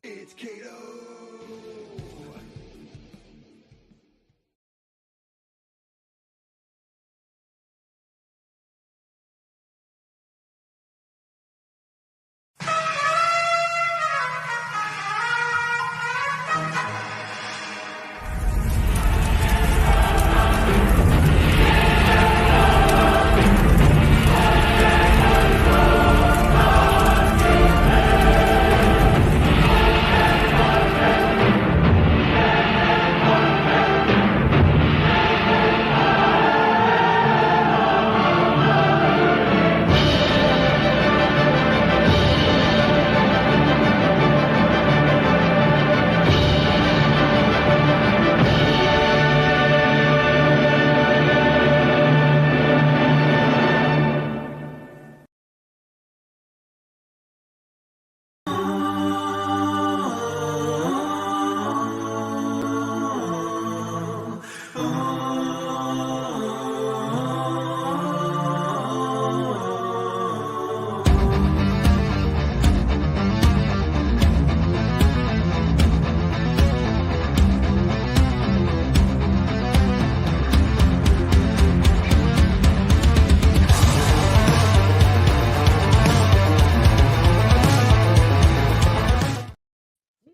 It's Kato!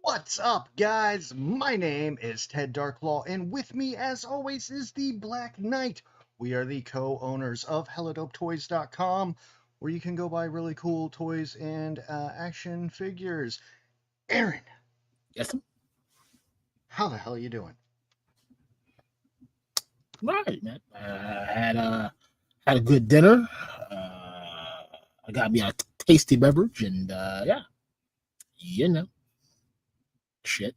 What's up, guys? My name is Ted Darklaw, and with me, as always, is the Black Knight. We are the co-owners of HelloDopeToys.com, where you can go buy really cool toys and action figures. Aaron, Yes, I'm how the hell are you doing? right, man. Had a good dinner. I got me a tasty beverage, and yeah, you know, shit.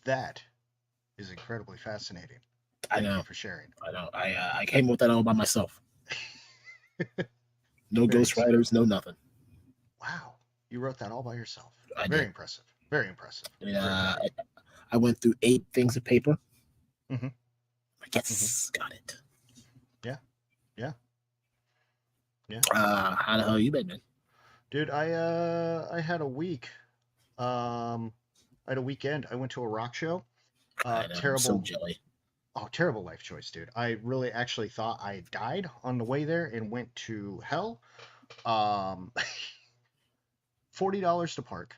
That is incredibly fascinating. I Thank know. you for sharing. I know. I came up with that all by myself. No Very ghostwriters, no nothing. Wow, you wrote that all by yourself. I Very did. impressive. Very impressive. I mean, Very I went through 8 things of paper. Mm-hmm. Yes, got it. Yeah. Yeah. Yeah. How the hell you been, man? Dude, I had a week. I had a weekend. I went to a rock show. I know. I'm so Terrible. jelly. Oh, terrible life choice, dude. I really actually thought I died on the way there and went to hell. Um, $40 to park,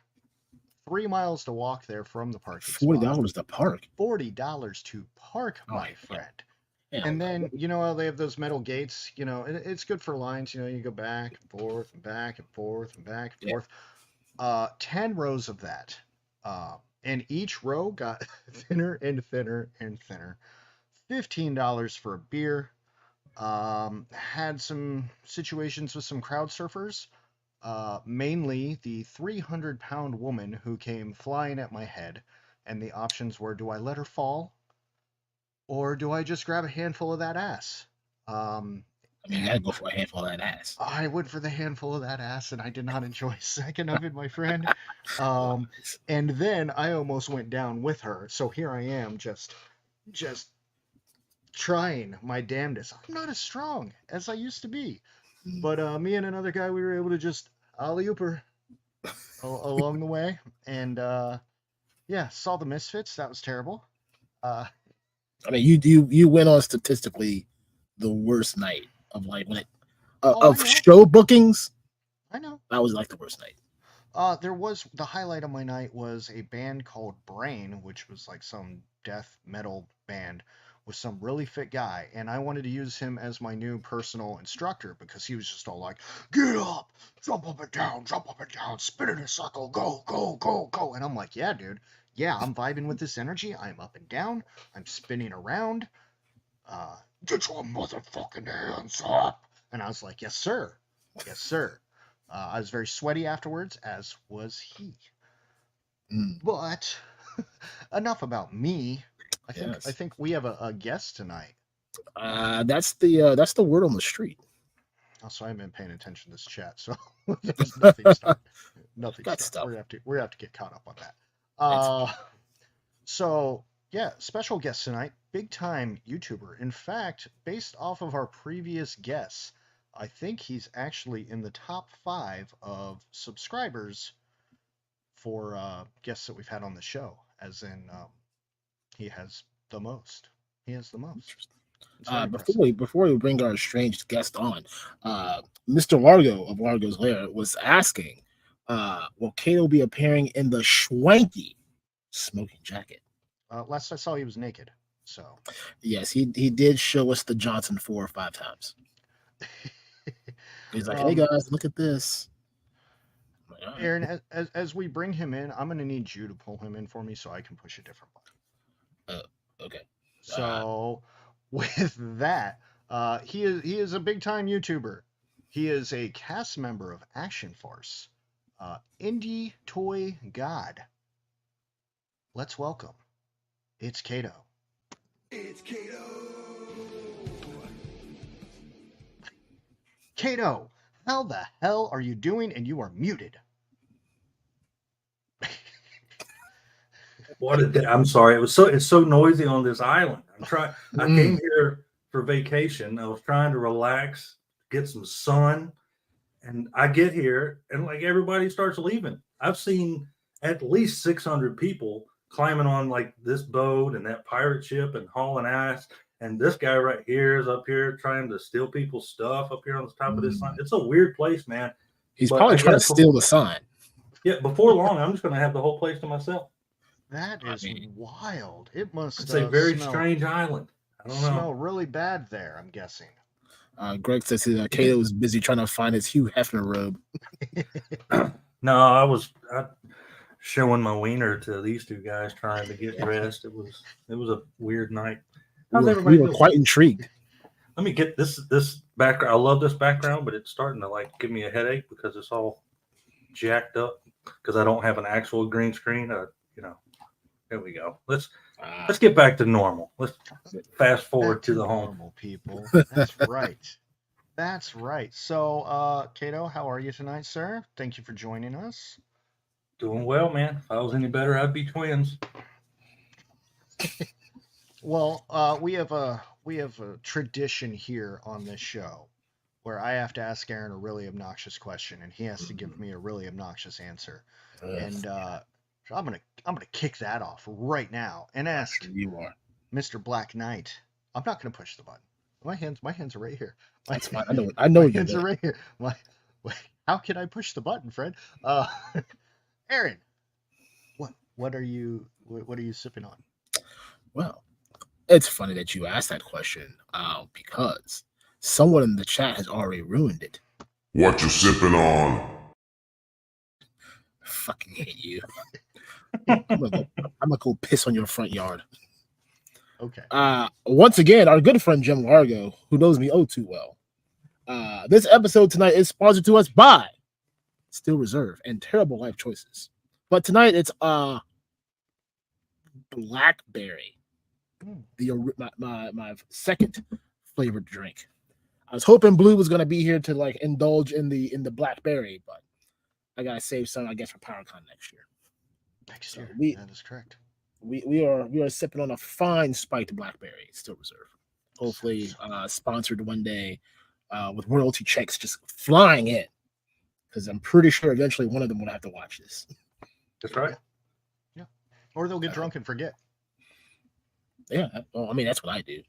3 miles to walk there from the parking spot. $40 to park. $40 to park, Oh my yeah. friend. Hell And no. then, you know how they have those metal gates? You know, it's good for lines. You know, you go back and forth and back and forth and back and Yeah. forth. 10 rows of that. And each row got thinner and thinner and thinner. $15 for a beer. Had some situations with some crowd surfers. Mainly the 300-pound woman who came flying at my head. And the options were, do I let her fall? Or do I just grab a handful of that ass? I mean, you gotta go for a handful of that ass. I went for the handful of that ass, and I did not enjoy a second of it, my friend. Um, and then I almost went down with her. So here I am, just trying my damnedest. I'm not as strong as I used to be, but me and another guy, we were able to just alley-oop her along the way, and yeah, saw the Misfits. That was terrible. Uh, I mean, you went on statistically the worst night of like when it oh, I of know, show bookings. I know. That was like the worst night. There was the highlight of my night was a band called Brain, which was like some death metal band with some really fit guy, and I wanted to use him as my new personal instructor because he was just all like, "Get up, jump up and down, spin in a circle, go, go, go, go," and I'm like, "Yeah, dude, yeah, I'm vibing with this energy. I'm up and down, I'm spinning around. Get your motherfucking hands up!" And I was like, "Yes, sir, yes, sir." I was very sweaty afterwards, as was he. Mm, But enough about me. I yes, think we have a guest tonight. that's the word on the street. Also, I haven't been paying attention to this chat, so there's nothing start. Nothing Got start. stuff. We have to get caught up on that. It's So yeah, special guest tonight, big time YouTuber. In fact, based off of our previous guests, I think he's actually in the top 5 of subscribers for guests that we've had on the show, as in he has the most. He has the most. It's very impressive. Before we bring our strange guest on, Mr. Largo of Largo's Lair was asking, will Kato be appearing in the Schwanky smoking jacket? Last I saw, he was naked. So yes, he did show us the Johnson 4 or 5 times. He's like, hey guys, look at this. Like, right. Aaron, as we bring him in, I'm going to need you to pull him in for me so I can push a different button. Okay. So with that, he is a big time YouTuber. He is a cast member of Action Force, Indie Toy God. Let's welcome. It's Kato. It's Kato. Kato, how the hell are you doing? And you are muted. What a day. I'm sorry. It's so noisy on this island. I came here for vacation. I was trying to relax, get some sun, and I get here and like everybody starts leaving. I've seen at least 600 people climbing on like this boat and that pirate ship and hauling ass. And this guy right here is up here trying to steal people's stuff up here on the top of this sign. It's a weird place, man. He's probably trying to steal the sign. Yeah, before long, I'm just going to have the whole place to myself. That is wild. It must. It's a very strange island. I don't know. Smell really bad there, I'm guessing. Greg says Kato was busy trying to find his Hugh Hefner robe. No, I was showing my wiener to these two guys trying to get dressed. It was a weird night. We were quite intrigued. Let me get this background. I love this background, but it's starting to like give me a headache because it's all jacked up because I don't have an actual green screen. There we go. Let's get back to normal. Let's fast forward to the home. Normal people. That's right. That's right. So, Kato, how are you tonight, sir? Thank you for joining us. Doing well, man. If I was any better, I'd be twins. Well, we have a tradition here on this show where I have to ask Aaron a really obnoxious question, and he has to give me a really obnoxious answer. And I'm gonna kick that off right now and ask Mr. Black Knight. I'm not gonna push the button. My hands are right here. That's fine. I know my hands are right here. How can I push the button, Fred? Aaron, what are you sipping on? Well, it's funny that you asked that question because someone in the chat has already ruined it. What you sipping on? Fucking hate you. I'm gonna go piss on your front yard. Okay. Once again, our good friend Jim Largo, who knows me oh too well. This episode tonight is sponsored to us by Still Reserve and Terrible Life Choices. But tonight it's blackberry. My second flavored drink. I was hoping Blue was gonna be here to like indulge in the blackberry, but I gotta save some, I guess, for PowerCon next year. Next year, that is correct. We are sipping on a fine spiked blackberry, Still Reserve. Hopefully, sponsored one day, with royalty checks just flying in, because I'm pretty sure eventually one of them will have to watch this. That's right. Yeah. Or they'll get drunk and forget. Yeah. Well, I mean, that's what I do.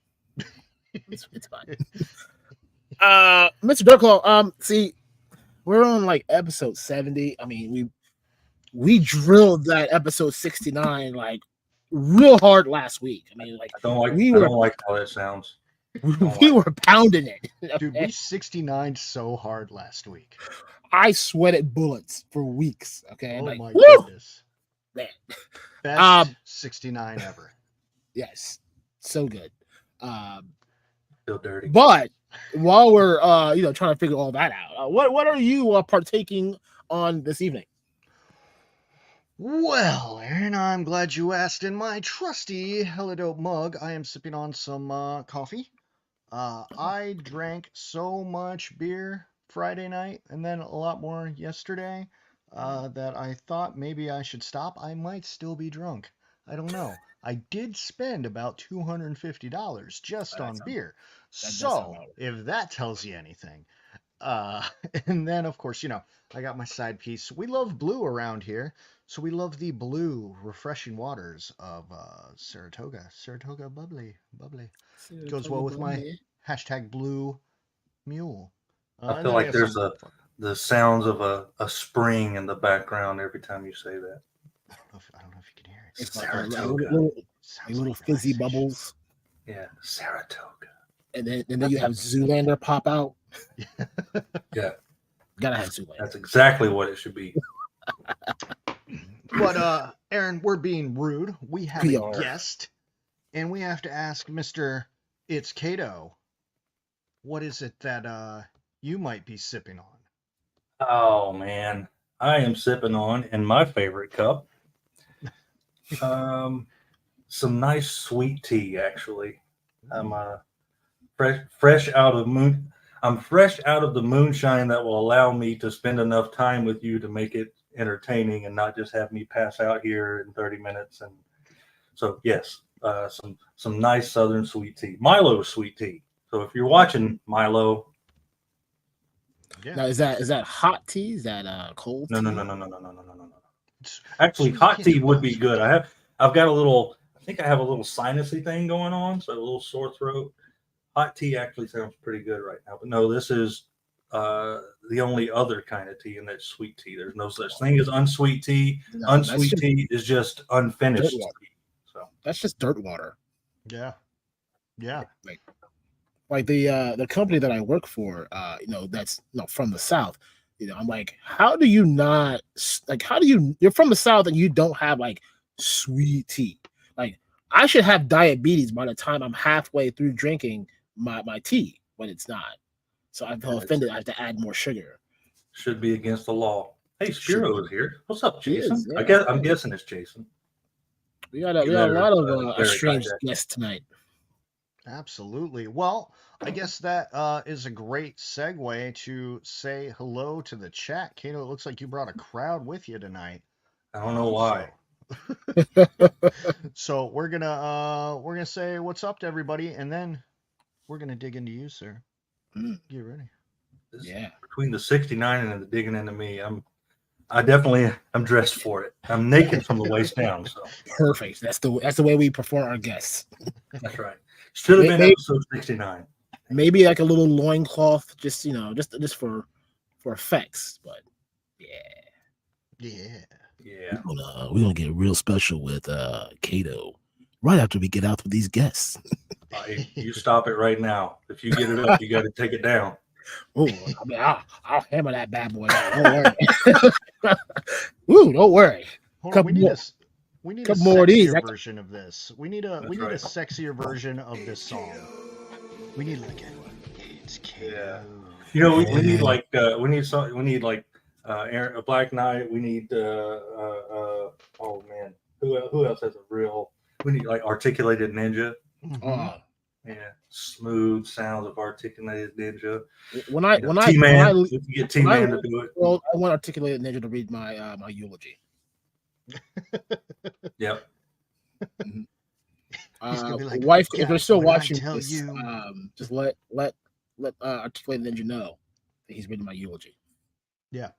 It's fine. Mr. Darklaw, see, we're on like episode 70. I mean, we drilled that episode 69 like real hard last week. I mean, like I don't like how that sounds. We were pounding it. Dude, we 69'd so hard last week. I sweated bullets for weeks. Okay. Oh like, my goodness. Man. Best 69 ever. Yes. So good. Feel dirty. But while we're trying to figure all that out, what are you partaking on this evening? Well, Aaron, I'm glad you asked. In my trusty hella dope mug, I am sipping on some coffee. I drank so much beer Friday night and then a lot more yesterday that I thought maybe I should stop. I might still be drunk. I don't know. I did spend about $250 just on beer. So, if that tells you anything, And then, of course, I got my side piece. We love blue around here. So we love the blue, refreshing waters of Saratoga. Saratoga bubbly, bubbly. Goes well with my hashtag blue mule. I And feel then we like have there's some. the sounds of a spring in the background every time you say that. I don't know if you can hear it. It's like Saratoga. little fizzy bubbles. Yeah, Saratoga. And then you have Zoolander pop out. Yeah. Gotta have Zoolander. That's exactly what it should be. But Aaron, we're being rude. We have We a are. guest, and we have to ask Mr. It's Kato. What is it that you might be sipping on? Oh man, I am sipping on in my favorite cup. Some nice sweet tea. Actually, I'm fresh out of moon. I'm fresh out of the moonshine that will allow me to spend enough time with you to make it entertaining and not just have me pass out here in 30 minutes. And so, yes, some nice Southern sweet tea, Milo sweet tea. So if you're watching Milo, Yeah. Now is that hot tea? Is that cold tea? no. Actually, hot tea would be good. I've got a little. I think I have a little sinusy thing going on, so a little sore throat. Hot tea actually sounds pretty good right now, but no, this is the only other kind of tea, and that's sweet tea. There's no such thing as unsweet tea. No, Unsweet tea is just unfinished tea. So that's just dirt water. Yeah. Like the company that I work for, that's from the South. I'm like, how do you not you're from the South and you don't have like sweet tea? Like I should have diabetes by the time I'm halfway through drinking my tea when it's not. So I feel offended. I have to add more sugar. should be against the law. Hey, Spiro is here. What's up, He Jason? is, yeah. I'm guessing it's Jason. We got a lot of strange guests tonight. Absolutely. Well, I guess that is a great segue to say hello to the chat. Kato, it looks like you brought a crowd with you tonight. I don't know why. So we're gonna say what's up to everybody, and then we're gonna dig into you, sir. Get ready. Yeah. Between the 69 and the digging into me, I'm dressed for it. I'm naked from the waist down. So Perfect. That's the way we perform our guests. that's right. Should have been episode 69. Maybe like a little loincloth, just for effects. But Yeah. We're gonna get real special with Kato right after we get out with these guests. You stop it right now. If you get it up, you got to take it down. Oh, I mean, I'll hammer that bad boy out. Don't worry. Ooh, don't worry. Hold on, we need a couple more of these. sexier version of this. We need a sexier version of this song. We need like it's Kato. Yeah. We need a Black Knight. We need oh man, who else has a real? We need like Articulated Ninja. Mm-hmm. Yeah, smooth sounds of Articulated Ninja. When I get T-Man to do it. Well, I want Articulated Ninja to read my my eulogy. Yep. Like, wife, if you're still watching this, just let Articulated Ninja know that he's reading my eulogy. Yeah.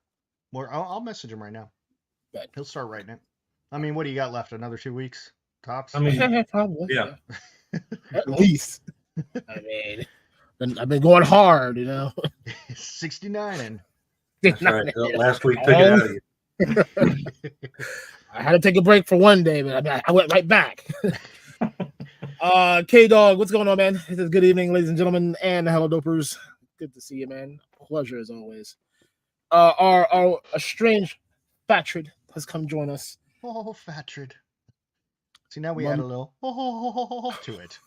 Well, I'll message him right now. But he'll start writing it. I mean, what do you got left? Another 2 weeks tops? I mean, probably. Yeah. At least. I mean, I've been going hard, 69 and that's right. Last week took it out of you. I had to take a break for one day, but I went right back. K-Dog, what's going on, man? It is good evening, ladies and gentlemen, and hello, dopers. Good to see you, man. Pleasure as always. Our estranged Fatrid has come join us. Oh, Fatrid. See, now we add a little to it.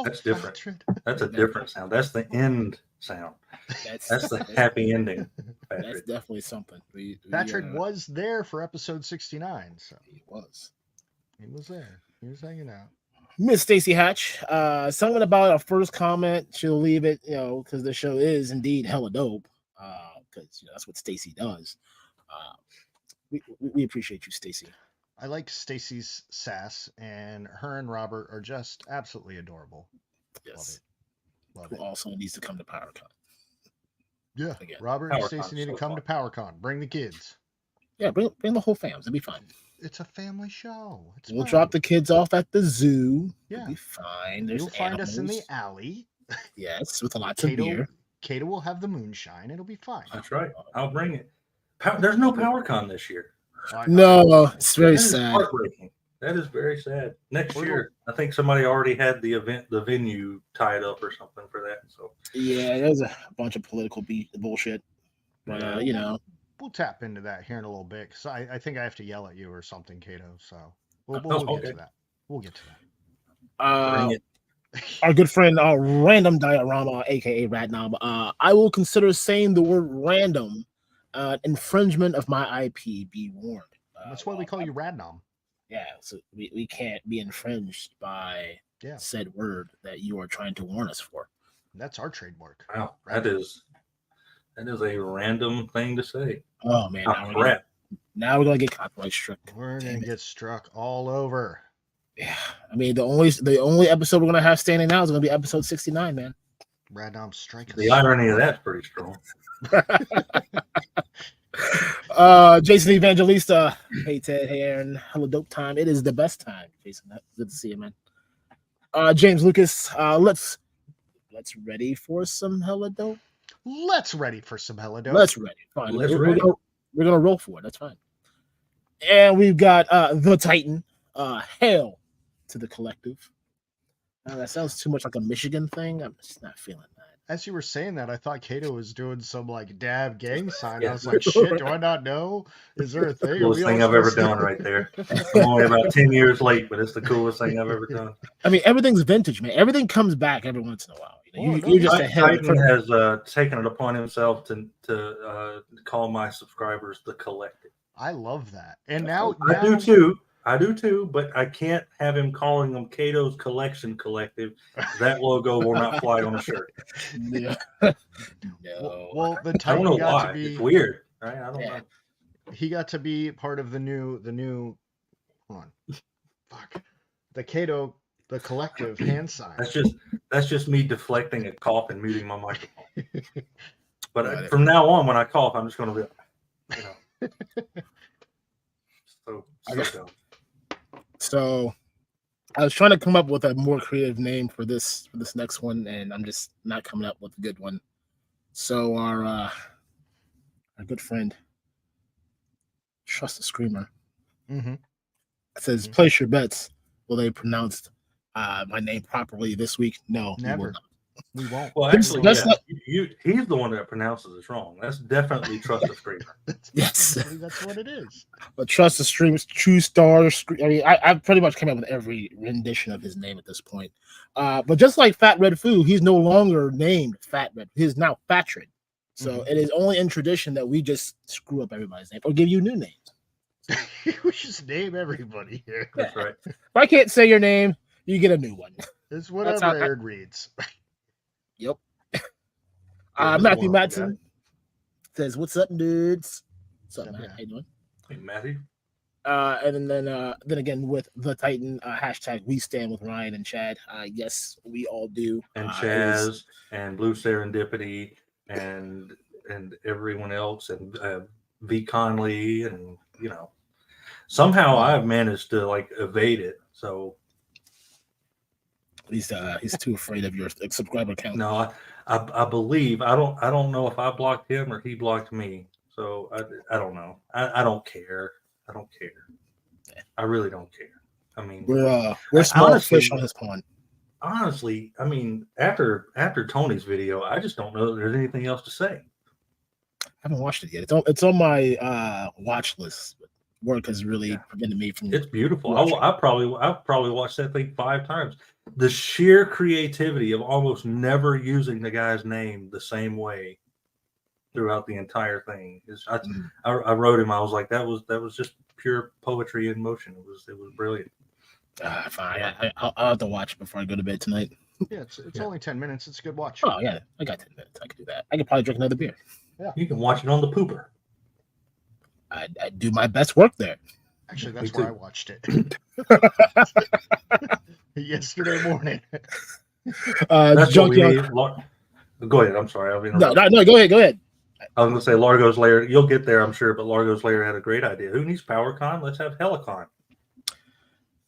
That's different. Fatrid. That's a different sound. That's the end sound. That's the happy ending. That's definitely something. Fatrid was there for episode 69. So he was there. He was hanging out. Miss Stacy Hatch, something about our first comment. She'll leave it, because the show is indeed hella dope. Because that's what Stacy does. We appreciate you, Stacy. I like Stacy's sass, and her and Robert are just absolutely adorable. Yes. Love Who it. also needs to come to PowerCon. Yeah, Again. Robert and PowerCon's Stacy need to so come to fun. PowerCon. Bring the kids. Yeah, bring the whole fam. It'll be fine. It's a family show. It's We'll fine. drop the kids off at the zoo. Yeah. It'll be fine. There's You'll find animals. us in the alley. Yes, with lots of beer. Kato will have the moonshine. It'll be fine. That's right. I'll bring it. There's no PowerCon this year. No, it's very That is sad. heartbreaking. That is very sad. Next We're year, I think somebody already had the venue tied up or something for that. So Yeah, there's a bunch of political bullshit. But Yeah. you know, We'll tap into that here in a little bit because I think I have to yell at you or something, Kato. So we'll Oh, get okay. to that. We'll get to that. bring it. our good friend Random Diorama, aka Radnob, I will consider saying the word random infringement of my IP. Be warned. That's why we call you Radnom. Yeah, so we can't be infringed by Yeah. said word that you are trying to warn us for. That's our trademark. Wow, that is a random thing to say. Oh man, Oh, crap. now we're gonna get copyright struck. We're Damn gonna it. get struck all over. Yeah, I mean the only episode we're gonna have standing now is gonna be episode 69, man. Radnom strike us. The irony of that's pretty strong. Jason Evangelista, hey Ted, hey Aaron, hello dope time. It is the best time, Jason. Good to see you, man. James Lucas, let's ready for some hella dope. Let's ready for some hella dope. Let's ready. Fine. Let's we're, ready. We're gonna roll for it. That's fine. And we've got the Titan. Hail to the collective. That sounds too much like a Michigan thing. I'm just not feeling that. As you were saying that, I thought Kato was doing some like dab gang sign. Yeah. I was like, shit, do I not know? Is there a thing? Are Coolest we thing all I've ever supposed to- done right there. I'm only about 10 years late, but it's the coolest thing I've ever done. I mean, everything's vintage, man. Everything comes back every once in a while. You know, Oh, no, you're just ahead of the Titan curve. has taken it upon himself to call my subscribers the collective. I love that. And now I do too, but I can't have him calling them Kato's Collection Collective. That logo will not fly on a shirt. Yeah. Well, the I don't Titan know got why. to be It's weird, right? I don't Yeah. know. he got to be part of the new hold on. Fuck. The Kato, the collective hand sign. That's just me deflecting a cough and muting my microphone. But Got it. from now on, when I cough, I'm just going to be, so dumb. So I was trying to come up with a more creative name for this next one, and I'm just not coming up with a good one. So our good friend Trust the Screamer Mm-hmm. says, "Place your bets. Will they pronounce my name properly this week?" No, we will Never. not. We won't. Well, That's- actually, that's yeah, not- he's the one that pronounces it wrong. That's definitely Trust the Screamer. Yes. That's what it is. But Trust the Streamer's True Star. I mean, I pretty much came up with every rendition of his name at this point. But just like Fat Red Foo, he's no longer named Fat Red. He's now Fatred. So it is only in tradition that we just screw up everybody's name or give you new names. We just name everybody here. That's right. If I can't say your name, you get a new one. It's That's whatever how- Aaron reads. Yep. Yeah, Matthew well, Matson says, "What's up, dudes? What's up, What's up, man? man? How you doing?" Hey, Matthew. And then again with the Titan hashtag we stand with Ryan and Chad. Yes, we all do. And It is- Chaz and Blue Serendipity and everyone else and V Conley and somehow I've managed to like evade it. So he's too afraid of your subscriber count. no, I believe I don't know if I blocked him or he blocked me. So I don't know. I don't care. I don't care. I really don't care. I mean, We're small honestly- fish on his pond. honestly, I mean, after Tony's video, I just don't know that there's anything else to say. I haven't watched it yet. It's on my watch list. Work has really prevented me from. It's beautiful. watching. I've probably watched that thing 5 times. The sheer creativity of almost never using the guy's name the same way throughout the entire thing is. I wrote him. I was like, that was just pure poetry in motion. It was brilliant. Fine. I'll have to watch it before I go to bed tonight. Yeah, it's only 10 minutes. It's a good watch. Oh yeah, I got 10 minutes. I can do that. I could probably drink another beer. You can watch it on the pooper. I do my best work there. Actually, Me that's where too. I watched it. Yesterday morning. That's what we Junkyard. need. Go ahead. I'm sorry. I'll No, go ahead. I was going to say Largo's Lair. You'll get there, I'm sure, but Largo's Lair had a great idea. Who needs PowerCon? Let's have Helicon.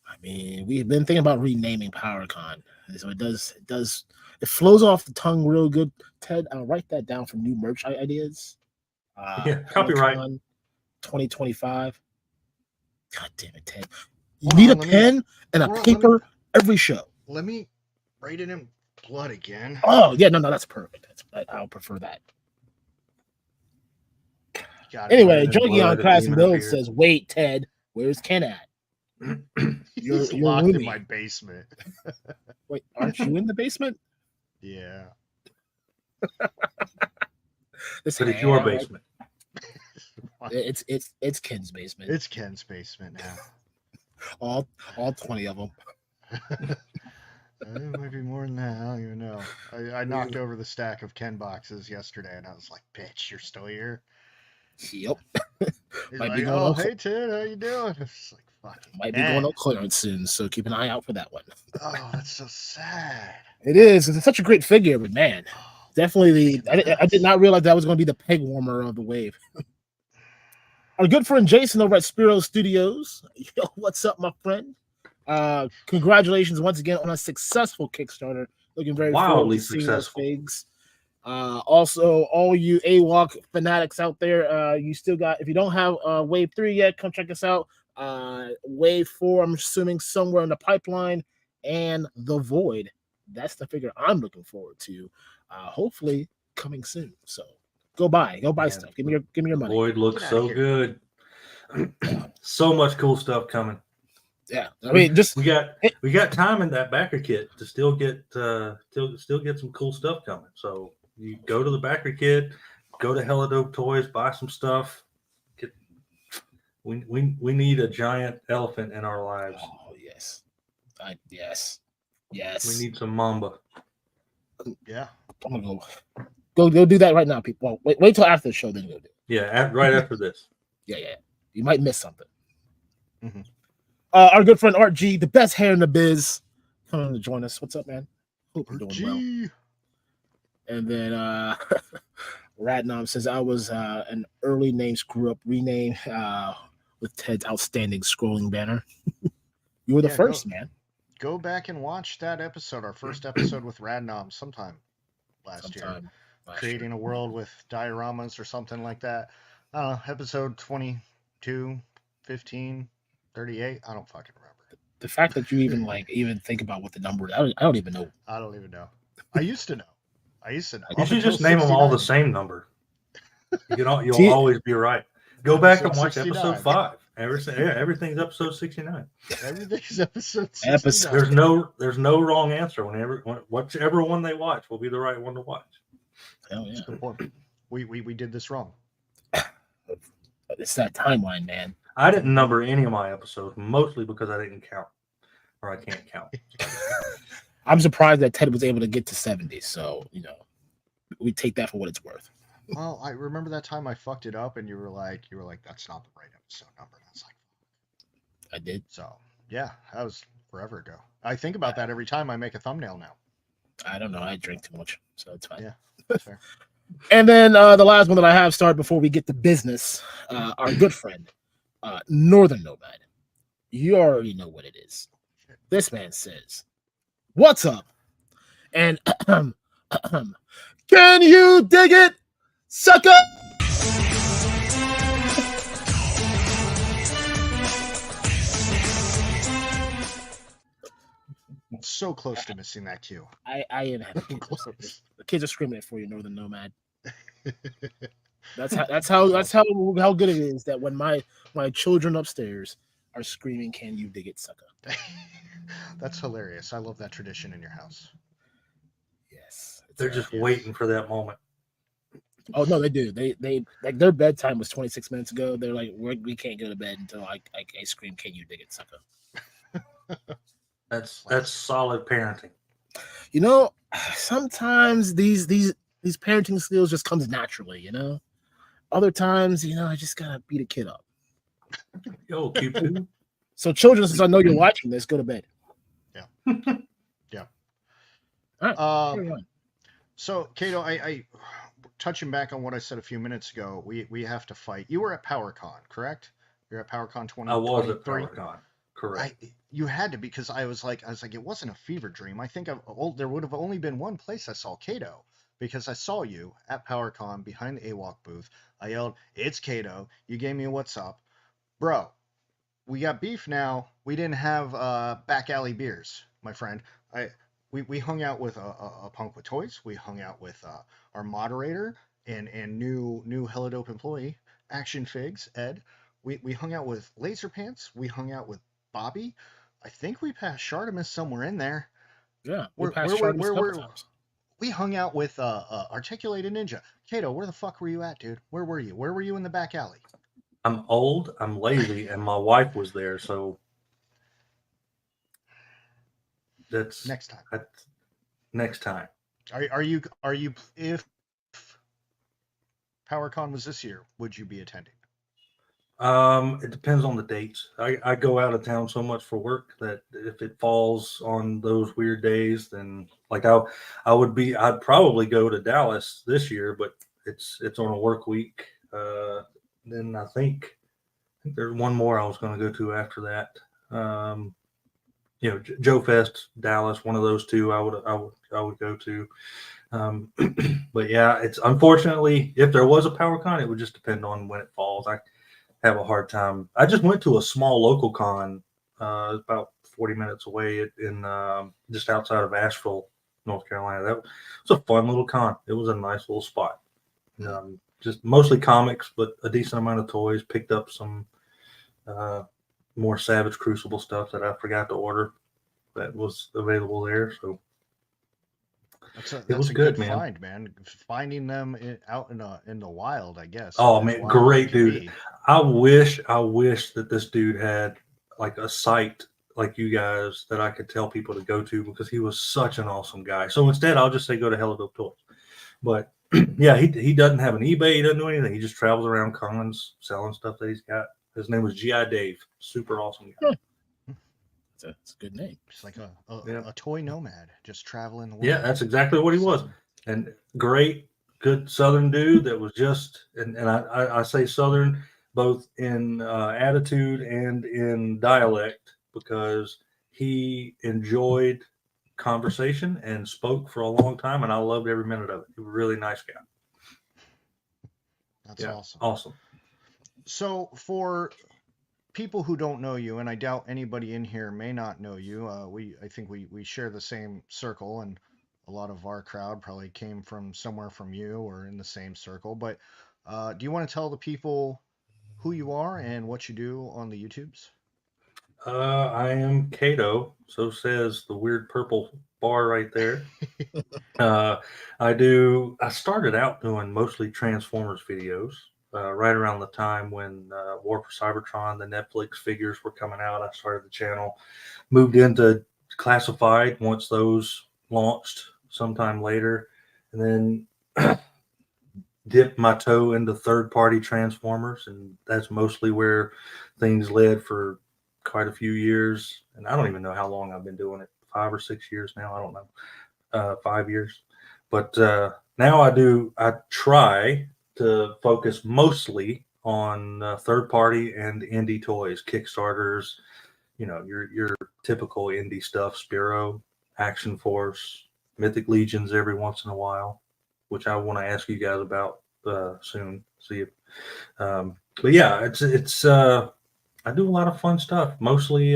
I mean, we've been thinking about renaming PowerCon, so it flows off the tongue real good. Ted, I'll write that down for new merch ideas. Yeah, copyright. 2025. God damn it, Ted! You need a pen and a paper every show. Let me write it in blood again. Oh yeah, no, that's perfect. I'll prefer that. Anyway, Junkie on Class and Build says, "Wait, Ted, where's Ken at?" He's locked in my basement. Wait, aren't you in the basement? Yeah. But it's your basement. It's Ken's basement. It's Ken's basement now. all 20 of them. It might be more than that. I don't even know. I knocked over the stack of Ken boxes yesterday, and I was like, "Bitch, you're still here." Yep. He's like, "Oh, hey Ted, how you doing?" It's like, "Fucking." Might be going on clearance soon, so keep an eye out for that one. Oh, that's so sad. It is. It's such a great figure, but man, definitely I did not realize that was going to be the peg warmer of the wave. Our good friend Jason over at Spiro Studios. Yo, what's up, my friend? Congratulations once again on a successful Kickstarter. Looking very wildly successful. Figs. Also, all you AWOC fanatics out there, you still got, if you don't have Wave 3 yet, come check us out. Wave 4, I'm assuming somewhere in the pipeline, and The Void. That's the figure I'm looking forward to. Hopefully coming soon. So go buy stuff. Give me your money. Void looks so good. So much cool stuff coming. Yeah, I mean, just we got time in that backer kit to still get some cool stuff coming. So you go to the backer kit, go to Hella Dope Toys, buy some stuff. We need a giant elephant in our lives. Oh yes, yes. We need some Mamba. Yeah, I'm gonna go do that right now, people. Well, wait till after the show, then go do it. Yeah, right after this. Yeah. You might miss something. Mm-hmm. Our good friend Art G, the best hair in the biz, coming to join us. What's up, man? Hope you're doing well. And then Ratnam says, I was an early name screw up rename with Ted's outstanding scrolling banner. You were the first, man. Go back and watch that episode, our first episode with Radnom sometime last year. Creating a world with dioramas or something like that. Episode 22, 15, 38. I don't fucking remember. The fact that you even think about what the number is, I don't even know. I don't even know. I used to know. You should just name 69. Them all the same number. You'll always be right. Go back and watch 69. Episode 5. Everything's episode 69. Everything's episode 69. There's no wrong answer. Whichever one they watch will be the right one to watch. Hell yeah. Good point. We did this wrong. It's that timeline, man. I didn't number any of my episodes, mostly because I didn't count, or I can't count. I'm surprised that Ted was able to get to 70. So we take that for what it's worth. Well, I remember that time I fucked it up, and you were like, that's not the right episode number. And I was like, I did. So yeah, that was forever ago. I think about that every time I make a thumbnail now. I don't know. I drink too much, so it's fine. Yeah, that's fair. And then the last one that I have started before we get to business, our good friend, Northern Nomad. You already know what it is. This man says, "What's up?" And can you dig it, sucker? So close to missing that cue. I am having close. The kids are screaming it for you, Northern Nomad. That's how good it is that when my children upstairs are screaming, "Can you dig it, sucker?" That's hilarious. I love that tradition in your house. Yes, they're just waiting for that moment. Oh no, they do. They like their bedtime was 26 minutes ago. They're like, we can't go to bed until I scream, "Can you dig it, sucker?" That's solid parenting. Sometimes these parenting skills just comes naturally. Other times, I just gotta beat a kid up. Yo, cute. So children, since I know you're watching this, go to bed. Yeah. Yeah. All right. So, Kato, I touching back on what I said a few minutes ago, we have to fight. You were at PowerCon, correct? You're at PowerCon I was at 2023. PowerCon. Correct. You had to, because I was like it wasn't a fever dream. I think there would have only been one place I saw Kato, because I saw you at PowerCon behind the AWOC booth. I yelled, "It's Kato!" You gave me a "What's up, bro?" We got beef now. We didn't have back alley beers, my friend. We hung out with a punk with toys. We hung out with our moderator and new Hella Dope employee, Action Figs, Ed. We hung out with Laser Pants. We hung out with Bobby. I think we passed Shartimus somewhere in there. Yeah, we passed Shartimus a couple times. We hung out with Articulated Ninja. Kato, where the fuck were you at, dude? Where were you? Where were you in the back alley? I'm old, I'm lazy, and my wife was there, so that's Next time. Next time. Are you if PowerCon was this year, would you be attending? It depends on the dates. I go out of town so much for work that if it falls on those weird days, then like I'd probably go to Dallas this year, but it's on a work week. Then I think there's one more I was going to go to after that. Joe Fest, Dallas, one of those two I would go to. But yeah, it's unfortunately, if there was a PowerCon, it would just depend on when it falls. I have a hard time. I just went to a small local con, about 40 minutes away in just outside of Asheville, North Carolina. That was a fun little con. It was a nice little spot. Just mostly comics, but a decent amount of toys. Picked up some more Savage Crucible stuff that I forgot to order that was available there. So that's a good find, man. Finding them out in the wild, I guess. Oh man, great dude. I wish that this dude had like a site like you guys that I could tell people to go to, because he was such an awesome guy. So instead, I'll just say go to Hella Dope Toys. But yeah, he doesn't have an eBay. He doesn't do anything. He just travels around cons selling stuff that he's got. His name was G.I. Dave. Super awesome guy. That's a good name. It's like a toy nomad, just traveling the world. Yeah, that's exactly what he was. And great, good Southern dude that was just, and I say Southern both in attitude and in dialect, because he enjoyed conversation and spoke for a long time, and I loved every minute of it. He was a really nice guy. That's awesome. Awesome. So for people who don't know you, and I doubt anybody in here may not know you, I think we share the same circle, and a lot of our crowd probably came from somewhere from you or in the same circle. But do you want to tell the people who you are and what you do on the YouTubes? I am Kato. So says the weird purple bar right there. I started out doing mostly Transformers videos. Right around the time when War for Cybertron, the Netflix figures were coming out, I started the channel. Moved into classified once those launched sometime later, and then dipped my toe into third-party Transformers, and that's mostly where things led for quite a few years. And I don't even know how long I've been doing it, 5 or 6 years now. I don't know, 5 years. But now I try to focus mostly on third party and indie toys, Kickstarters, your typical indie stuff, Spiro, Action Force, Mythic Legions every once in a while, which I want to ask you guys about soon. See if, but yeah, it's I do a lot of fun stuff, mostly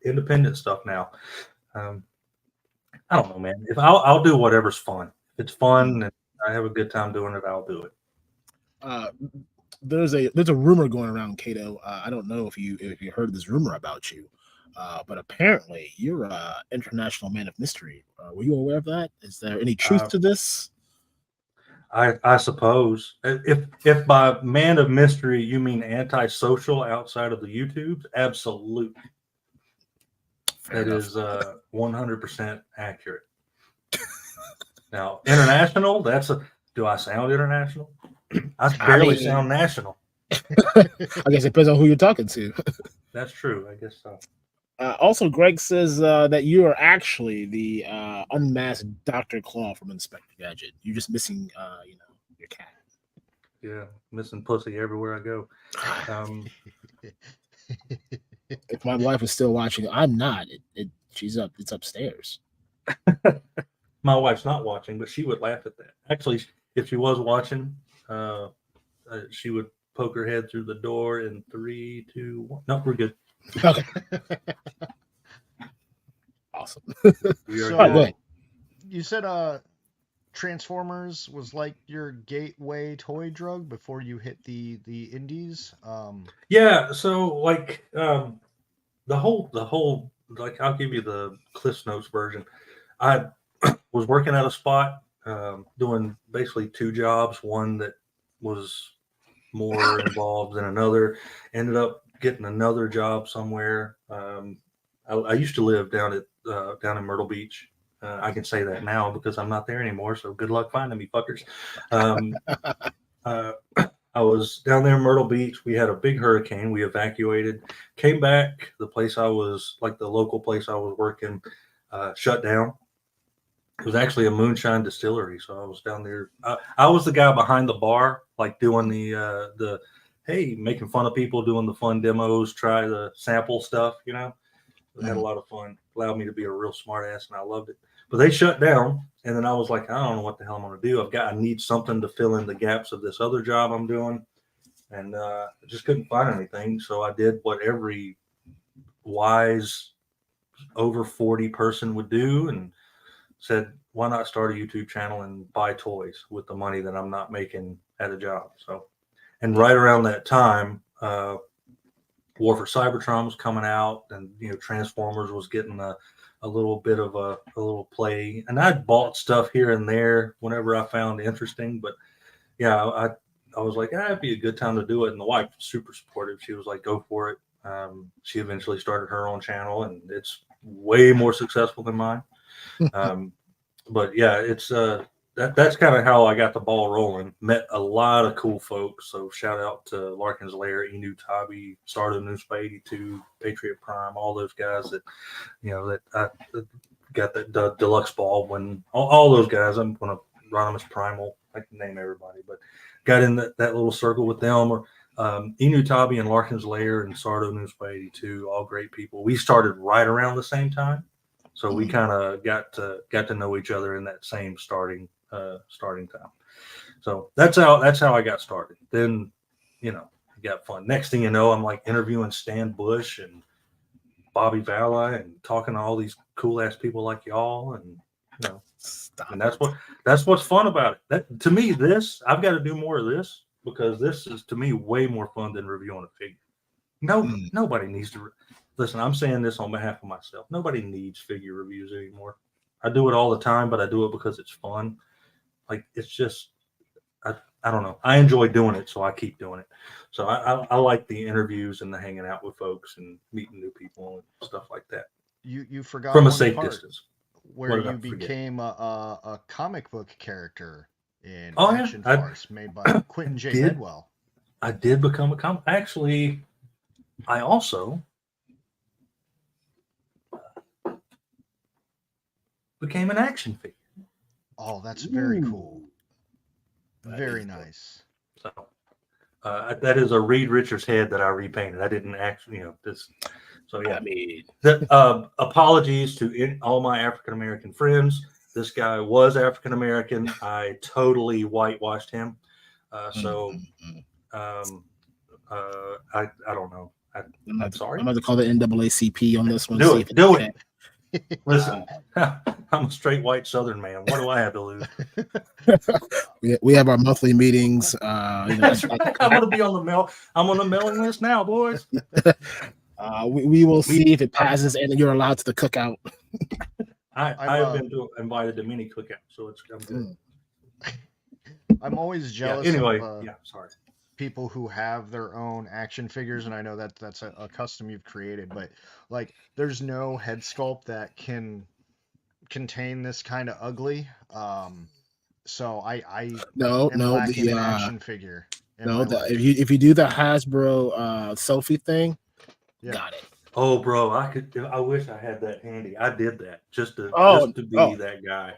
independent stuff now. I don't know, man. If I'll do whatever's fun. If it's fun and I have a good time doing it, I'll do it. There's a rumor going around, Kato. I don't know if you heard this rumor about you, but apparently you're an international man of mystery. Were you aware of that? Is there any truth to this? I suppose if by man of mystery you mean antisocial outside of the YouTubes, absolutely. That is 100% accurate. Now, international, do I sound international? I barely sound national. I guess it depends on who you're talking to. That's true. I guess so. Also, Greg says that you are actually the unmasked Dr. Claw from Inspector Gadget. You're just missing, your cat. Yeah, missing pussy everywhere I go. If my wife is still watching, I'm not. She's up. It's upstairs. My wife's not watching, but she would laugh at that. Actually, if she was watching, she would poke her head through the door in 3, 2, 1. No, we're good. Okay. Awesome. We are So, All right, go good. ahead. You said Transformers was like your gateway toy drug before you hit the indies. Yeah, so like the whole like I'll give you the Cliff Notes version. I was working at a spot doing basically 2 jobs, one that was more involved than another. Ended up getting another job somewhere. I used to live down in Myrtle Beach. I can say that now because I'm not there anymore. So good luck finding me, fuckers. I was down there in Myrtle Beach. We had a big hurricane. We evacuated, came back. The place I was, like the local place I was working, shut down. It was actually a moonshine distillery. So I was down there. I was the guy behind the bar, like doing the hey, making fun of people, doing the fun demos, try the sample stuff. We had a lot of fun. Allowed me to be a real smart ass, and I loved it. But they shut down, and then I was like, I don't know what the hell I'm going to do. I need something to fill in the gaps of this other job I'm doing, and I just couldn't find anything. So I did what every wise over 40 person would do, and said, why not start a YouTube channel and buy toys with the money that I'm not making at a job? So, and right around that time, War for Cybertron was coming out, and Transformers was getting a little bit of a little play, and I bought stuff here and there whenever I found interesting. But yeah, I was like, it'd be a good time to do it, and the wife was super supportive. She was like, go for it. She eventually started her own channel, and it's way more successful than mine. But yeah, it's that's kind of how I got the ball rolling. Met a lot of cool folks. So shout out to Larkin's Lair, Inu Tabi, Stardom New Spa 82, Patriot Prime, all those guys that that I got that deluxe ball when all those guys. I'm going to run them as Primal. I can name everybody, but got in that little circle with them. Or Inu Tabi and Larkin's Lair and Sardo New Spa 82, all great people. We started right around the same time. So we kind of got to know each other in that same starting time. So that's how I got started. Then, it got fun. Next thing you know, I'm like interviewing Stan Bush and Bobby Valla and talking to all these cool ass people like y'all, and and that's what's fun about it. That to me, I've got to do more of this because this is to me way more fun than reviewing a figure. Nobody needs to. Listen, I'm saying this on behalf of myself. Nobody needs figure reviews anymore. I do it all the time, but I do it because it's fun. Like, it's just, I don't know. I enjoy doing it, so I keep doing it. So I like the interviews and the hanging out with folks and meeting new people and stuff like that. You forgot from a one safe part distance. where you became a comic book character in Action Yeah. Force made by Quentin J. Bedwell. I did become a comic. Actually, I also became an action figure. Oh, that's very cool. Very nice. So that is a Reed Richards head that I repainted. I didn't actually, this. So yeah, I mean, apologies to all my African American friends. This guy was African American. I totally whitewashed him. I don't know. I'm sorry. I'm going to call the NAACP on this one. Do it. Listen, I'm a straight white Southern man. What do I have to lose? We have our monthly meetings. I'm going to be on the mail. I'm on the mailing list now, boys. We will see if it passes, and you're allowed to the cookout. I have been invited to many cookouts, so I'm good. I'm always jealous. Anyway, sorry. People who have their own action figures, and I know that's a custom you've created, but like there's no head sculpt that can contain this kind of ugly. So I lacking an action figure. If you do the Hasbro Sophie thing, got it. Oh, bro, I wish I had that handy. I did that just to Oh, be that guy.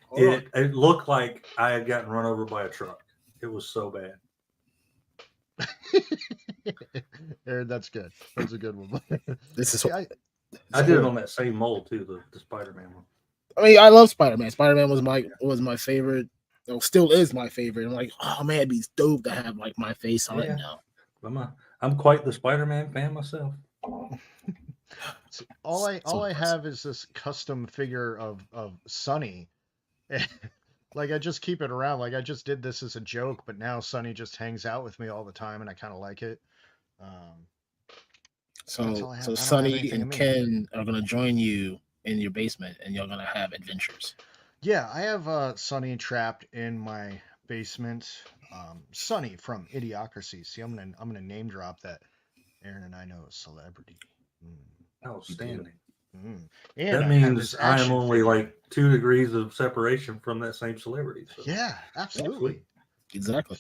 hold on. It looked like I had gotten run over by a truck. It was so bad. Aaron, that's good. That's a good one. This is. See, I did it on that same mold too, the Spider-Man one. I mean, I love Spider-Man. Spider-Man was my favorite. Still is my favorite. I'm like, oh man, it'd be dope to have like my face on it now. I'm quite the Spider-Man fan myself. see, all I have is this custom figure of Sunny. Like, I just keep it around. Like, I just did this as a joke, but now Sunny just hangs out with me all the time, and I kind of like it. That's all I have. So I don't have Sonny anything and in me. Ken are gonna join you in your basement, and you're gonna have adventures. Yeah, I have Sunny trapped in my basement. Sunny from Idiocracy. See, I'm gonna name drop that Aaron and I know a celebrity. Outstanding. And That I have his means I am action only figure. like 2 degrees of separation from that same celebrity. So. Yeah, absolutely. Exactly.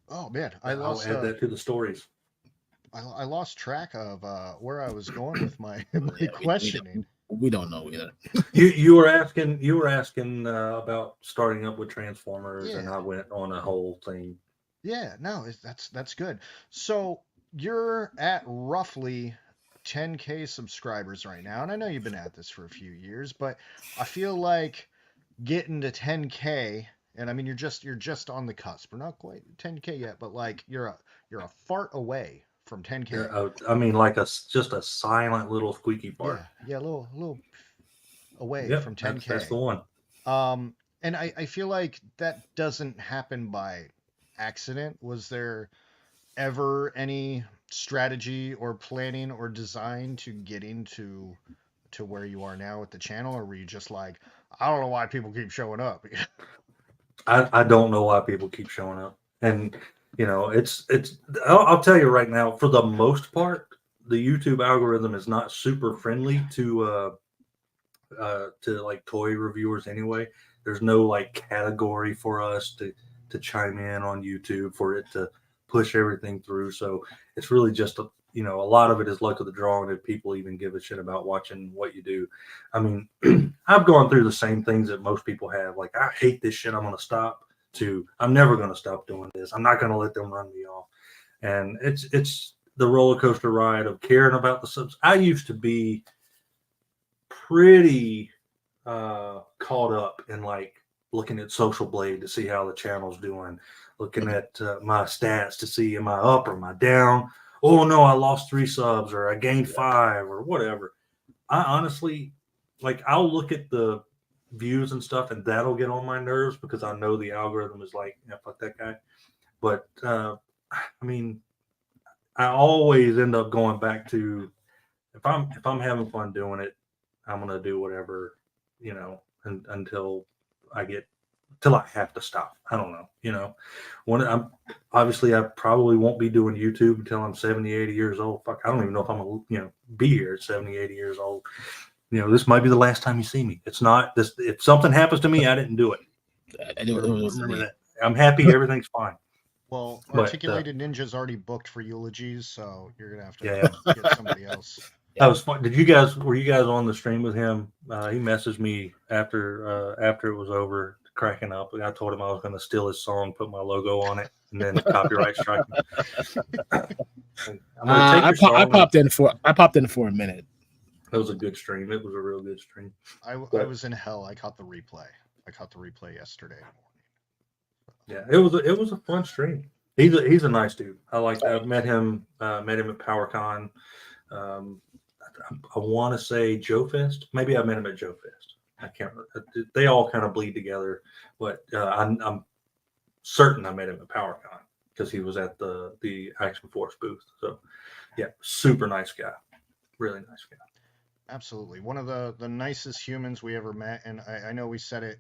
Oh man, I'll add that to the stories. I lost track of where I was going with my Yeah, questioning. we don't know either. You were asking about starting up with Transformers, Yeah. and I went on a whole thing. Yeah, no, that's good. So you're at roughly 10K subscribers right now, and I know you've been at this for a few years, but I feel like getting to 10K, and I mean you're just on the cusp. We're not quite 10K yet, but like you're a fart away from 10K. I mean, like just a silent little squeaky fart. Yeah, a little away Yep, from that's 10K. the one. And I feel like that doesn't happen by accident. Was there ever any strategy or planning or design to getting to where you are now with the channel, or were you just like, I don't know why people keep showing up? I don't know why people keep showing up, and you know, it's. I'll tell you right now, for the most part, the YouTube algorithm is not super friendly to like toy reviewers anyway. There's no like category for us to chime in on YouTube for it to push everything through. So it's really just a lot of it is luck of the draw, and if people even give a shit about watching what you do. I mean, I've gone through the same things that most people have. Like, I hate this shit, I'm gonna stop, to I'm never gonna stop doing this. I'm not gonna let them run me off. And it's the roller coaster ride of caring about the subs. I used to be pretty caught up in like looking at Social Blade to see how the channel's doing, looking at my stats to see am I up or am I down. Oh no, I lost 3 subs or I gained 5 or whatever. I honestly, like, I'll look at the views and stuff, and that'll get on my nerves because I know the algorithm is like, yeah, fuck that guy. But I mean, I always end up going back to if I'm having fun doing it, I'm gonna do whatever, until I have to stop. I don't know, when I'm obviously I probably won't be doing YouTube until I'm 70, 80 years old. Fuck, I don't even know if I'm gonna, be here at 70, 80 years old. This might be the last time you see me. It's not this. If something happens to me, I didn't do it. Remember that. I'm happy. Everything's fine. Well, But, Articulated Ninja's already booked for eulogies, so you're gonna have to Yeah. get somebody else. That was fun. Were you guys on the stream with him? He messaged me after it was over, cracking up. I told him I was going to steal his song, put my logo on it, and then copyright strike me. I popped in for a minute. That was a good stream. It was a real good stream. I was in hell. I caught the replay. Yesterday morning. Yeah, it was a fun stream. He's a nice dude. I like that. I've met him at PowerCon. I want to say Joe Fest. Maybe I met him at Joe Fest. I can't remember. They all kind of bleed together, but I'm certain I met him at PowerCon because he was at the Action Force booth. So, yeah, super nice guy. Really nice guy. Absolutely. One of the nicest humans we ever met. And I know we said it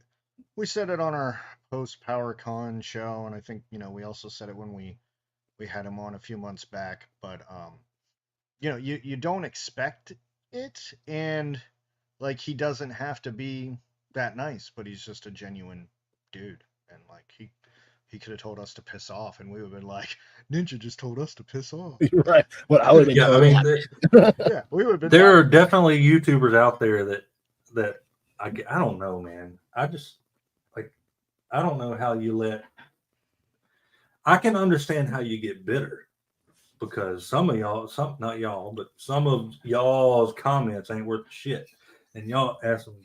on our post PowerCon show. And I think, we also said it when we had him on a few months back, but, you don't expect it. And like, he doesn't have to be that nice, but he's just a genuine dude. And like, he could have told us to piss off, and we would have been like, Ninja just told us to piss off. You're right. Well, I would have been. Yeah, I mean, Yeah, we would have been. there are definitely YouTubers out there that I don't know, man. I just like I don't know how you let. I can understand how you get bitter because some of y'all, not y'all, but some of y'all's comments ain't worth shit, and y'all ask them,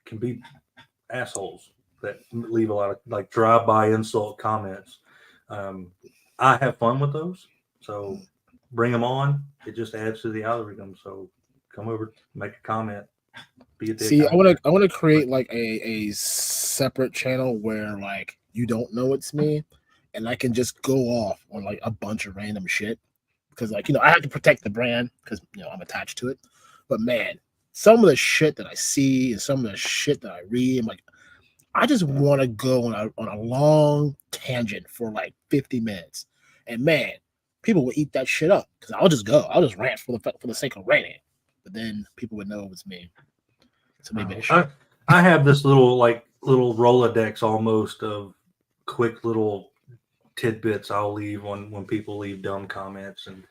can be assholes that leave a lot of like drive-by insult comments. I have fun with those, so bring them on. It just adds to the algorithm. So come over, make a comment, be a dick. See, I want to create like a separate channel where like you don't know it's me, and I can just go off on like a bunch of random shit because like I have to protect the brand because I'm attached to it. But man, some of the shit that I see and some of the shit that I read, I'm like, I just want to go on a long tangent for like 50 minutes, and man, people will eat that shit up because I'll just rant for the sake of ranting, but then people would know it was me. So maybe I have this little Rolodex almost of quick little tidbits I'll leave when people leave dumb comments, and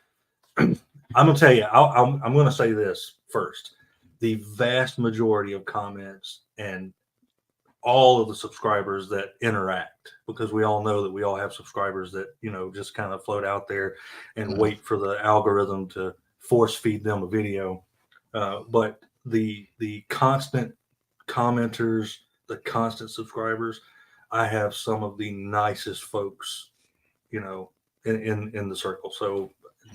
I'm gonna tell you, I'm gonna say this first: the vast majority of comments and all of the subscribers that interact, because we all know that we all have subscribers that just kind of float out there and wait for the algorithm to force feed them a video, but the constant commenters, the constant subscribers, I have some of the nicest folks in the circle. So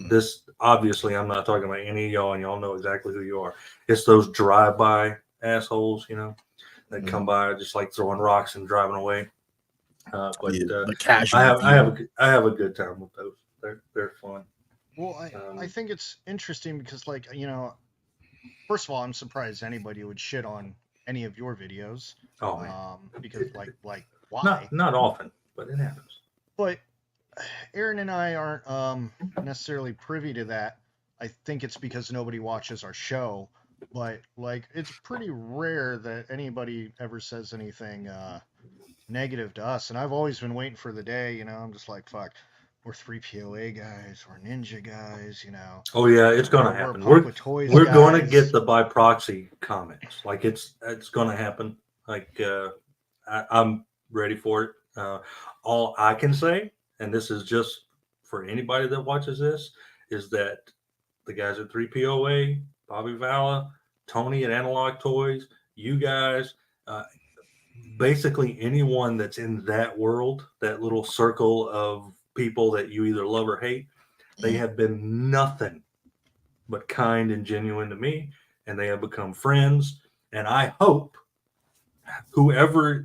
this, obviously, I'm not talking about any of y'all, and y'all know exactly who you are. It's those drive-by assholes that come by just like throwing rocks and driving away. But the casual. I have a good time with those. They're fun. Well, I think it's interesting because, like, first of all, I'm surprised anybody would shit on any of your videos. Oh man. Because like why? Not often, but it happens. But Aaron and I aren't necessarily privy to that. I think it's because nobody watches our show. But like, it's pretty rare that anybody ever says anything negative to us. And I've always been waiting for the day. I'm just like, fuck. We're 3POA guys. We're Ninja guys. Oh yeah, it's gonna happen. We're going to get the by proxy comments. Like it's going to happen. Like I'm ready for it. All I can say, and this is just for anybody that watches this, is that the guys at 3POA, Bobby Vala, Tony at Analog Toys, you guys, basically anyone that's in that world, that little circle of people that you either love or hate, they have been nothing but kind and genuine to me, and they have become friends. And I hope whoever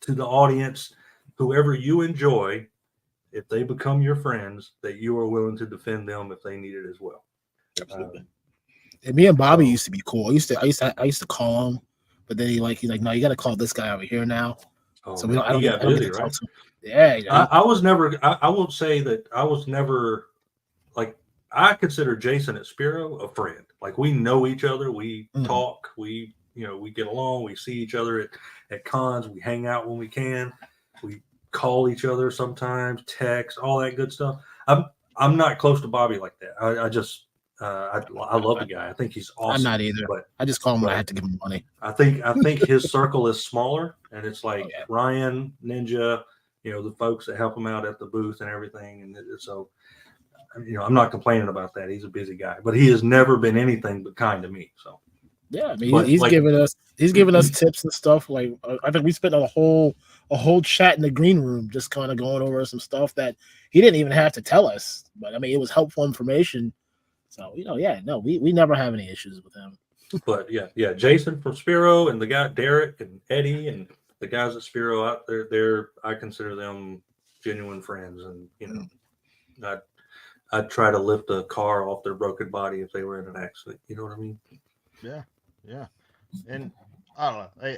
to the audience, whoever you enjoy, if they become your friends, that you are willing to defend them if they need it as well. Absolutely. And me and Bobby used to be cool. I used to call him, but then he's like, no, you got to call this guy over here now. Oh, so I don't get busy, right? Yeah, I was never. I won't say that I was never like. I consider Jason at Spiro a friend. Like we know each other. We talk. We we get along. We see each other at cons. We hang out when we can. We call each other sometimes, text, all that good stuff. I'm not close to Bobby like that. I just I love the guy. I think he's awesome. I'm not either. But I just call him when I have to give him money. I think his circle is smaller, and it's like Ryan, Ninja, the folks that help him out at the booth and everything. And so, I'm not complaining about that. He's a busy guy, but he has never been anything but kind to me. So yeah, I mean, he's giving us tips and stuff. Like I think we spent a whole chat in the green room just kind of going over some stuff that he didn't even have to tell us, but I mean, it was helpful information. So we never have any issues with him. But yeah, Jason from Spiro and the guy Derek and Eddie and the guys at Spiro out there, I consider them genuine friends, and I'd try to lift a car off their broken body if they were in an accident. You know what I mean? Yeah. And I don't know.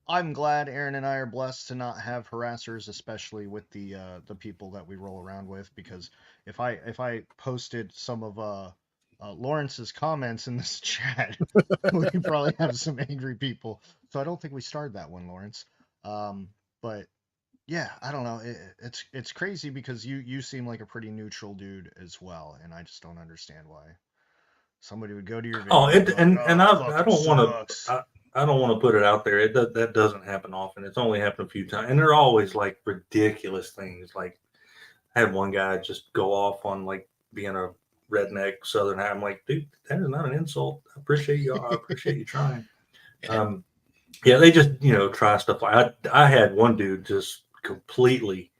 I'm glad Aaron and I are blessed to not have harassers, especially with the people that we roll around with. Because if I posted some of Lawrence's comments in this chat, we probably have some angry people. So I don't think we started that one, Lawrence. But yeah, I don't know. It's crazy because you seem like a pretty neutral dude as well, and I just don't understand why somebody would go to your Oh, video and be like, and "Oh, it I fucking don't want to sucks." I don't want to put it out there. That doesn't happen often. It's only happened a few times, and they're always like ridiculous things. Like I had one guy just go off on like being a redneck Southern. I'm like, dude, that is not an insult. I appreciate you. I appreciate you trying. Um, yeah, they just try stuff like I had one dude just completely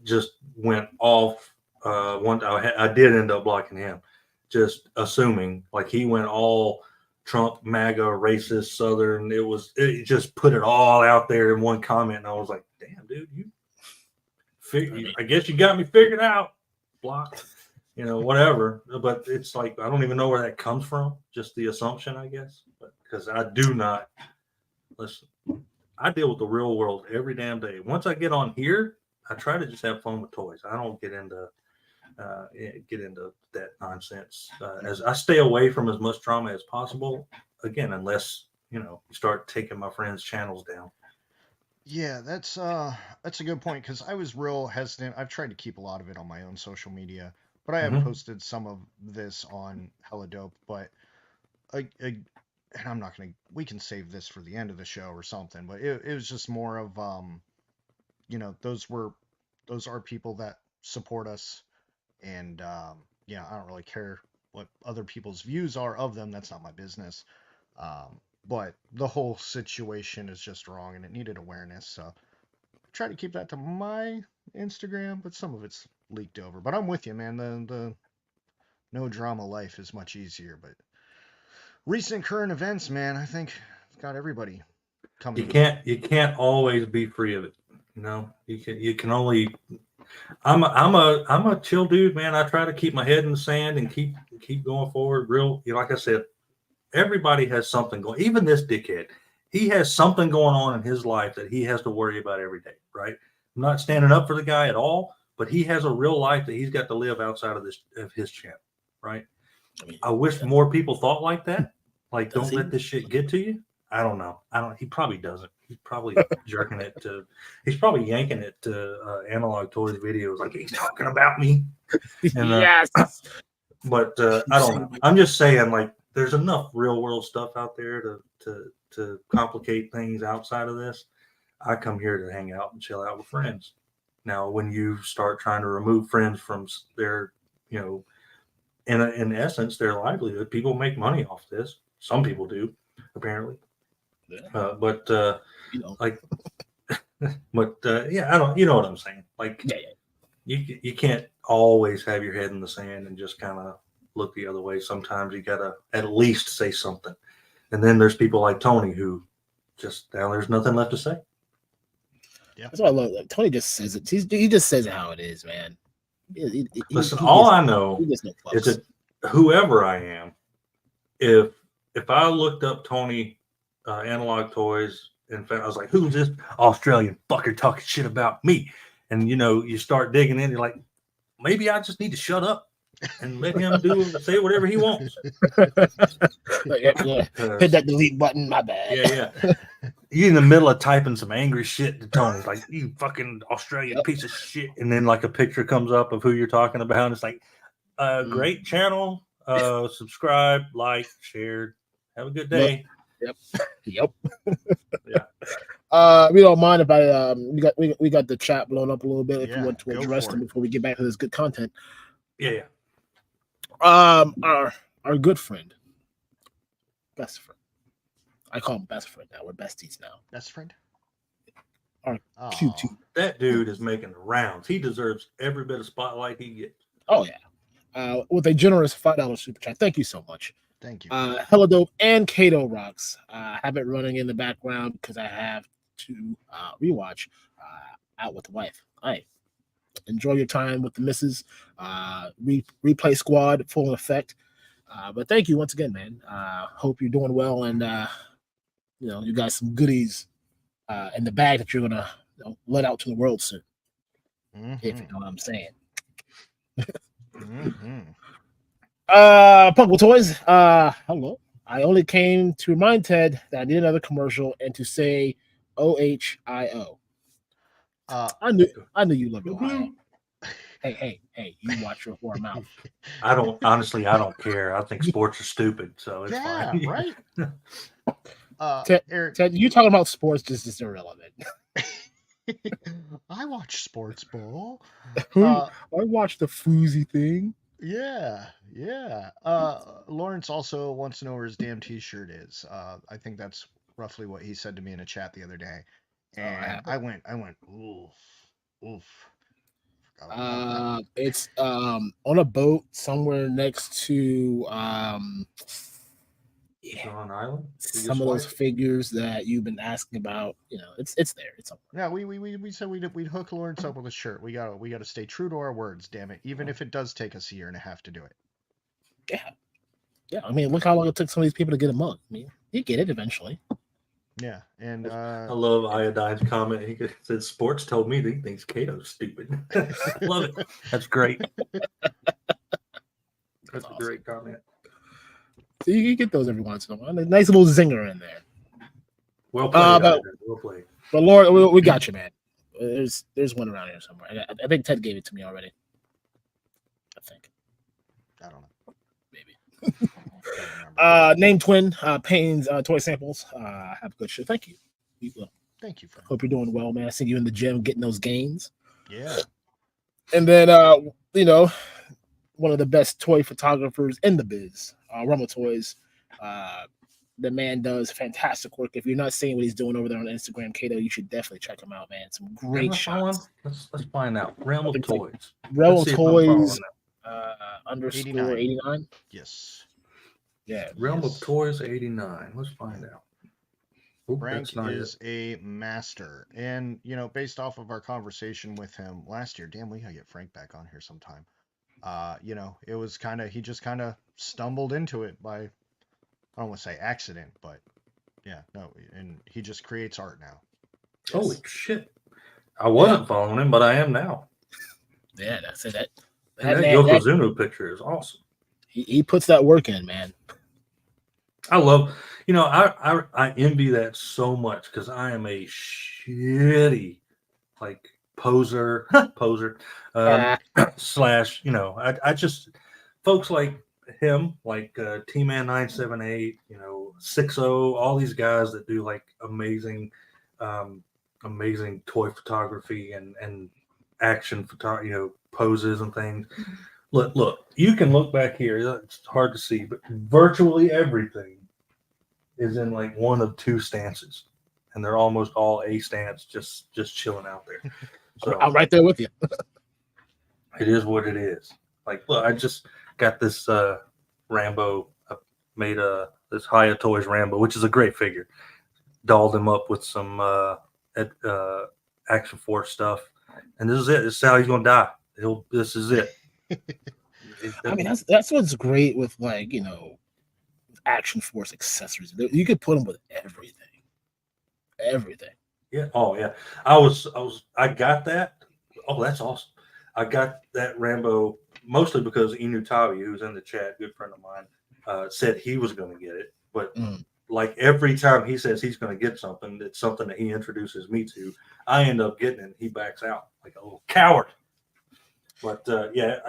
just went off. I did end up blocking him, just assuming like he went all Trump, MAGA, racist, Southern. It just put it all out there in one comment, and I was like, damn, dude, I guess you got me figured out. Blocked, whatever. But it's like I don't even know where that comes from. Just the assumption, I guess. But because I do not listen, I deal with the real world every damn day. Once I get on here, I try to just have fun with toys. I don't get into that nonsense. As I stay away from as much drama as possible. Again, unless you start taking my friends' channels down. Yeah, that's a good point because I was real hesitant. I've tried to keep a lot of it on my own social media, but I have Mm-hmm. posted some of this on Hella Dope. But and I'm not gonna. We can save this for the end of the show or something. But it was just more of those are people that support us, and yeah, I don't really care what other people's views are of them. That's not my business. But the whole situation is just wrong, and it needed awareness. So try to keep that to my Instagram, but some of it's leaked over. But I'm with you, man. The no drama life is much easier. But recent current events, man, I think got everybody coming. You can't always be free of it. You can only. I'm a chill dude, man. I try to keep my head in the sand and keep going forward. Real, like I said, everybody has something going. Even this dickhead, he has something going on in his life that he has to worry about every day. Right? I'm not standing up for the guy at all, but he has a real life that he's got to live outside of his channel. Right? I wish more people thought like that. Like, don't let this shit get to you. I don't know. He probably doesn't. He's probably jerking it to. He's probably yanking it to Analog Toys videos. Like he's talking about me. And, yes. But I don't know. I'm just saying, like, there's enough real world stuff out there to complicate things outside of this. I come here to hang out and chill out with friends. Now, when you start trying to remove friends from their, in essence, their livelihood, people make money off this. Some people do, apparently. Yeah. But like, but yeah, I don't. You know what I'm saying? Like, you can't always have your head in the sand and just kind of look the other way. Sometimes you gotta at least say something. And then there's people like Tony who just now there's nothing left to say. Yeah, that's why I love. Tony just says it. He just says it how it is, man. Listen, all I know is that whoever I am, if I looked up Tony Analog Toys and found, I was like, who's this Australian fucker talking shit about me? And you start digging in, you're like, maybe I just need to shut up and let him say whatever he wants. Hit that delete button. My bad. Yeah. You're in the middle of typing some angry shit to Tony, like, you fucking Australian piece of shit. And then like a picture comes up of who you're talking about. And it's like, great channel. Subscribe, like, shared. Have a good day. Yep. Yeah. We don't mind if I we got the chat blown up a little bit if you want to address them before we get back to this good content. Yeah. Our good friend, best friend. I call him best friend now. We're besties now. Best friend? Our Q2. That dude is making the rounds. He deserves every bit of spotlight he gets. Oh yeah. With a generous $5 super chat. Thank you so much. Thank you. Hella Dope and Kato Rocks. I have it running in the background because I have to rewatch Out with the Wife. All right. Enjoy your time with the missus. Replay squad full effect. But thank you once again, man. Hope you're doing well, and you got some goodies in the bag that you're gonna let out to the world soon. Mm-hmm. If you know what I'm saying. Mm-hmm. Punkle Toys. Hello. I only came to remind Ted that I did another commercial and to say OHIO. I knew you loved Ohio. Hey, you watch your whore mouth. I don't care. I think sports are stupid, so it's yeah, fine. right. Eric, Ted, you talking about sports just irrelevant. I watch sports ball. I watched the Fousey thing. Yeah. Lawrence also wants to know where his damn T-shirt is. I think that's roughly what he said to me in a chat the other day, and I went, oof. Forgot all about that. It's on a boat somewhere next to On island. some of those figures that you've been asking about. It's there. It's up. Yeah, we said we'd hook Lawrence up with a shirt. We gotta stay true to our words, damn it. Even if it does take us a year and a half to do it. Yeah. I mean, look how long it took some of these people to get a mug. I mean, you get it eventually. Yeah, and I love Iodine's comment. He said, "Sports told me that he thinks Kato's stupid." Love it. That's great. That's a great comment. So you get those every once in a while. A nice little zinger in there. Well played. Well played. But Lord, we got you, man. There's one around here somewhere. I think Ted gave it to me already. I think. I don't know. Maybe. Name Twin Payne's toy samples. Have a good show. Thank you. Thank you, friend. Hope you're doing well, man. I see you in the gym getting those gains. Yeah. And then one of the best toy photographers in the biz, Rumble Toys. The man does fantastic work. If you're not seeing what he's doing over there on Instagram, Kato, you should definitely check him out, man. Some great shots. Let's find out. Realm of Toys. Realm of Toys _ 89. Yes. Yeah. Realm of Toys 89. Let's find out. Frank is a master, and based off of our conversation with him last year, damn, we gotta get Frank back on here sometime. It was he just kind of stumbled into it by, I don't want to say accident, but yeah, no, and he just creates art now. Holy shit! I wasn't following him, but I am now. Yeah, that's it. That Yokozuna picture is awesome. He puts that work in, man. I love, I envy that so much because I am a shitty, poser, slash, I just, folks like him, T-Man 978, 60, all these guys that do amazing toy photography and action photography, poses and things. Look, you can look back here. It's hard to see, but virtually everything is in one of two stances, and they're almost all A stance, just chilling out there. So I'm right there with you. It is what it is. Look, I just got this Rambo. I made this Hiya Toys Rambo, which is a great figure. Dolled him up with some Action Force stuff, and this is it. This is how he's gonna die. This is it. I mean, that's what's great with Action Force accessories. You could put them with everything. Yeah. Oh yeah. I got that. Oh, that's awesome. I got that Rambo mostly because Inu Tavi, who's in the chat, good friend of mine, said he was going to get it. But every time he says he's going to get something, it's something that he introduces me to. I end up getting it. And he backs out like a little coward. But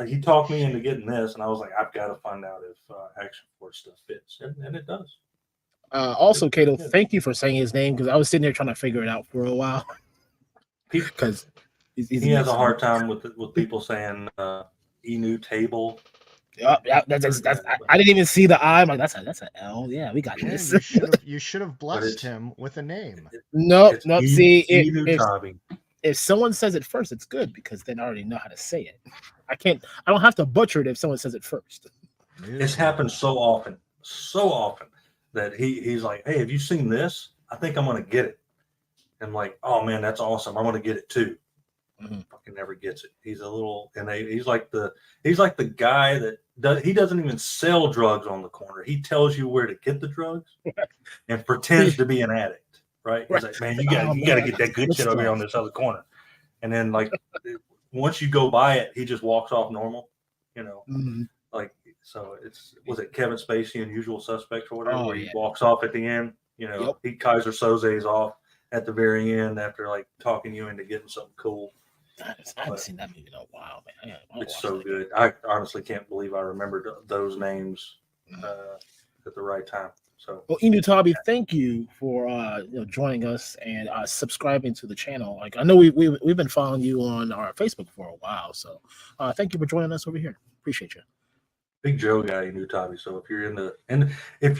he talked me into getting this, and I was like, I've got to find out if Action Force stuff fits, and it does. Also, Kato, thank you for saying his name because I was sitting there trying to figure it out for a while. Because he has a hard time with people saying Inu Table. Yeah, that's I didn't even see the I. I'm like, that's an L. Yeah, we got this. You should have blessed him with a name. No. See, if someone says it first, it's good because then I already know how to say it. I don't have to butcher it if someone says it first. It's happened so often that he's like, "Hey, have you seen this? I think I'm gonna get it." I'm like, "Oh man, that's awesome! I'm gonna get it too." Fucking never gets it. He's a little, and he's like the guy that he doesn't even sell drugs on the corner. He tells you where to get the drugs and pretends to be an addict. Right? He's like, man, you gotta get that good shit over here on this other corner. And then once you go by it, he just walks off normal. So was it Kevin Spacey in Usual Suspects or whatever, where he walks off at the end? He Kaiser Soze's off. at the very end after like talking you into getting something cool. I haven't seen that movie in a while, man. It's so good. I honestly can't believe I remembered those names at the right time. So, well, Inutabi, thank you for joining us and subscribing to the channel. Like I know we've been following you on our Facebook for a while, so thank you for joining us over here. Appreciate you. Big Joe guy in Inutabi. So if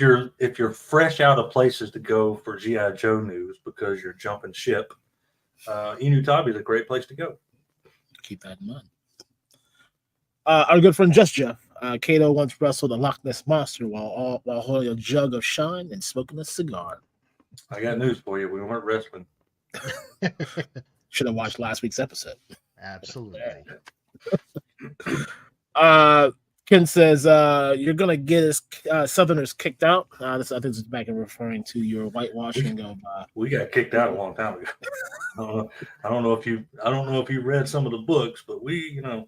you're if you're fresh out of places to go for GI Joe news because you're jumping ship, Inutabi is a great place to go. Keep that in mind. Our good friend Just Jeff. Kato once wrestled a Loch Ness monster while holding a jug of shine and smoking a cigar. I got news for you. We weren't wrestling. Should have watched last week's episode. Absolutely. Ken says you're gonna get us Southerners kicked out. This I think is back in referring to your whitewashing of. We got kicked out a long time ago. I don't know if you read some of the books, but we kind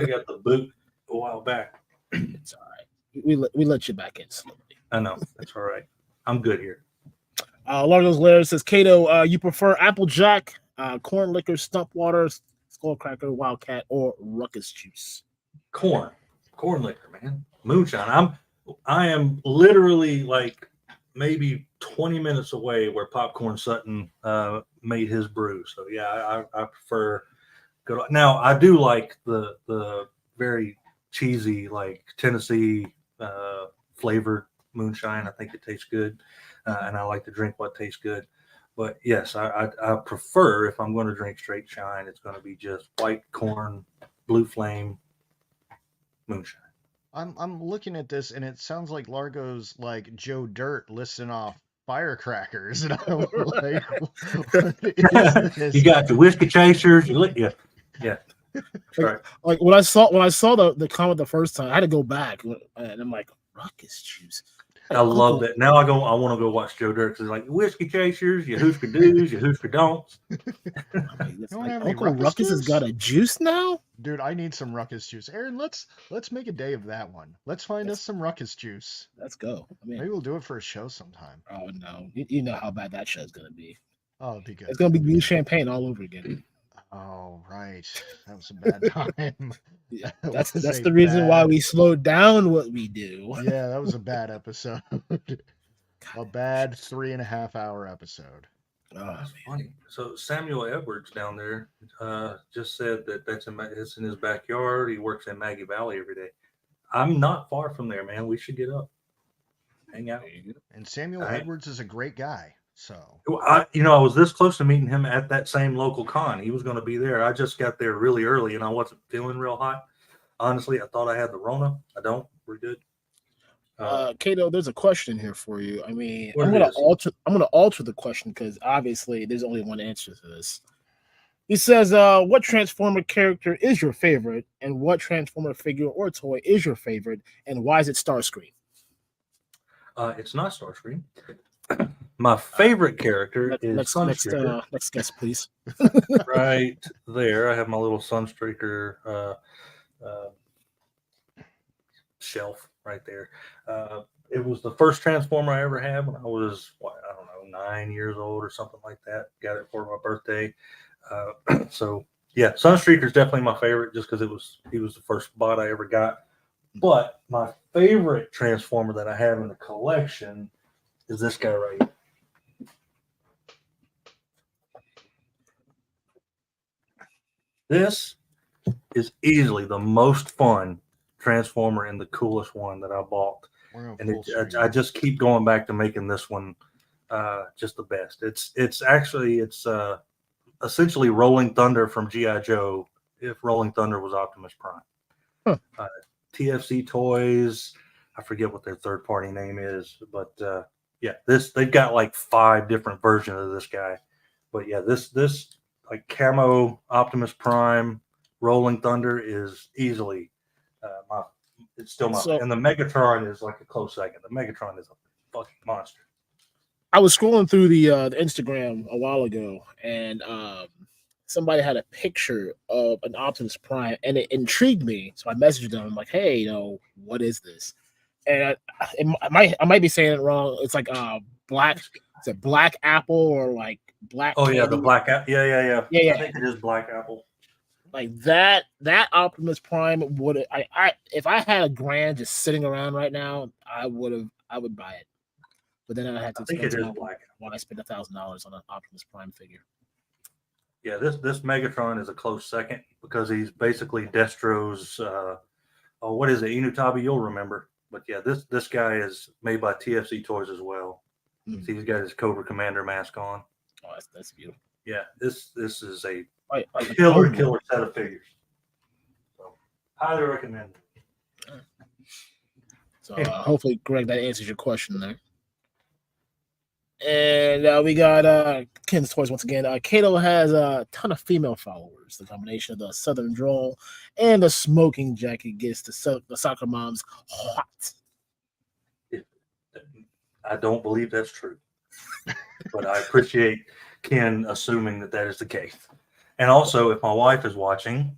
of got the boot a while back. It's all right. We let you back in slowly. I know that's all right. I'm good here. Largo's Lair says, Kato, you prefer Applejack, corn liquor, stump water, skullcracker, wildcat, or ruckus juice? Corn liquor, man. Moonshine. I am literally like maybe 20 minutes away where Popcorn Sutton made his brew. So yeah, I prefer good. Now I do like the very cheesy like Tennessee flavored moonshine. I think it tastes good, and I like to drink what tastes good. But yes, I prefer, if I'm going to drink straight shine, it's going to be just white corn, blue flame moonshine. I'm looking at this and it sounds like Largo's like Joe Dirt listing off firecrackers, and I'm like, what is this? You got the whiskey chasers. Yeah. Right. Like when I saw the comment the first time, I had to go back and I'm like, ruckus juice. I love that. Now I want to go watch Joe Dirt because it's like whiskey chasers, you hoosker do's, you hoosker don'ts. Uncle Ruckus has got a juice now, dude. I need some ruckus juice. Aaron, let's make a day of that one. Let's find us some ruckus juice. Let's go. Maybe we'll do it for a show sometime. Oh no, you know how bad that show's gonna be. Oh, it'd be good. It's gonna be blue champagne all over again. Oh right, that was a bad time. Yeah, that's the reason why we slowed down what we do. Yeah, that was a bad episode. A bad 3.5 hour episode. Oh, that's funny. So Samuel Edwards down there just said that it's in his backyard. He works in Maggie Valley every day. I'm not far from there, man. We should get up, hang out. And Samuel Edwards is a great guy. So I was this close to meeting him at that same local con. He was going to be there. I just got there really early, and I wasn't feeling real hot. Honestly, I thought I had the Rona. I don't. We're good. Kato, there's a question here for you. I mean, I'm gonna alter the question because obviously there's only one answer to this. He says, what Transformer character is your favorite, and what Transformer figure or toy is your favorite, and why is it Starscream? It's not Starscream. My favorite character is Sunstreaker. Next guest, please. Right there, I have my little Sunstreaker shelf right there. It was the first Transformer I ever had when I was, 9 years old or something like that. Got it for my birthday. So yeah, Sunstreaker is definitely my favorite just because he was the first bot I ever got. But my favorite Transformer that I have in the collection is this guy right here. This is easily the most fun Transformer and the coolest one that I bought. And I just keep going back to making this one just the best. It's essentially Rolling Thunder from G.I. Joe if Rolling Thunder was Optimus Prime. Huh. TFC Toys, I forget what their third party name is, but yeah, they've got like 5 different versions of this guy. But yeah, this like camo Optimus Prime Rolling Thunder is easily it's still my and the Megatron is like a close second. The Megatron is a fucking monster. I was scrolling through the Instagram a while ago, and somebody had a picture of an Optimus Prime, and it intrigued me. So I messaged them. I'm like, "Hey, what is this?" And I might be saying it wrong. It's like black. Is it black apple or like black? Oh yeah, candy? the black apple. Yeah. Yeah. I think it is black apple. Like that Optimus Prime would I if I had a grand just sitting around right now, I would buy it. But then I'd have to I think it expense is black. why I spent $1,000 on an Optimus Prime figure. Yeah, this Megatron is a close second because he's basically Destro's. What is it? Inutabi, you'll remember. But yeah, this guy is made by TFC Toys as well. Mm. See, he's got his Cobra Commander mask on. Oh, that's beautiful. Yeah, this is a Like killer set of figures. So highly recommend it. So hopefully, Greg, that answers your question there. And we got Ken's Toys once again. Kato has a ton of female followers. The combination of the Southern drawl and the smoking jacket gets the soccer moms hot. I don't believe that's true, but I appreciate Ken assuming that is the case. And also, if my wife is watching,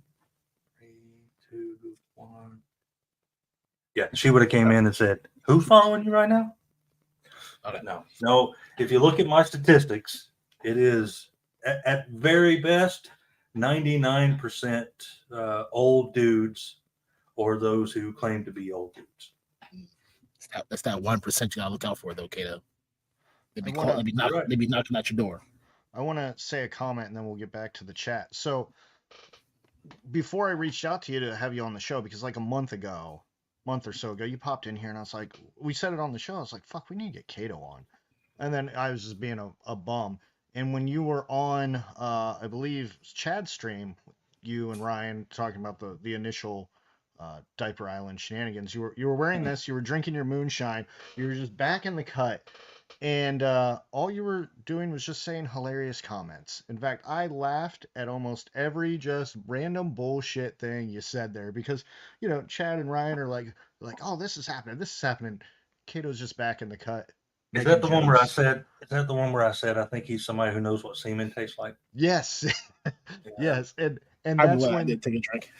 3, 2, 1. Yeah, she would have came in and said, "Who's following you right now?" Okay, no. If you look at my statistics, it is at very best 99% old dudes or those who claim to be old dudes. That's that 1% you gotta look out for, though, Kato. They'd be knocking at your door. I want to say a comment and then we'll get back to the chat. So before I reached out to you to have you on the show, because like a month or so ago, you popped in here and I was like, we said it on the show. I was like, fuck, we need to get Kato on. And then I was just being a bum. And when you were on, I believe Chad's stream, you and Ryan talking about the initial Diaper Island shenanigans, you were wearing this, you were drinking your moonshine, you were just back in the cut. And all you were doing was just saying hilarious comments. In fact, I laughed at almost every just random bullshit thing you said there because, Chad and Ryan are like, oh, this is happening. Kato's just back in the cut. Is that the one where I said? Is that the one where I said I think he's somebody who knows what semen tastes like? Yes, yes, and that's when I did take a drink.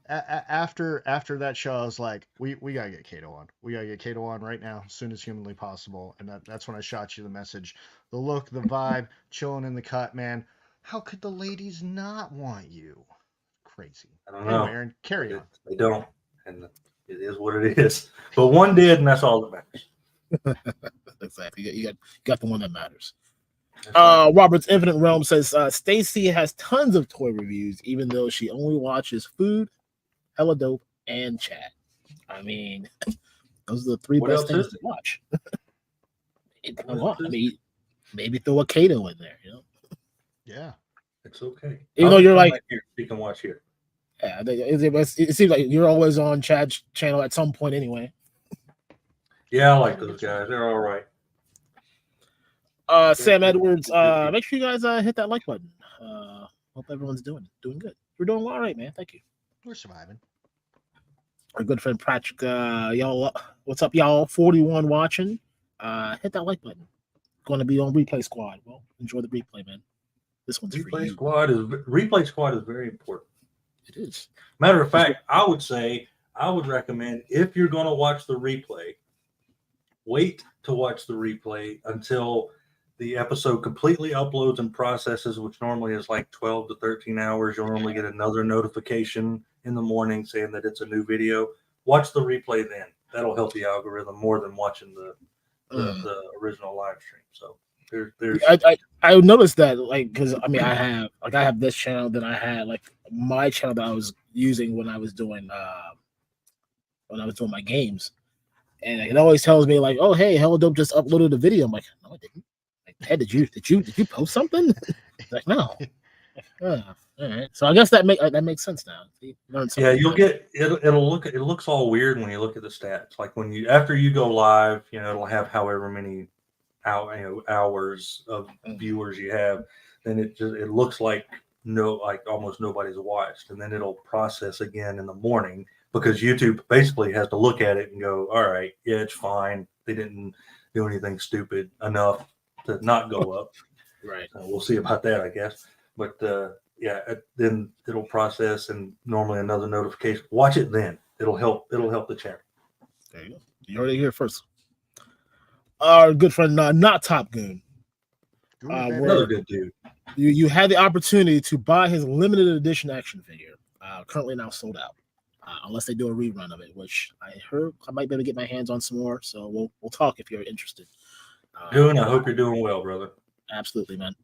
After that show, I was like, we gotta get Kato on. We gotta get Kato on right now, as soon as humanly possible. And that's when I shot you the message. The look, the vibe, chilling in the cut, man. How could the ladies not want you? Crazy. I don't know. Aaron, carry on. They don't, and it is what it is. But one did, and that's all that matters. Exactly. You got the one that matters. Robert's Infinite Realm says Stacy has tons of toy reviews, even though she only watches food, hella dope, and chat. I mean, those are the three best things to watch. I mean, maybe throw a Kato in there, Yeah, it's okay. Even though you're like, you can watch here. Yeah, it seems like you're always on Chad's channel at some point anyway. Yeah, I like those guys. They're all right. Sam Edwards, make sure you guys hit that like button. Hope everyone's doing good. We're doing all right, man. Thank you. We're surviving. Our good friend Patrick, y'all, what's up, y'all? 41 watching. Hit that like button. Going to be on Replay Squad. Well, enjoy the replay, man. This one's for you. Replay Squad is very important. It is. Matter of fact, I would recommend if you're going to watch the replay, wait to watch the replay until the episode completely uploads and processes, which normally is like 12 to 13 hours. You'll normally get another notification in the morning saying that it's a new video. Watch the replay then. That'll help the algorithm more than watching the original live stream. So there's I noticed that, like, because I mean I have this channel that I had, like my channel that I was using when I was doing my games, and it always tells me like, oh hey, Hella Dope just uploaded a video. I'm like, no, I didn't. Like, hey, did you post something? Like, no. All right. So I guess that makes sense now. Yeah, you'll get it looks all weird when you look at the stats. Like when after you go live, it'll have however many hours of viewers you have. Then it looks like almost nobody's watched, and then it'll process again in the morning because YouTube basically has to look at it and go, all right, yeah, it's fine. They didn't do anything stupid enough to not go up. Right. We'll see about that, I guess. But then it'll process and normally another notification. Watch it then. It'll help the channel. There you go. You heard it here first. Our good friend, not Top Goon. Another good dude. You had the opportunity to buy his limited edition action figure. Currently now sold out, unless they do a rerun of it, which I heard I might be able to get my hands on some more. So we'll talk if you're interested. I hope you're doing well, brother. Absolutely, man.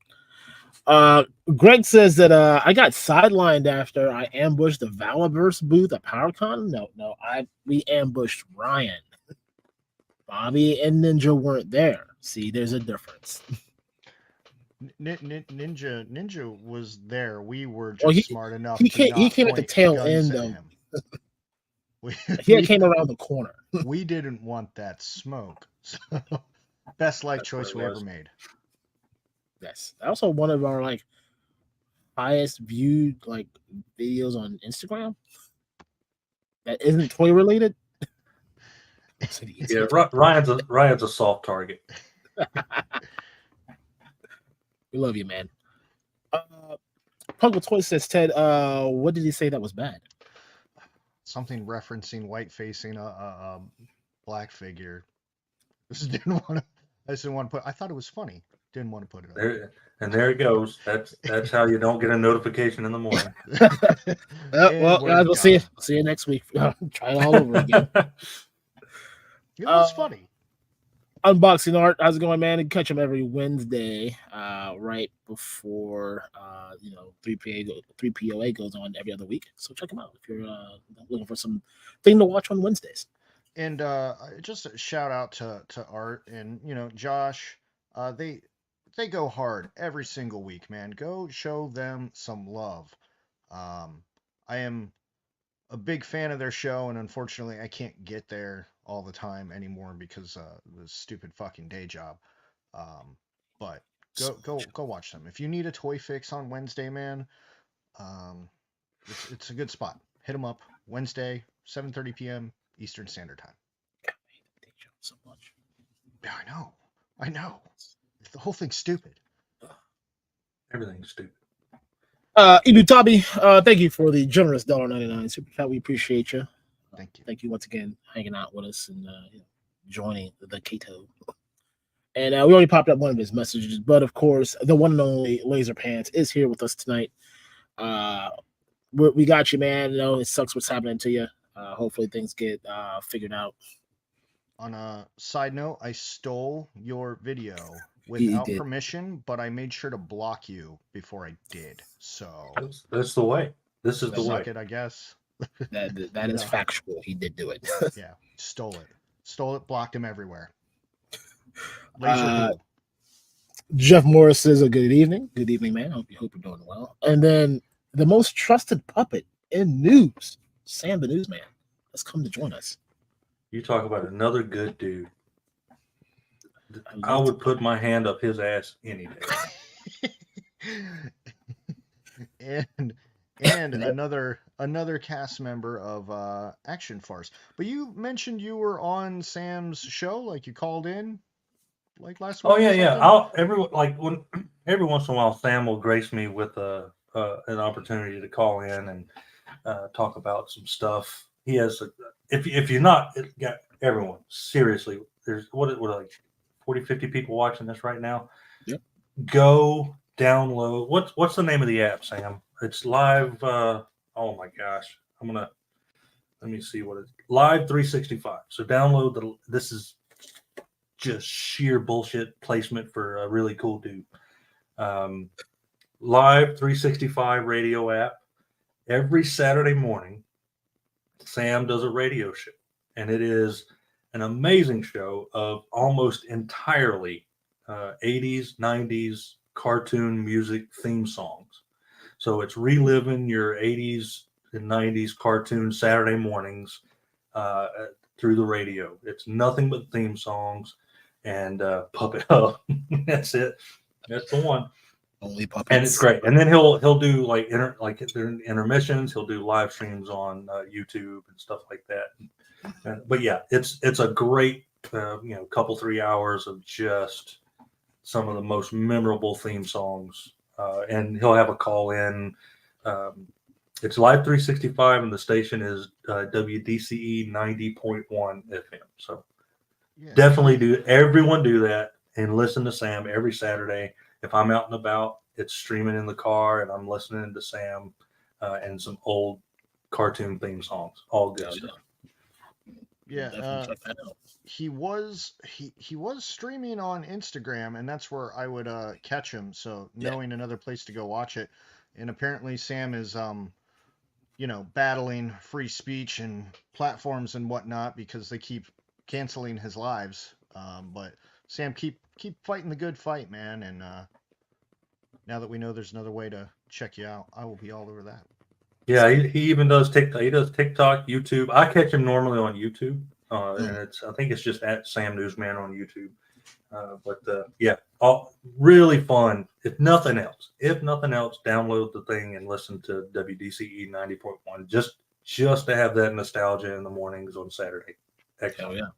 Greg says that I got sidelined after I ambushed the Valaverse booth at PowerCon. No, we ambushed Ryan. Bobby and Ninja weren't there. See, there's a difference. Ninja was there. We were just smart enough. He came at the tail end of him. He came around the corner. We didn't want that smoke. So, best life choice we ever made. Yes. Also one of our highest viewed videos on Instagram that isn't toy related. Yeah, Ryan's a soft target. We love you, man. Punkle Toy says, Ted, what did he say that was bad? Something referencing white facing a black figure. I just didn't want to put. I thought it was funny. Didn't want to put it up. There it goes. That's how you don't get a notification in the morning. Well, guys, we'll see you next week. Try it all over again. It was funny. Unboxing Art, how's it going, man? You can catch him every Wednesday, right before 3 POA goes on every other week. So check him out if you're looking for some thing to watch on Wednesdays. And just a shout out to Art and Josh. They go hard every single week, man. Go show them some love. I am a big fan of their show, and unfortunately, I can't get there all the time anymore because the stupid fucking day job. But go watch them. If you need a toy fix on Wednesday, man, it's a good spot. Hit them up Wednesday, 7:30 p.m. Eastern Standard Time. I hate the day job so much. Yeah, I know. The whole thing's stupid. Everything's stupid. Inutabi, thank you for the generous $1.99 super chat. We appreciate you. Thank you. Thank you once again hanging out with us and joining the Kato. And we already popped up one of his messages, but of course, the one and only Laser Pants is here with us tonight. We got you, man. It sucks what's happening to you. Hopefully things get figured out. On a side note, I stole your video without permission, but I made sure to block you before I did. So that's the way. This is the way. It, I guess. That is factual. He did do it. Yeah, stole it, blocked him everywhere. Jeff Morris says a good evening. Good evening, man. Hope you're doing well. And then the most trusted puppet in news, Sam the Newsman, has come to join us. You talk about another good dude. I would put my hand up his ass any day. and another cast member of Action Farce. But you mentioned you were on Sam's show, like you called in, like last week. Oh yeah. Every once in a while, Sam will grace me with an opportunity to call in and talk about some stuff. He has if you're not, everyone seriously. There's what like 40, 50 people watching this right now. Yep. Go download. What's the name of the app, Sam? It's live. Oh my gosh. Let me see what it's Live 365. So download this is just sheer bullshit placement for a really cool dude. Live 365 radio app. Every Saturday morning, Sam does a radio show, and it is an amazing show of almost entirely 80s, 90s cartoon music theme songs. So it's reliving your 80s and 90s cartoon Saturday mornings through the radio. It's nothing but theme songs and Puppet Hub. That's it. That's the one. Only puppets. And it's great. And then he'll do like intermissions. He'll do live streams on YouTube and stuff like that. But yeah, it's a great couple 3 hours of just some of the most memorable theme songs. And he'll have a call in. It's Live 365, and the station is WDCE 90.1 FM. So definitely everyone do that and listen to Sam every Saturday if I'm out and about, it's streaming in the car and I'm listening to Sam and some old cartoon theme songs. All good stuff. Yeah, Definitely check that out. he was streaming on Instagram, and that's where I would catch him. So knowing another place to go watch it, and apparently Sam is battling free speech and platforms and whatnot because they keep canceling his lives. But Sam, keep fighting the good fight, man. And now that we know there's another way to check you out, I will be all over that. Yeah, he even does TikTok. He does TikTok, YouTube. I catch him normally on YouTube, and I think it's just at Sam Newsman on YouTube. Yeah, all really fun. If nothing else, download the thing and listen to WDCE 90.1 just to have that nostalgia in the mornings on Saturday. Excellent. Hell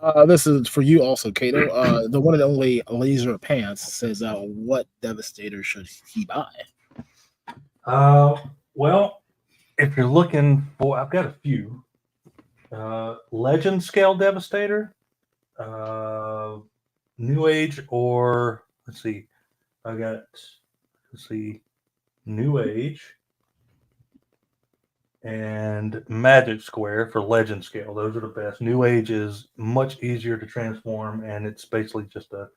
yeah. This is for you also, Kato. The one and only Laser Pants says, "What Devastator should he buy?" Well, if you're looking for, I've got a few. Legend Scale Devastator, New Age, or let's see, New Age and Magic Square for Legend Scale. Those are the best. New Age is much easier to transform, and it's basically just a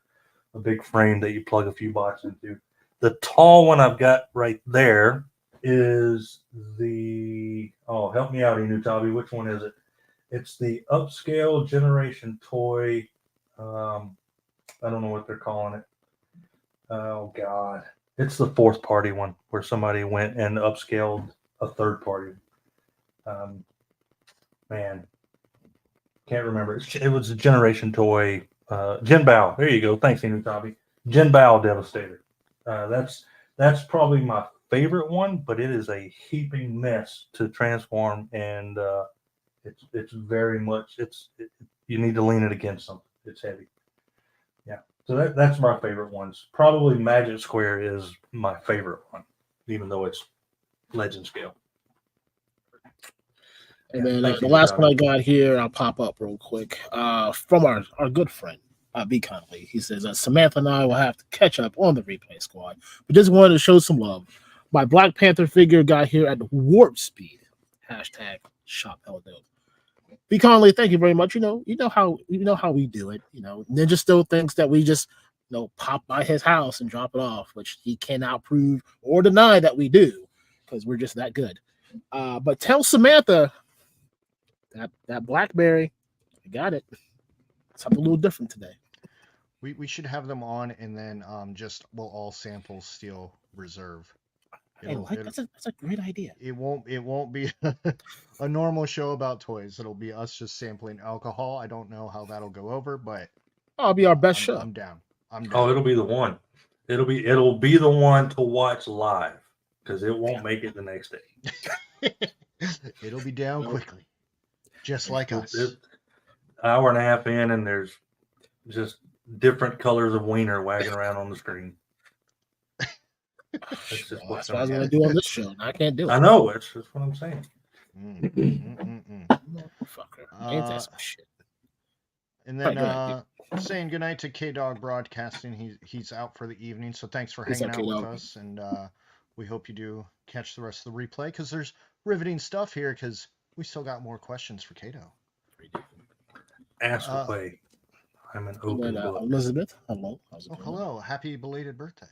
big frame that you plug a few bots into. The tall one I've got right there is help me out, Inutabi. Which one is it? It's the upscale generation toy. I don't know what they're calling it. Oh God, it's the fourth party one where somebody went and upscaled a third party. Man, can't remember. It was a generation toy. Jin Bao. There you go. Thanks, Inutabi. Jin Bao Devastator. That's probably my favorite one, but it is a heaping mess to transform, and it's very much you need to lean it against something. It's heavy. Yeah. So that's my favorite ones. Probably Magic Square is my favorite one, even though it's Legend Scale. And then the last one I got here, I'll pop up real quick. From our good friend, B. Conley. He says, Samantha and I will have to catch up on the replay squad, but just wanted to show some love. My Black Panther figure got here at warp speed. Hashtag shop hell dope. B. Conley, thank you very much. You know how we do it. Ninja still thinks that we just pop by his house and drop it off, which he cannot prove or deny that we do, because we're just that good. But tell Samantha that BlackBerry, I got it. Something a little different today. We should have them on, and then we'll all sample Steel Reserve. That's a great idea. It won't be a normal show about toys. It'll be us just sampling alcohol. I don't know how that'll go over, but it'll be our best show. I'm down. Oh, it'll be the one. It'll be the one to watch live, because it won't make it the next day. It'll be down quickly, just like us. Hour and a half in, and there's just different colors of wiener wagging around on the screen. That's what I was going to do on this show, and I can't do it. I know. That's what I'm saying. Motherfucker. Ain't that some shit? And then saying goodnight to K-Dog Broadcasting. He's out for the evening, so thanks for hanging out with us, and we hope you do catch the rest of the replay, because there's riveting stuff here, because we still got more questions for Kato. Ask away. I'm an open book. Elizabeth, hello. Hello. Happy belated birthday.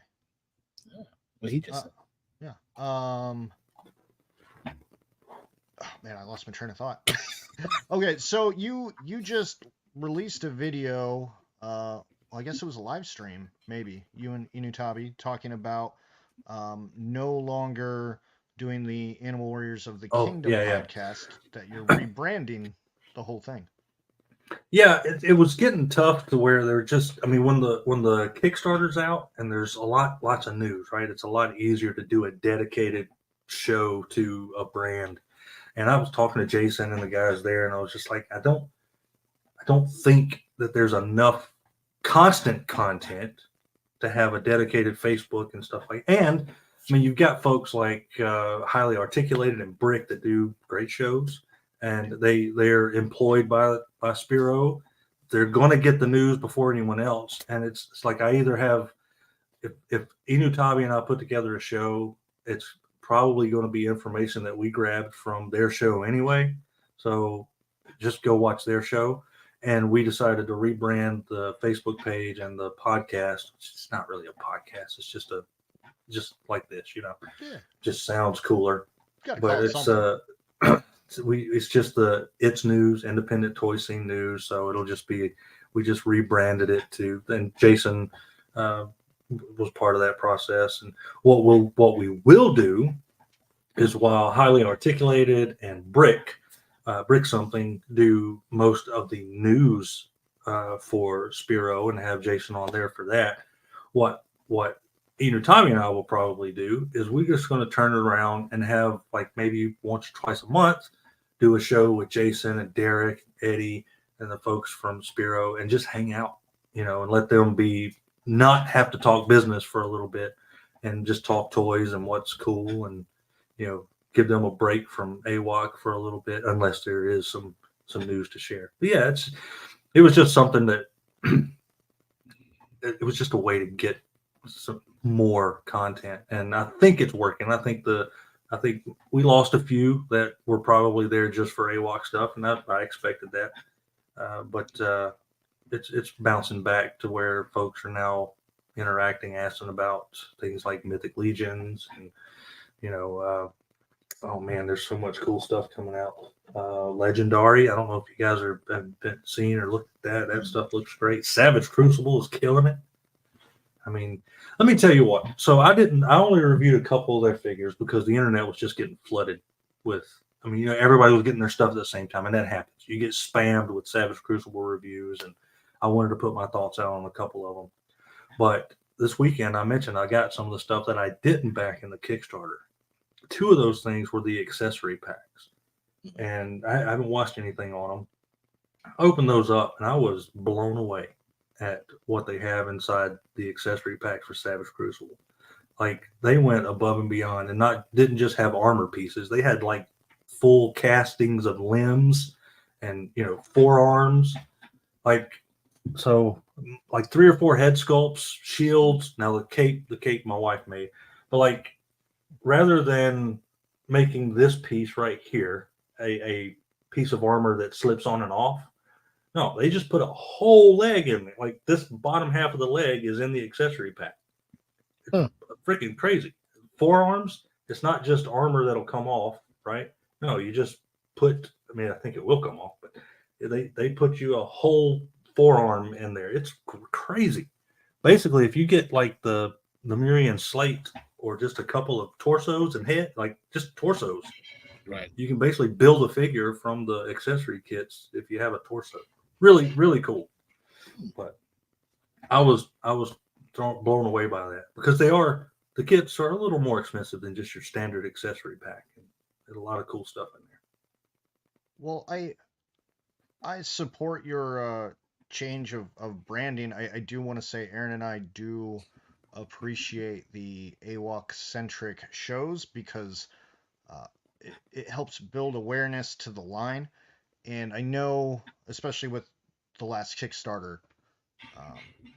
Yeah. What he just said. Yeah. Oh, man, I lost my train of thought. Okay, so you just released a video. Well, I guess it was a live stream, maybe. You and Inutabi talking about no longer doing the Animal Warriors of the Kingdom podcast. That you're rebranding the whole thing. Yeah, it was getting tough to where they're just. I mean, when the Kickstarter's out and there's lots of news, right? It's a lot easier to do a dedicated show to a brand. And I was talking to Jason and the guys there, and I was just like, I don't think that there's enough constant content to have a dedicated Facebook and stuff like. And I mean, you've got folks like Highly Articulated and Brick that do great shows, and they're employed by Spiro. They're going to get the news before anyone else, and it's like I either have if Inutabi and I put together a show, it's probably going to be information that we grabbed from their show anyway. So just go watch their show. And we decided to rebrand the Facebook page and the podcast. It's not really a podcast. It's just like this, you know. Yeah. Just sounds cooler. Gotta But call it it's something. it's just the It's News, independent toy scene news. So it'll just be, we just rebranded it to, and Jason was part of that process. And what we will do is, while Highly Articulated and Brick Something do most of the news for Spiro and have Jason on there for that, what Inutami and I will probably do is we're just going to turn it around and have, like, maybe once or twice a month, do a show with Jason and Derek, Eddie, and the folks from Spiro, and just hang out, you know, and let them not have to talk business for a little bit and just talk toys and what's cool, and, you know, give them a break from AWOC for a little bit, unless there is some news to share. But yeah, it was just something that it was just a way to get some more content, and I think it's working. I think we lost a few that were probably there just for AWOC stuff, and I expected that. But it's bouncing back to where folks are now interacting, asking about things like Mythic Legions, and, you know, oh man, there's so much cool stuff coming out. Legendary, I don't know if you guys have been seen or looked at that. That stuff looks great. Savage Crucible is killing it. I mean, let me tell you what. So I only reviewed a couple of their figures because the internet was just getting flooded with, I mean, you know, everybody was getting their stuff at the same time, and that happens. You get spammed with Savage Crucible reviews, and I wanted to put my thoughts out on a couple of them. But this weekend, I mentioned I got some of the stuff that I didn't back in the Kickstarter. Two of those things were the accessory packs, and I haven't watched anything on them. I opened those up, and I was blown away at what they have inside the accessory packs for Savage Crucible. Like, they went above and beyond, and didn't just have armor pieces. They had, like, full castings of limbs and, you know, forearms. Like, so, like 3 or 4 head sculpts, shields. Now the cape my wife made, but, like, rather than making this piece right here a piece of armor that slips on and off, no, they just put a whole leg in there. Like, this bottom half of the leg is in the accessory pack. It's freaking crazy. Forearms, it's not just armor that'll come off, right? No, you just put, I mean, I think it will come off, but they put you a whole forearm in there. It's crazy. Basically, if you get, like, the Lemurian slate, or just a couple of torsos and head, like just torsos, right, you can basically build a figure from the accessory kits if you have a torso. Really, really cool. But I was blown away by that, because the kits are a little more expensive than just your standard accessory pack, and there's a lot of cool stuff in there. Well, I support your change of branding. I do want to say Aaron and I do appreciate the AWOC centric shows, because it helps build awareness to the line. And I know, especially with the last Kickstarter,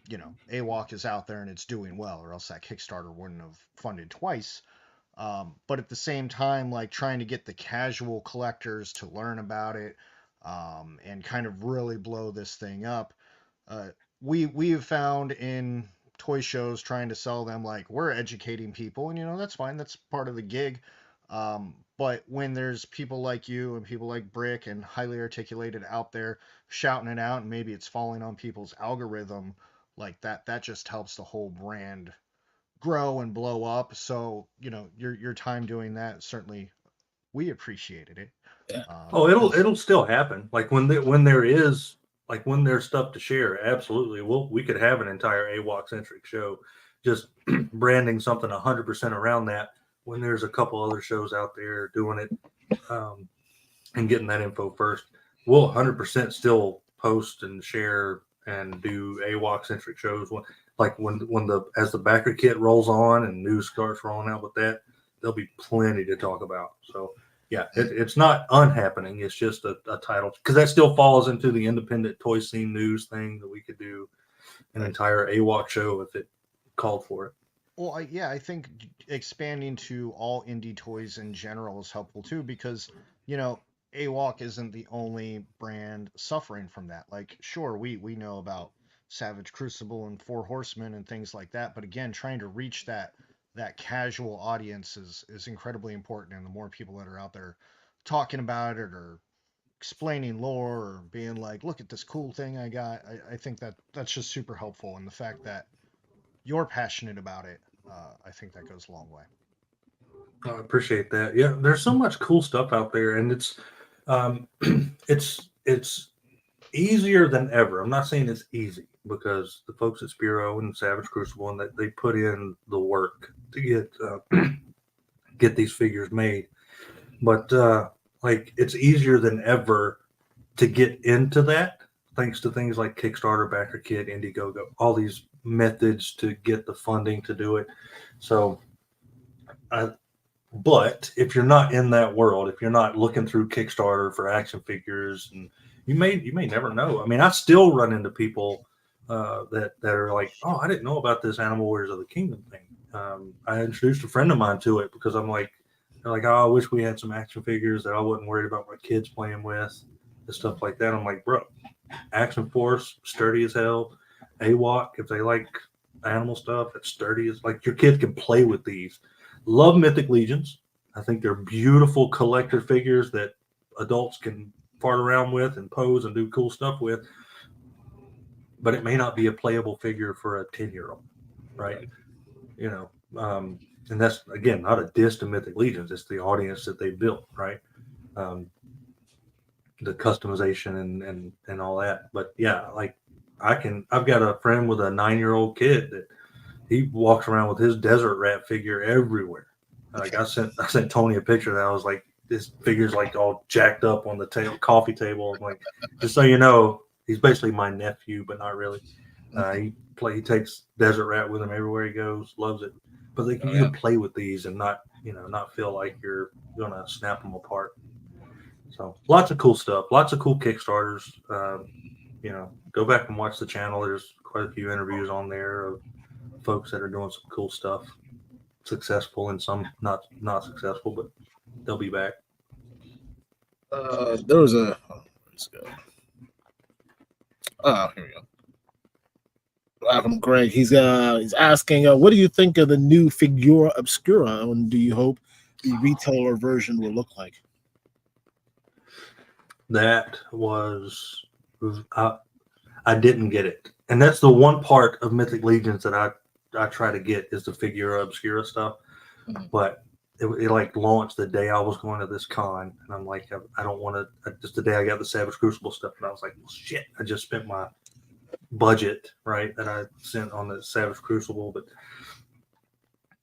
you know, AWOC is out there and it's doing well, or else that Kickstarter wouldn't have funded twice. But at the same time, like, trying to get the casual collectors to learn about it, and kind of really blow this thing up. We have found in toy shows, trying to sell them, like, we're educating people, and, you know, that's fine, that's part of the gig. But when there's people like you and people like Brick and Highly Articulated out there shouting it out, and maybe it's falling on people's algorithm, like that just helps the whole brand grow and blow up. So, you know, your time doing that, certainly we appreciated it. Yeah. It'll still happen. Like, when there's stuff to share, absolutely. We could have an entire AWOC centric show, just branding something 100% around that, when there's a couple other shows out there doing it, and getting that info first. We'll 100% still post and share and do AWOC centric shows. Like, as the backer kit rolls on and news starts rolling out with that, there'll be plenty to talk about. So yeah, it's not unhappening. It's just a title, because that still falls into the independent toy scene news thing, that we could do an entire AWOC show called for it. Well, I think expanding to all indie toys in general is helpful too because, you know, AWOC isn't the only brand suffering from that. Like, sure, we know about Savage Crucible and Four Horsemen and things like that, but again, trying to reach that casual audience is incredibly important, and the more people that are out there talking about it or explaining lore or being like, look at this cool thing I got, I think that's just super helpful, and the fact that you're passionate about it, I think that goes a long way. I appreciate that. Yeah, there's so much cool stuff out there, and um, it's easier than ever. I'm not saying it's easy because the folks at Spiro and Savage Crucible and that they put in the work to get these figures made, but like it's easier than ever to get into that thanks to things like Kickstarter, BackerKit, Indiegogo, all these methods to get the funding to do it. So but if you're not in that world, if you're not looking through Kickstarter for action figures, and you may never know. I mean, I still run into people that are like, "Oh, I didn't know about this Animal Warriors of the Kingdom thing." I introduced a friend of mine to it because I'm like, they're like, "Oh, I wish we had some action figures that I wasn't worried about my kids playing with," and stuff like that. I'm like, "Bro, Action Force, sturdy as hell. AWOC, if they like animal stuff, it's sturdy as like your kid can play with these." Love Mythic Legions. I think they're beautiful collector figures that adults can fart around with and pose and do cool stuff with. But it may not be a playable figure for a 10-year-old, right? You know, and that's again not a diss to Mythic Legions. It's the audience that they built, right? The customization and all that. But yeah, like I've got a friend with a 9-year-old kid that he walks around with his desert rat figure everywhere. Like I sent Tony a picture that I was like, this figure's like all jacked up on the coffee table. I'm like, just so you know, he's basically my nephew, but not really. He takes desert rat with him everywhere he goes, loves it. But you can play with these and not feel like you're gonna snap them apart. So lots of cool stuff, lots of cool Kickstarters. Go back and watch the channel. There's quite a few interviews on there of folks that are doing some cool stuff, successful and some not successful, but they'll be back. There was a let's go. Here we go. From Greg, he's asking, what do you think of the new Figura Obscura, and do you hope the retailer version will look like? That was I didn't get it, and that's the one part of Mythic Legions that I try to get is the Figura Obscura stuff. Mm-hmm. But it like launched the day I was going to this con, and I'm like, I don't want to. Just the day I got the Savage Crucible stuff, and I was like, well, shit, I just spent my budget right that I sent on the Savage Crucible, but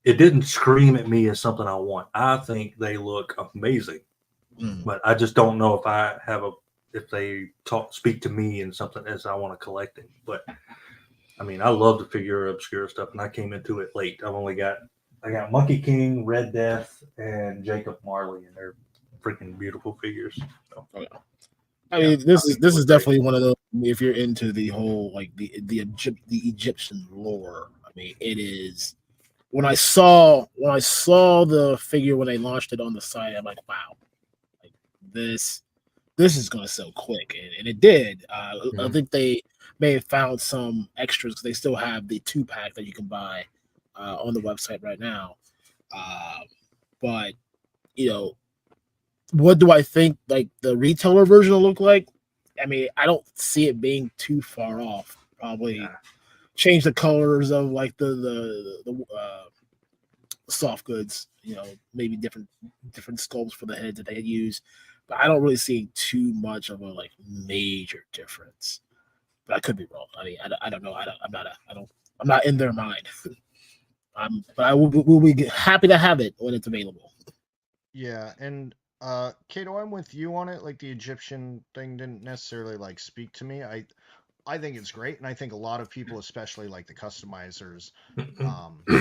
it didn't scream at me as something I want. I think they look amazing, but I just don't know if they speak to me and something as I want to collect it. But I mean, I love the Figura Obscura stuff, and I came into it late. I got Monkey King, Red Death, and Jacob Marley, and they're freaking beautiful figures. So, I mean, this is definitely one of those. If you're into the whole like the Egyptian lore, I mean, it is. When I saw the figure when they launched it on the site, I'm like, wow, like this is gonna sell quick, and it did. I think they may have found some extras because they still have the 2-pack that you can buy on the website right now. But what do I think like the retailer version will look like? I mean, I don't see it being too far off. Probably change the colors of like the soft goods, maybe different sculpts for the heads that they use, but I don't really see too much of a like major difference. But I could be wrong. I mean, I don't know. I'm not in their mind. But I will be happy to have it when it's available. Yeah, and Kato, I'm with you on it. Like the Egyptian thing didn't necessarily like speak to me. I think it's great, and I think a lot of people, especially like the customizers,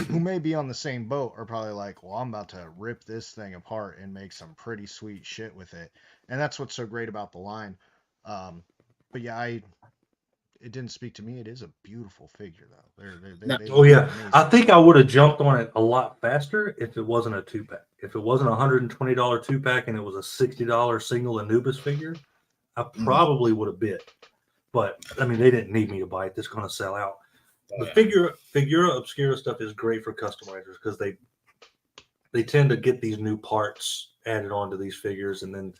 who may be on the same boat, are probably like, well, I'm about to rip this thing apart and make some pretty sweet shit with it. And that's what's so great about the line. But yeah, it didn't speak to me. It is a beautiful figure, though. Now, They Oh look yeah, amazing. I think I would have jumped on it a lot faster if it wasn't a 2-pack. If it wasn't a $120 2-pack and it was a $60 single Anubis figure, I probably would have bid. But I mean, they didn't need me to buy it. It's going to sell out. The Figura Obscura stuff is great for customizers because they tend to get these new parts added onto these figures, and then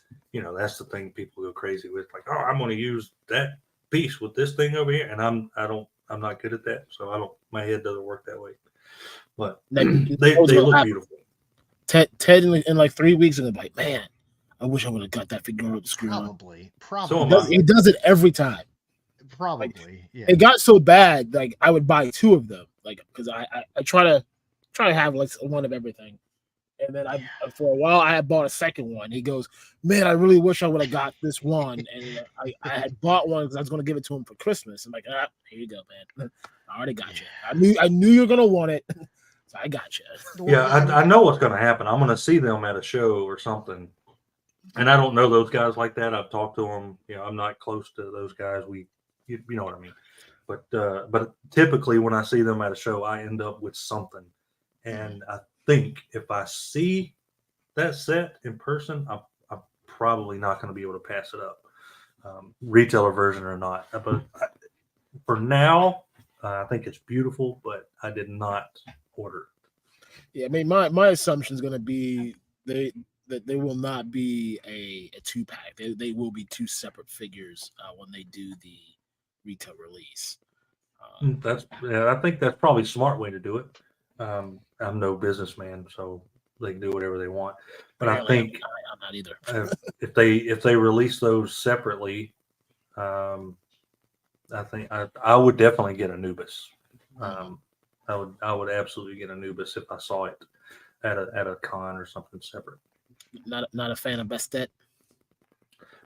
that's the thing people go crazy with. Like, oh, I'm going to use that piece with this thing over here, and I'm not good at that, so my head doesn't work that way. But they look beautiful. Ted in like 3 weeks and like, man, I wish I would have got that Figura Obscura. Probably. He does it every time. Probably, like, yeah. It got so bad, like I would buy 2 of them, like because I try to have like one of everything, and then for a while I had bought a second one. He goes, man, I really wish I would have got this one, and I had bought one because I was going to give it to him for Christmas. I'm like, here you go, man. I already got you. I knew you were gonna want it, so I got you. Yeah, I know what's going to happen. I'm going to see them at a show or something, and I don't know those guys like that. I've talked to them. I'm not close to those guys. You know what I mean. But typically when I see them at a show, I end up with something, and I think if I see that set in person, I'm probably not going to be able to pass it up, retailer version or not. But for now, I think it's beautiful, but I did not order it. Yeah, I mean, my assumption is going to be that they will not be a 2-pack. They will be 2 separate figures when they do the retail release. I think that's probably a smart way to do it. I'm no businessman, so they can do whatever they want. But I think I'm not either. if they release those separately, I think I would definitely get Anubis. I would absolutely get Anubis if I saw it at a con or something separate. Not a fan of Bestet.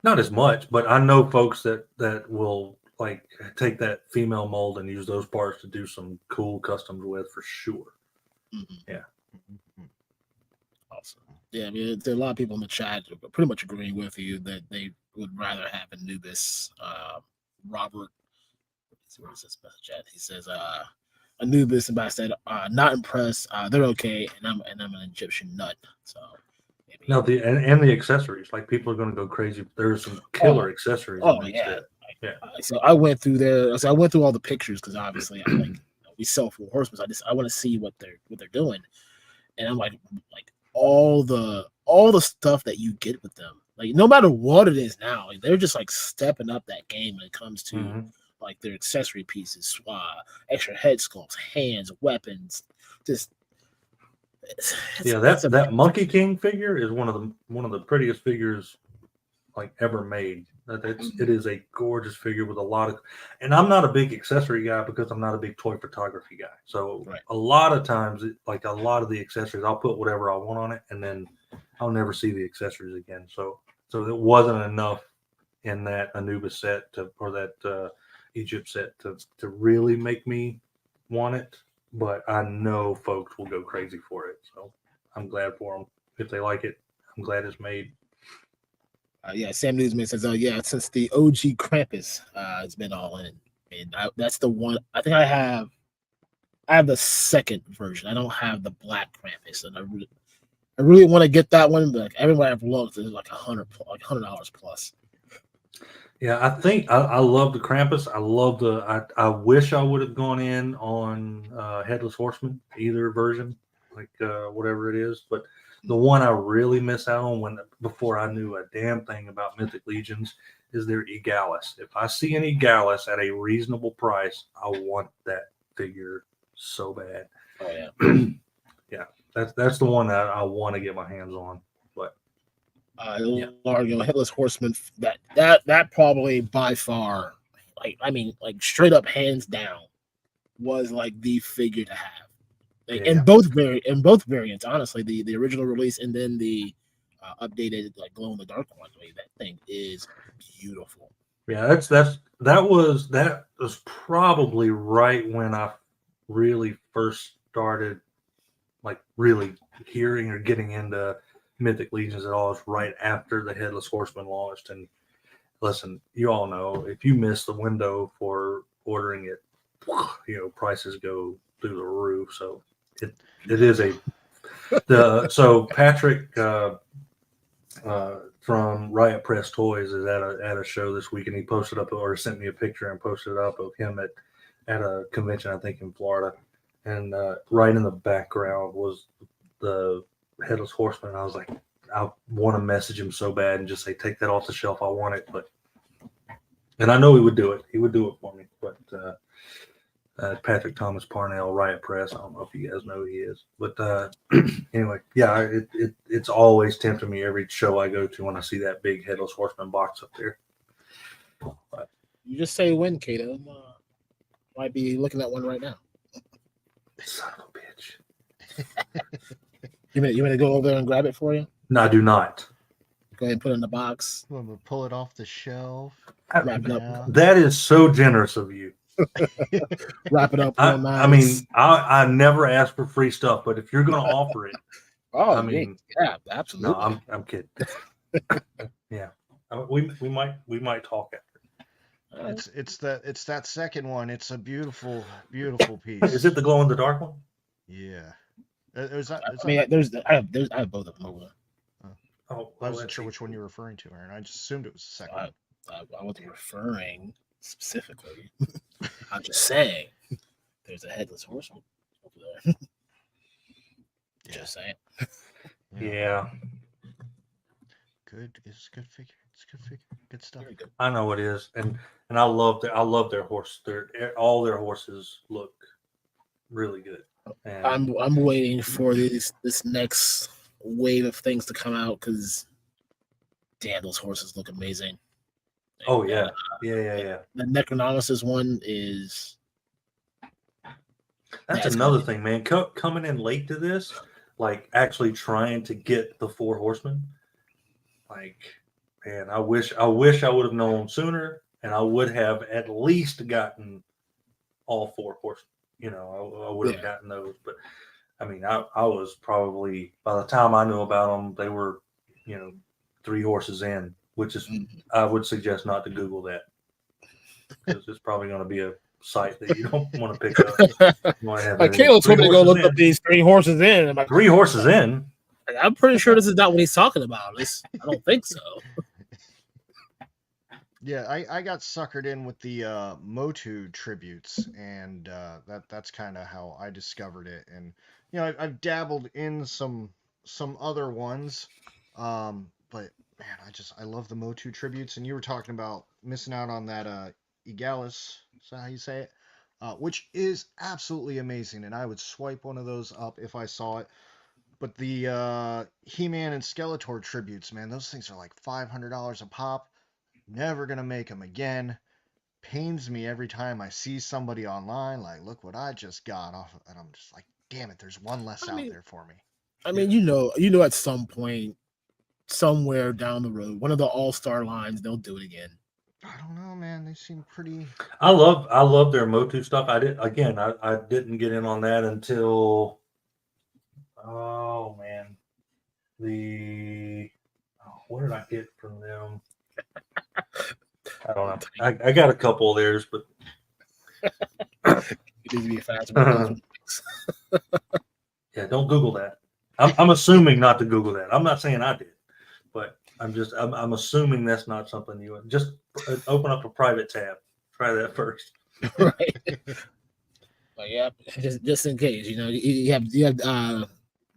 Not as much, but I know folks that will like take that female mold and use those parts to do some cool customs with for sure. Yeah. Awesome. Yeah, I mean, there are a lot of people in the chat pretty much agreeing with you that they would rather have Anubis. Robert, where is this message at? He says, Anubis and Bastet, not impressed. They're okay, and I'm an Egyptian nut. So maybe. No, the accessories, like people are going to go crazy. There's some killer accessories. Oh yeah. So I went through there. So I went through all the pictures because obviously we sell for horsemen. I want to see what they're doing, and I'm like all the stuff that you get with them. Like no matter what it is now, like, they're just like stepping up that game when it comes to like their accessory pieces, extra head sculpts, hands, weapons. Just that Monkey King figure is one of the prettiest figures like ever made. It is a gorgeous figure with a lot of, and I'm not a big accessory guy because I'm not a big toy photography guy. So a lot of times, like a lot of the accessories, I'll put whatever I want on it, and then I'll never see the accessories again. So it wasn't enough in that Anubis set or that Egypt set to really make me want it. But I know folks will go crazy for it. So I'm glad for them. If they like it, I'm glad it's made. Sam Newsman says, since the OG Krampus has been all in. And that's the one. I think I have the second version. I don't have the black Krampus. And I really want to get that one, but like everywhere I've looked, it's like $100 plus. Yeah, I think I love the Krampus. I love I wish I would have gone in on Headless Horseman, either version, like whatever it is. But the one I really miss out on before I knew a damn thing about Mythic Legions is their Egalis. If I see an Egalis at a reasonable price, I want that figure so bad. Oh yeah. Yeah, that's the one that I want to get my hands on. But Headless Horseman, that probably by far, like straight up hands down, was like the figure to have. In both variants, honestly, the original release and then the updated like glow in the dark one. That thing is beautiful. Yeah, that was probably right when I really first started like really hearing or getting into Mythic Legions at all. Is right after the Headless Horseman launched, and listen, you all know if you miss the window for ordering it, prices go through the roof. So it is so Patrick from Riot Press Toys is at a show this week, and he posted up or sent me a picture and posted up of him at a convention, I think in Florida, and right in the background was the Headless Horseman. I was like, I want to message him so bad and just say, take that off the shelf. I want it, and I know he would do it. He would do it for me. But Patrick Thomas Parnell, Riot Press. I don't know if you guys know who he is, but anyway, yeah, it's always tempting me every show I go to when I see that big Headless Horseman box up there. But, you just say when, Kato. Might be looking at one right now. son of a bitch. You want to go over there and grab it for you? No, I do not. Go ahead and put it in the box. I'm gonna pull it off the shelf. Wrap it up. Yeah. That is so generous of you. Wrap it up. Real nice. I mean, I never ask for free stuff, but if you're going to offer it, oh, I mean, yeah, absolutely. no, I'm kidding. Yeah, we might talk after. It's that second one. It's a beautiful piece. Is it the glow in the dark one? Yeah. I mean, I have both of them over there. Oh, I wasn't sure which one you were referring to, Aaron. I just assumed it was the second one. I wasn't referring specifically. I'm just saying there's a Headless Horseman over there. Just saying. Yeah. Good. It's a good figure. It's a good figure. Good stuff. Very good. I know it is, and I love their horse. All their horses look really good. And I'm waiting for this next wave of things to come out because damn, those horses look amazing. oh yeah, yeah. The Necronomicus one is. That's another thing, man. Coming in late to this, like actually trying to get the 4 horsemen. Like, man, I wish I would have known sooner, and I would have at least gotten all 4 horsemen. I would have gotten those. But I mean, I was probably, by the time I knew about them, they were, 3 horses in, which is, I would suggest not to Google that, because it's probably going to be a site that you don't want to pick up. Caleb told me to go look up these 3 horses in. I'm like, 3 horses in? I'm pretty sure this is not what he's talking about. I don't think so. Yeah, I got suckered in with the Motu tributes, and that's kind of how I discovered it. And I've dabbled in some other ones, but man, I love the Motu tributes. And you were talking about missing out on that Egalis, is that how you say it? Which is absolutely amazing, and I would swipe one of those up if I saw it. But the He-Man and Skeletor tributes, man, those things are like $500 a pop. Never gonna make them again. Pains me every time I see somebody online like, look what I just got off of, and I'm just like, damn it, there's one less out there for me. I mean, at some point, somewhere down the road, one of the all-star lines, they'll do it again. I don't know, man. They seem pretty. I love their Motu stuff. I didn't get in on that until, oh man, what did I get from them? I don't know. I got a couple of theirs, but You need to be fast. yeah, don't Google that. I'm assuming not to Google that. I'm not saying I did, but I'm assuming that's not something you would just open up a private tab. Try that first. Right. But yeah, just in case, you have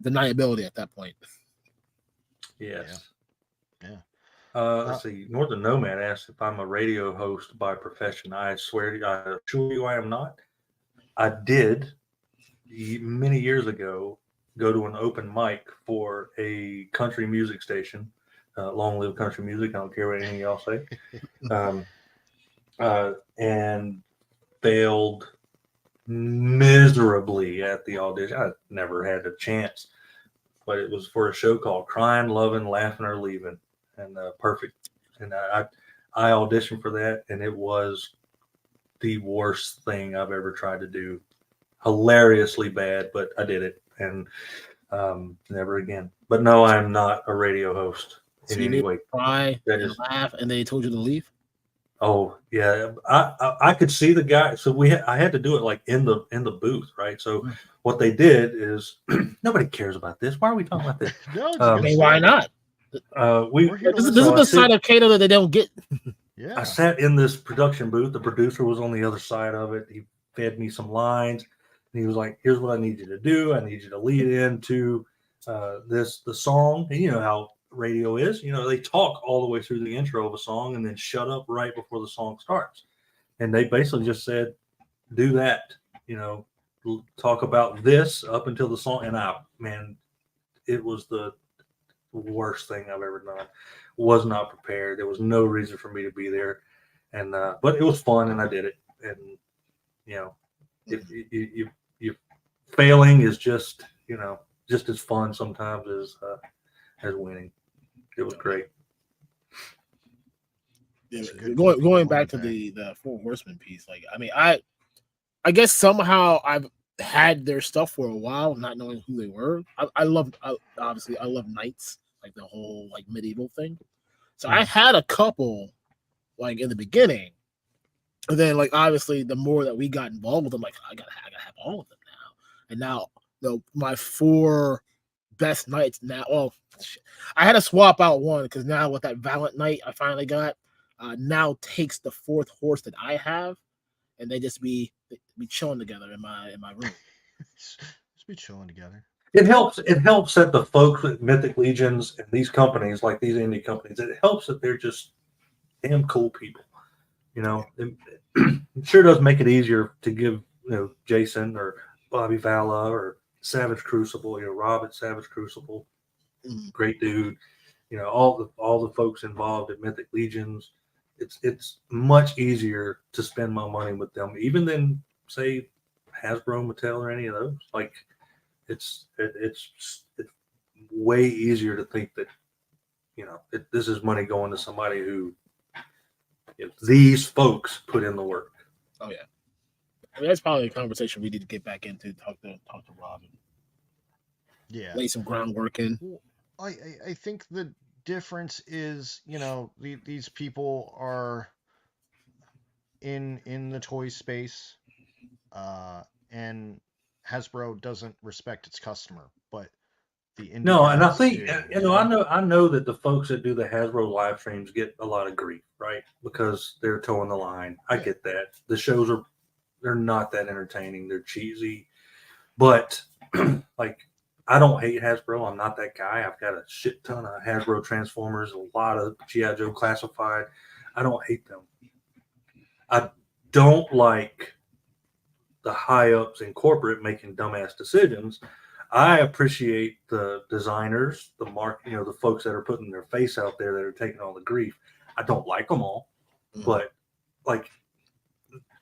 deniability at that point. Yes. Yeah. Let's see. Northern Nomad asked if I'm a radio host by profession. I swear to you, I assure you I am not. I did many years ago go to an open mic for a country music station. Long live country music. I don't care what any of y'all say. And failed miserably at the audition. I never had a chance, but it was for a show called Crying, Loving, Laughing, or Leaving. And perfect. And I auditioned for that, and it was the worst thing I've ever tried to do. Hilariously bad, but I did it, and never again. But no, I'm not a radio host. So in you any made way. them cry That and is, laugh, and they told you to leave. oh yeah, I could see the guy. So I had to do it like in the booth, right? So Mm. what they did is nobody cares about this. Why are we talking about this? No, it's a I good mean, why story. not? We We're here to This is listen. this is so the side of Kato that they don't get. I Yeah. sat in this production booth. The producer was on the other side of it. He fed me some lines, and he was like, "Here's what I need you to do. I need you to lead into the song." And you know how radio is. You know, they talk all the way through the intro of a song and then shut up right before the song starts. And they basically just said, "Do that." You know, talk about this up until the song. And man, it was the worst thing I've ever done. Was not prepared. There was no reason for me to be there, and but it was fun, and I did it. And you know, if you failing is just just as fun sometimes as winning. It was great. Yeah, It's a good going moment back to there. the Four Horsemen piece, like I mean, I guess somehow I've had their stuff for a while, not knowing who they were. Obviously I love knights, like the whole like medieval thing. So I had a couple like in the beginning, and then like obviously the more that we got involved with them, like I gotta have all of them now. And now my four best knights now. Well, I had to swap out one because now with that Valiant Knight I finally got, now takes the fourth horse that I have, and they just be chilling together in my room. Just be chilling together. It helps. It helps that the folks at Mythic Legions and these companies, like these indie companies, it helps that they're just damn cool people. You know, it sure does make it easier to give Jason or Bobby Vala or Savage Crucible. Rob at Savage Crucible, great dude. All the folks involved at Mythic Legions. It's much easier to spend my money with them, even than say Hasbro, Mattel, or any of those. Like it's way easier to think that this is money going to somebody who these folks put in the work. Oh yeah, I mean, that's probably a conversation we need to get back into. Talk to Rob and Yeah. lay some groundwork in. Well, I think the difference is, these people are in the toy space, and Hasbro doesn't respect its customer, but the indie No, and I guys think do. I know that the folks that do the Hasbro live streams get a lot of grief, right? Because they're towing the line. I Yeah. get that. The shows they're not that entertaining. They're cheesy, but like I don't hate Hasbro. I'm not that guy. I've got a shit ton of Hasbro Transformers, a lot of G.I. Joe Classified. I don't hate them. I don't like the high ups in corporate making dumbass decisions. I appreciate the designers, the folks that are putting their face out there that are taking all the grief. I don't like them all, but like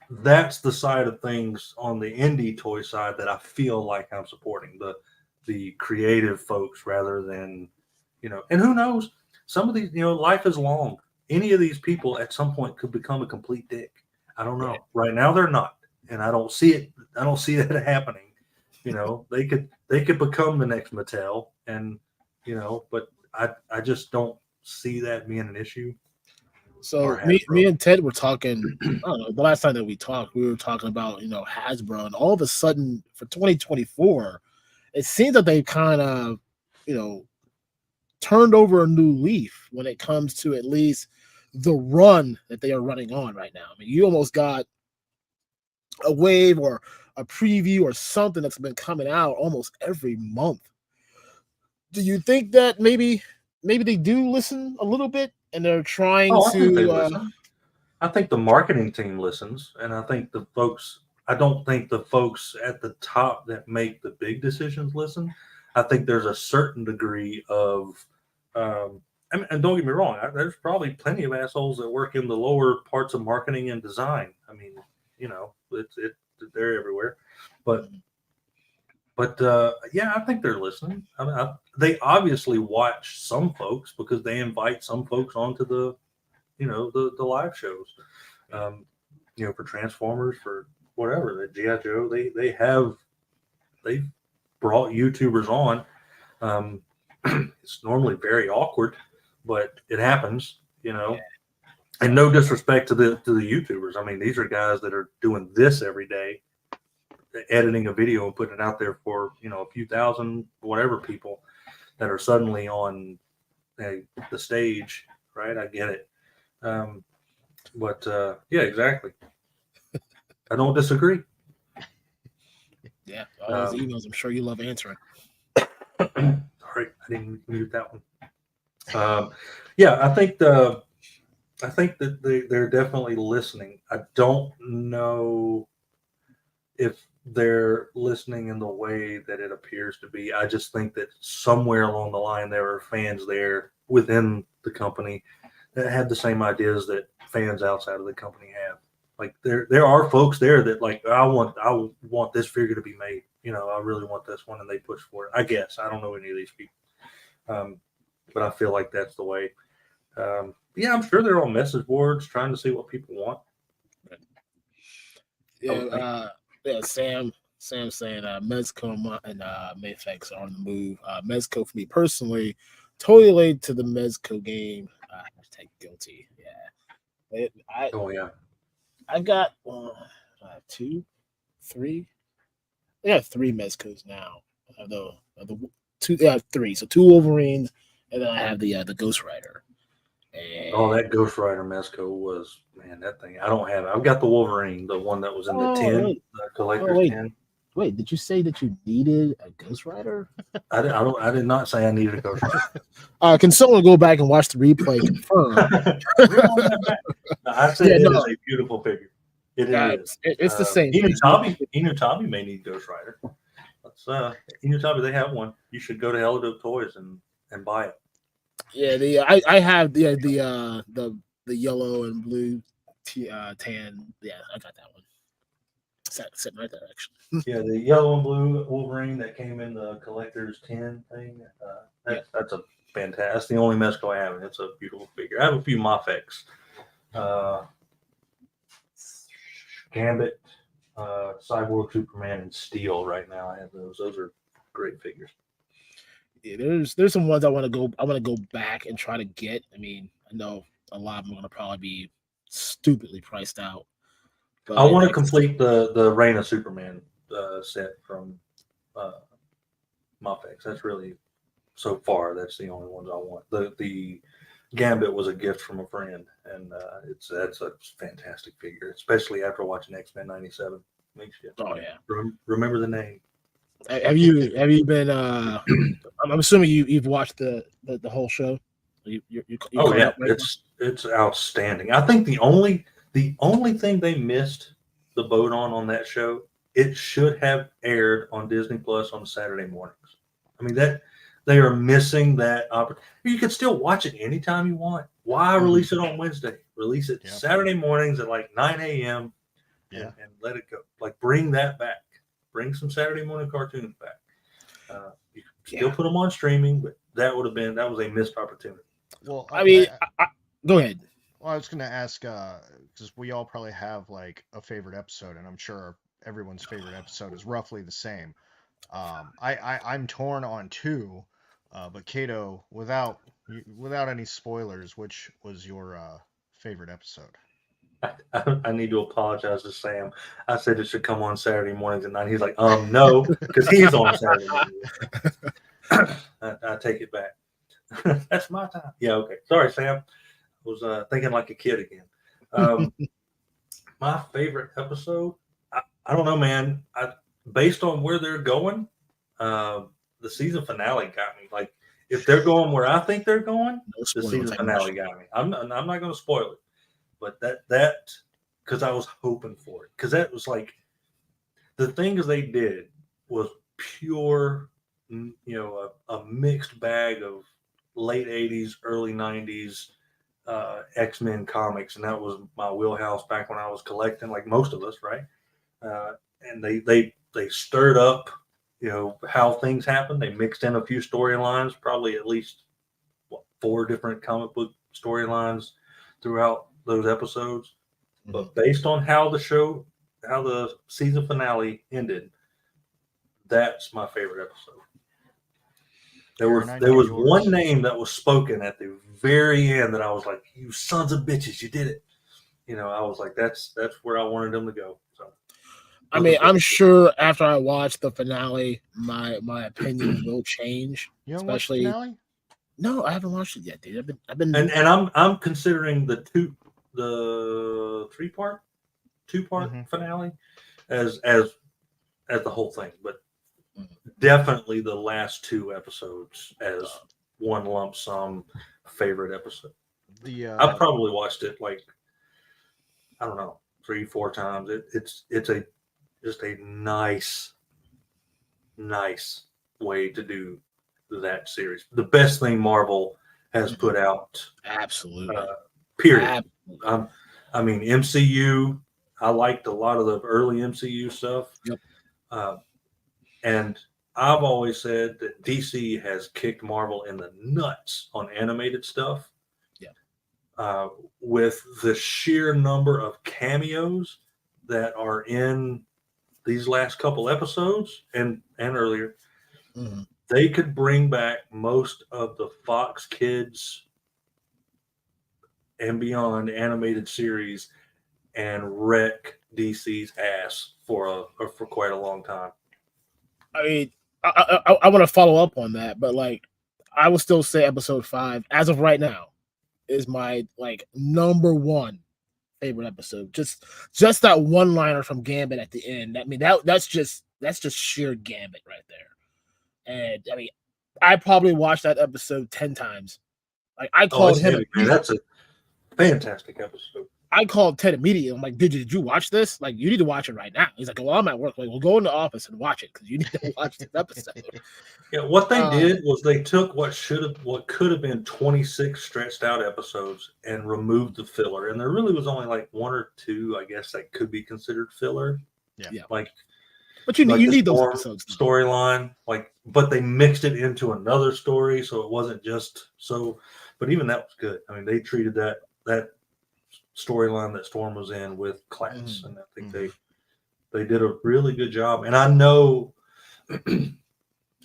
that's the side of things on the indie toy side that I feel like I'm supporting the creative folks rather than and who knows, some of these life is long. Any of these people at some point could become a complete dick. I don't know. Right now they're not, and I don't see it. I don't see that happening. They could become the next Mattel, and but I just don't see that being an issue. So me and Ted were talking. I don't know, the last time that we talked, we were talking about Hasbro, and all of a sudden for 2024, it seems that they kind of turned over a new leaf when it comes to at least the run that they are running on right now. I mean, you almost got a wave or a preview or something that's been coming out almost every month. Do you think that maybe they do listen a little bit and they're trying I think they to listen. I think the marketing team listens, and I think the folks. I don't think the folks at the top that make the big decisions listen. I think there's a certain degree of, and don't get me wrong, there's probably plenty of assholes that work in the lower parts of marketing and design. I mean, they're everywhere, but yeah, I think they're listening. I mean, they obviously watch some folks because they invite some folks onto the the live shows, for Transformers, for whatever, the G.I. Joe, they've brought YouTubers on. It's normally very awkward, but it happens, you know. And no disrespect to the YouTubers. I mean, these are guys that are doing this every day, editing a video and putting it out there for, you know, a few thousand, whatever people that are suddenly on the stage, right? I get it. But yeah, exactly. I don't disagree. Yeah, all those emails, I'm sure you love answering. Sorry, I didn't mute that one. Yeah, I think that they're definitely listening. I don't know if they're listening in the way that it appears to be. I just think that somewhere along the line there are fans there within the company that have the same ideas that fans outside of the company have. Like there are folks there that like I want this figure to be made. You know, I really want this one, and they push for it. I guess I don't know any of these people, but I feel like that's the way. Yeah, I'm sure they're on message boards trying to see what people want. Yeah, Sam saying Mezco and Mayflex are on the move. Mezco for me personally, totally late to the Mezco game. Hashtag guilty. Yeah. I've got 2, 3. Yeah, 3 Mezcos now. The 3. So 2 Wolverines, and then I have the Ghost Rider. And that Ghost Rider Mezco was, man, that thing. I don't have it. I've got the Wolverine, the one that was in the 10, the collector's 10. Wait, did you say that you needed a Ghost Rider? I did not say I needed a Ghost Rider. Can someone go back and watch the replay and confirm? I said it is a beautiful figure. It is. It's the same. Inutabi may need Ghost Rider. Inutabi, they have one. You should go to Hello Toys and buy it. Yeah, I have the yellow and blue tan. Yeah, I got that one. Sitting right there, actually. Yeah, the yellow and blue Wolverine that came in the collector's 10 thing. That's a fantastic. That's the only Mezco I have, and it's a beautiful figure. I have a few Mafex. Gambit, Cyborg, Superman, and Steel right now. I have those. Those are great figures. Yeah, there's some ones I want to go back and try to get. I mean, I know a lot of them are going to probably be stupidly priced out. But I want to complete the Reign of Superman set from Mafex. That's really, so far, that's the only ones I want. The Gambit was a gift from a friend, and that's a fantastic figure, especially after watching X-Men '97. Makes you remember the name. Have you been? I'm assuming you've watched the whole show. Oh yeah, it's outstanding. I think the only thing they missed the boat on that show, it should have aired on Disney Plus on Saturday mornings. I mean, that they are missing that opportunity. You could still watch it anytime you want. Why release it on Wednesday? Release it Saturday mornings at like 9 a.m. and let it go. Like, bring that back. Bring some Saturday morning cartoons back. You can still put them on streaming, but that was a missed opportunity. Well, I go ahead. Well, I was going to ask, because we all probably have like a favorite episode, and I'm sure everyone's favorite episode is roughly the same. I'm torn on 2, but Kato, without any spoilers, which was your favorite episode? I need to apologize to Sam. I said it should come on Saturday mornings at 9. He's like, no, because he's on Saturday mornings. I take it back. That's my time. Yeah, okay. Sorry, Sam. I was thinking like a kid again. My favorite episode, I don't know, man. Based on where they're going, the season finale got me. Like, if they're going where I think they're going, the season finale got me. I'm not going to spoil it, but that because I was hoping for it, because that was like the things they did was pure, a mixed bag of late 80s, early 90s X-Men comics, and that was my wheelhouse back when I was collecting, like most of us, right? And they stirred up, how things happen. They mixed in a few storylines, probably at least 4 different comic book storylines throughout those episodes. Mm-hmm. But based on how the season finale ended, that's my favorite episode. There was one name that was spoken at the very end that I was like, "You sons of bitches, you did it!" I was like, "That's where I wanted them to go." So, I mean, I'm sure after I watch the finale, my opinion will change. You don't watch especially the finale? No, I haven't watched it yet, dude. I've been and I'm considering the two-part finale as the whole thing, but definitely the last 2 episodes as one lump sum favorite episode. I probably watched it like, I don't know, 3-4 times. It's just a nice way to do that series. The best thing Marvel has put out. Absolutely. Period. I mean, MCU. I liked a lot of the early MCU stuff. Yep. And I've always said that DC has kicked Marvel in the nuts on animated stuff. Yeah. With the sheer number of cameos that are in these last couple episodes and earlier, they could bring back most of the Fox Kids and beyond animated series and wreck DC's ass for quite a long time. I mean, I want to follow up on that, but like, I will still say episode 5, as of right now, is my number 1 favorite episode. Just that one-liner from Gambit at the end. I mean, that's just sheer Gambit right there. And I mean, I probably watched that episode 10 times. Like, I called him. Heavy, man. That's a fantastic episode. I called Ted immediately. I'm like, did you watch this? Like, you need to watch it right now. He's like, well, I'm at work. Like, we'll go in the office and watch it because you need to watch this episode. Yeah, what they did was they took what could have been 26 stretched out episodes and removed the filler. And there really was only like 1 or 2, I guess, that could be considered filler. Yeah. But you need those episodes. Storyline, but they mixed it into another story, so it wasn't just so. But even that was good. I mean, they treated that storyline that Storm was in with class, and I think they did a really good job. And I know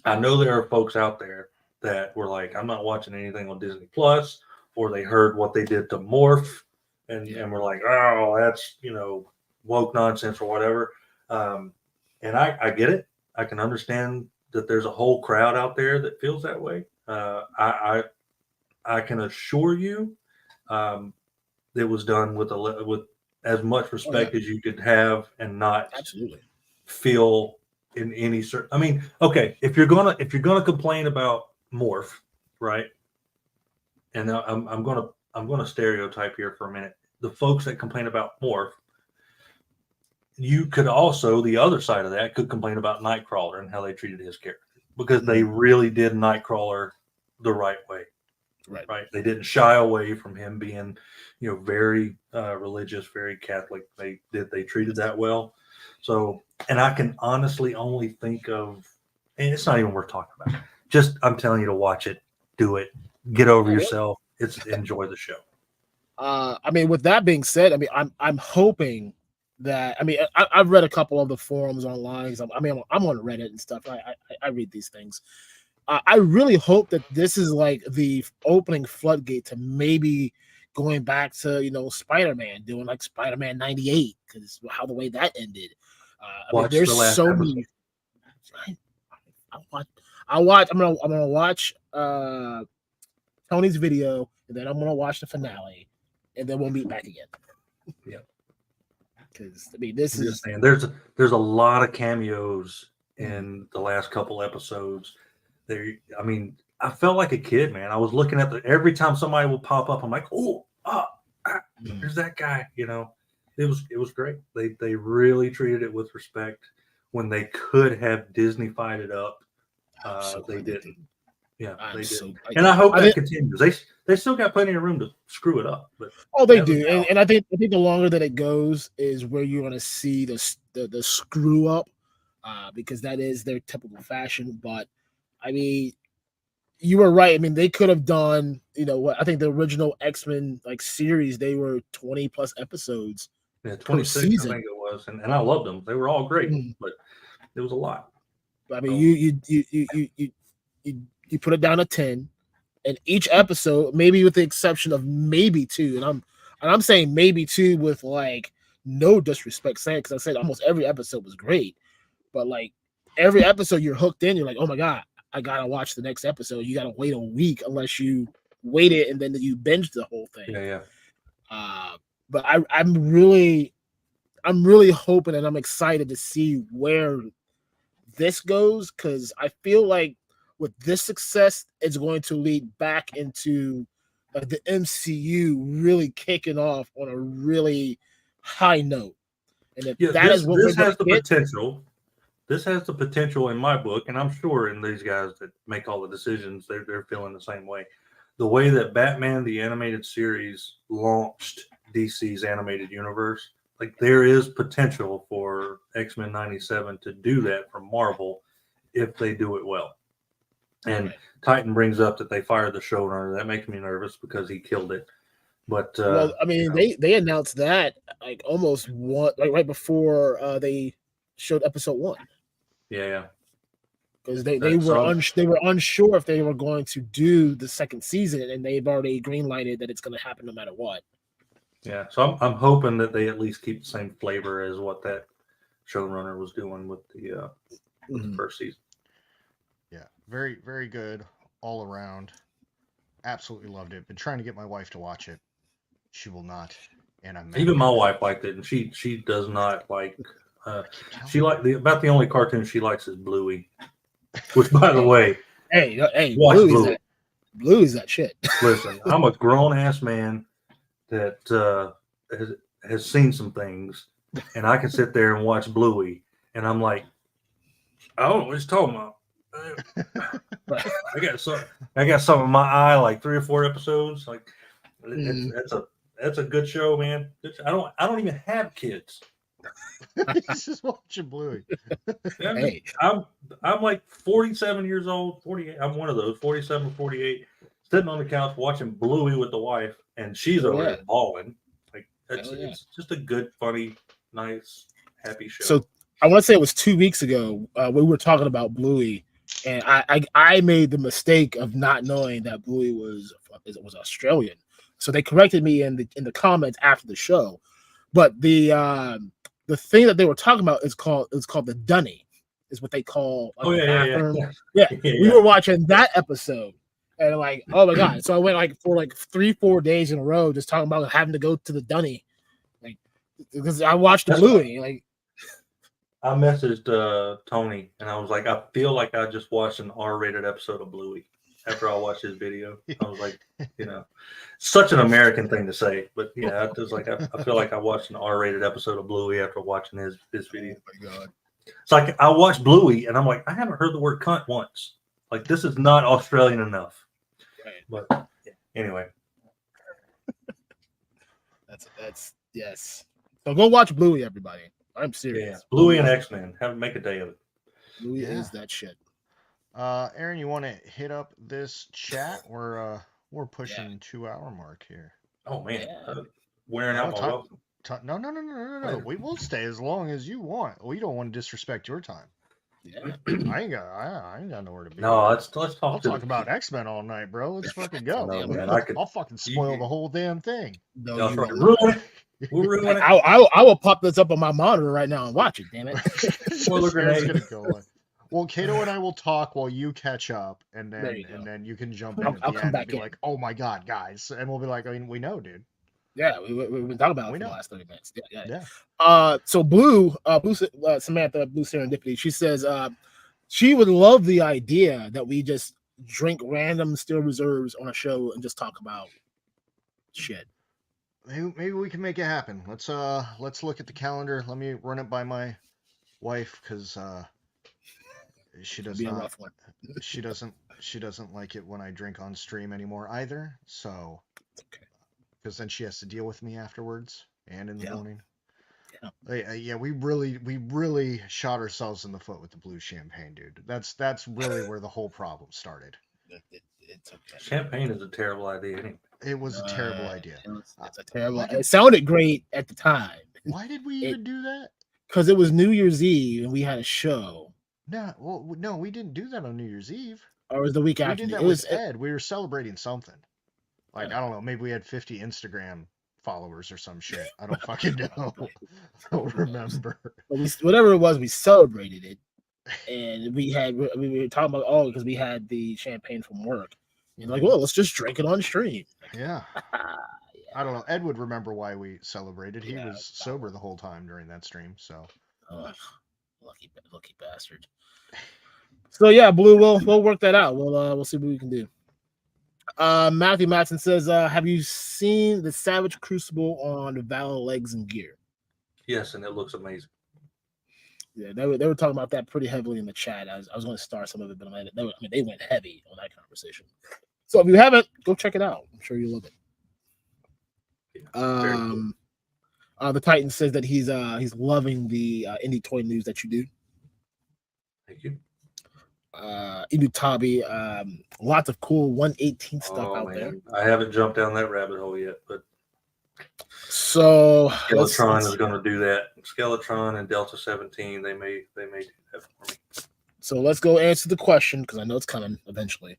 there are folks out there that were like, I'm not watching anything on Disney Plus, or they heard what they did to Morph, and were like, oh, that's woke nonsense or whatever. And I get it. I can understand that there's a whole crowd out there that feels that way. I can assure you, it was done with as much respect as you could have, and not feel in any certain. I mean, okay, if you're gonna complain about Morph, right? And I'm gonna stereotype here for a minute. The folks that complain about Morph, you could also, the other side of that, could complain about Nightcrawler and how they treated his character, because they really did Nightcrawler the right way. Right. They didn't shy away from him being, very religious, very Catholic. They treated that well. So, and I can honestly only think of, and it's not even worth talking about. Just, I'm telling you to watch it, do it, get over yourself. Enjoy the show. I mean, with that being said, I mean, I'm hoping that, I mean, I've read a couple of the forums online. I mean, I'm on Reddit and stuff. I read these things. I really hope that this is like the opening floodgate to maybe going back to Spider-Man, doing like Spider-Man 98, because how the way that ended. I mean, there's so many. I'm gonna watch Tony's video, and then I'm gonna watch the finale, and then we'll meet back again. Yeah. Because I mean, this is saying, there's a lot of cameos in the last couple episodes. I mean, I felt like a kid, man. I was looking at every time somebody would pop up, I'm like, there's that guy. It was great. They really treated it with respect. When they could have Disney-fied it up, they didn't. Yeah, they didn't. And I hope that continues. They still got plenty of room to screw it up. But they do. And I think the longer that it goes is where you're going to see the screw up, because that is their typical fashion. But I mean, you were right. I mean, they could have done, what I think the original X-Men series, they were 20 plus episodes. Yeah, 26, I think it was, and I loved them. They were all great, but it was a lot. I mean, you you put it down to 10, and each episode, maybe with the exception of maybe 2, and I'm saying maybe 2 with like no disrespect saying, because I said almost every episode was great, but like every episode you're hooked in, you're like, oh my god, I gotta watch the next episode. You gotta wait a week unless you wait it and then you binge the whole thing. Yeah. But I'm really hoping and I'm excited to see where this goes, because I feel like with this success, it's going to lead back into the MCU really kicking off on a really high note. And if that is what this has the potential. This has the potential in my book, and I'm sure in these guys that make all the decisions, they're feeling the same way. The way that Batman the Animated Series launched DC's animated universe, like there is potential for X-Men 97 to do that from Marvel if they do it well. And right. Titan brings up that they fired the showrunner. That makes me nervous because he killed it. But well, I mean, they announced that like almost right before they showed episode 1. Yeah. Because they were unsure if they were going to do the second season, and they've already greenlighted that it's going to happen no matter what. Yeah, so I'm hoping that they at least keep the same flavor as what that showrunner was doing with the first season. Yeah, very, very good all around. Absolutely loved it. Been trying to get my wife to watch it. She will not, and I'm even my wife liked it, and she does not like. She about the only cartoon she likes is Bluey, which, by the way, hey, Bluey's that shit. Listen, I'm a grown ass man that has seen some things, and I can sit there and watch Bluey, and I'm like, I don't know what he's talking about. I got something in my eye, like 3 or 4 episodes. Like that's a good show, man. I don't even have kids. He's just watching Bluey. Hey. I'm like 47 years old, 48. I'm one of those 47 or 48, sitting on the couch watching Bluey with the wife, and she's over there bawling. Like it's just a good, funny, nice, happy show. So I want to say it was 2 weeks ago we were talking about Bluey, and I made the mistake of not knowing that Bluey was Australian. So they corrected me in the comments after the show, but the thing that they were talking about is called the dunny, is what they call bathroom. Yeah. We were watching that episode, and like, oh my god! So I went like for like 3-4 days in a row just talking about having to go to the dunny, like because I watched the Bluey. Like, I messaged Tony, and I was like, I feel like I just watched an R-rated episode of Bluey after I watched his video. I was like, such an American thing to say, but yeah, it was like I feel like I watched an R-rated episode of Bluey after watching his video. Oh my god! It's like I watched Bluey, and I'm like, I haven't heard the word cunt once. Like, this is not Australian enough. Right. But anyway, that's yes. So go watch Bluey, everybody. I'm serious. Yeah, Bluey and X-Men. Make a day of it. Bluey is that shit. Aaron, you want to hit up this chat? We're pushing 2-hour mark here. Oh man, wearing out my welcome. No. We will stay as long as you want. We don't want to disrespect your time. Yeah, I ain't got nowhere to be. No, let's talk. I'll talk about X-Men all night, bro. Let's fucking go. No, man, I'll fucking spoil the whole damn thing. No, We'll ruin it. I will pop this up on my monitor right now and watch it. Damn it! Spoiler grenade. Well, Kato and I will talk while you catch up, and then you can jump in at the end and be like, "Oh my god, guys!" And we'll be like, "I mean, we know, dude." Yeah, we've been talking about it for the last 30 minutes. Yeah. So Blue Samantha, Blue Serendipity, she says she would love the idea that we just drink random Steel Reserves on a show and just talk about shit. Maybe we can make it happen. Let's look at the calendar. Let me run it by my wife, because she does not. She doesn't like it when I drink on stream anymore either. So, because then she has to deal with me afterwards and in the morning. Yeah, we really shot ourselves in the foot with the blue champagne, dude. That's really where the whole problem started. It's okay. Champagne is a terrible idea. Anyway. It was a terrible idea. It's a terrible. It sounded great at the time. Why did we even do that? Because it was New Year's Eve and we had a show. No, we didn't do that on New Year's Eve. Or it was the week We after. did that It was with Ed. We were celebrating something. Like, I don't know, maybe we had 50 Instagram followers or some shit. I don't fucking know. Don't remember. whatever it was, we celebrated it. And we were talking about, because we had the champagne from work. And like, well, let's just drink it on stream. Yeah. I don't know. Ed would remember why we celebrated. He Yeah, was sober the whole time during that stream, so. Lucky bastard. So yeah, Blue, we'll work that out. We'll see what we can do. Matthew Matson says, have you seen the Savage Crucible on Valor Legs and Gear? Yes, and it looks amazing. Yeah, they were talking about that pretty heavily in the chat. I was going to start some of it, but they went heavy on that conversation. So if you haven't, go check it out. I'm sure you'll love it. Yeah, cool. The Titan says that he's loving the indie toy news that you do. Thank you. Inutabi, lots of cool 118 stuff out there. I haven't jumped down that rabbit hole yet, but so Skeletron is going to do that. Skeletron and Delta 17, they may do that for me. So let's go answer the question because I know it's coming eventually.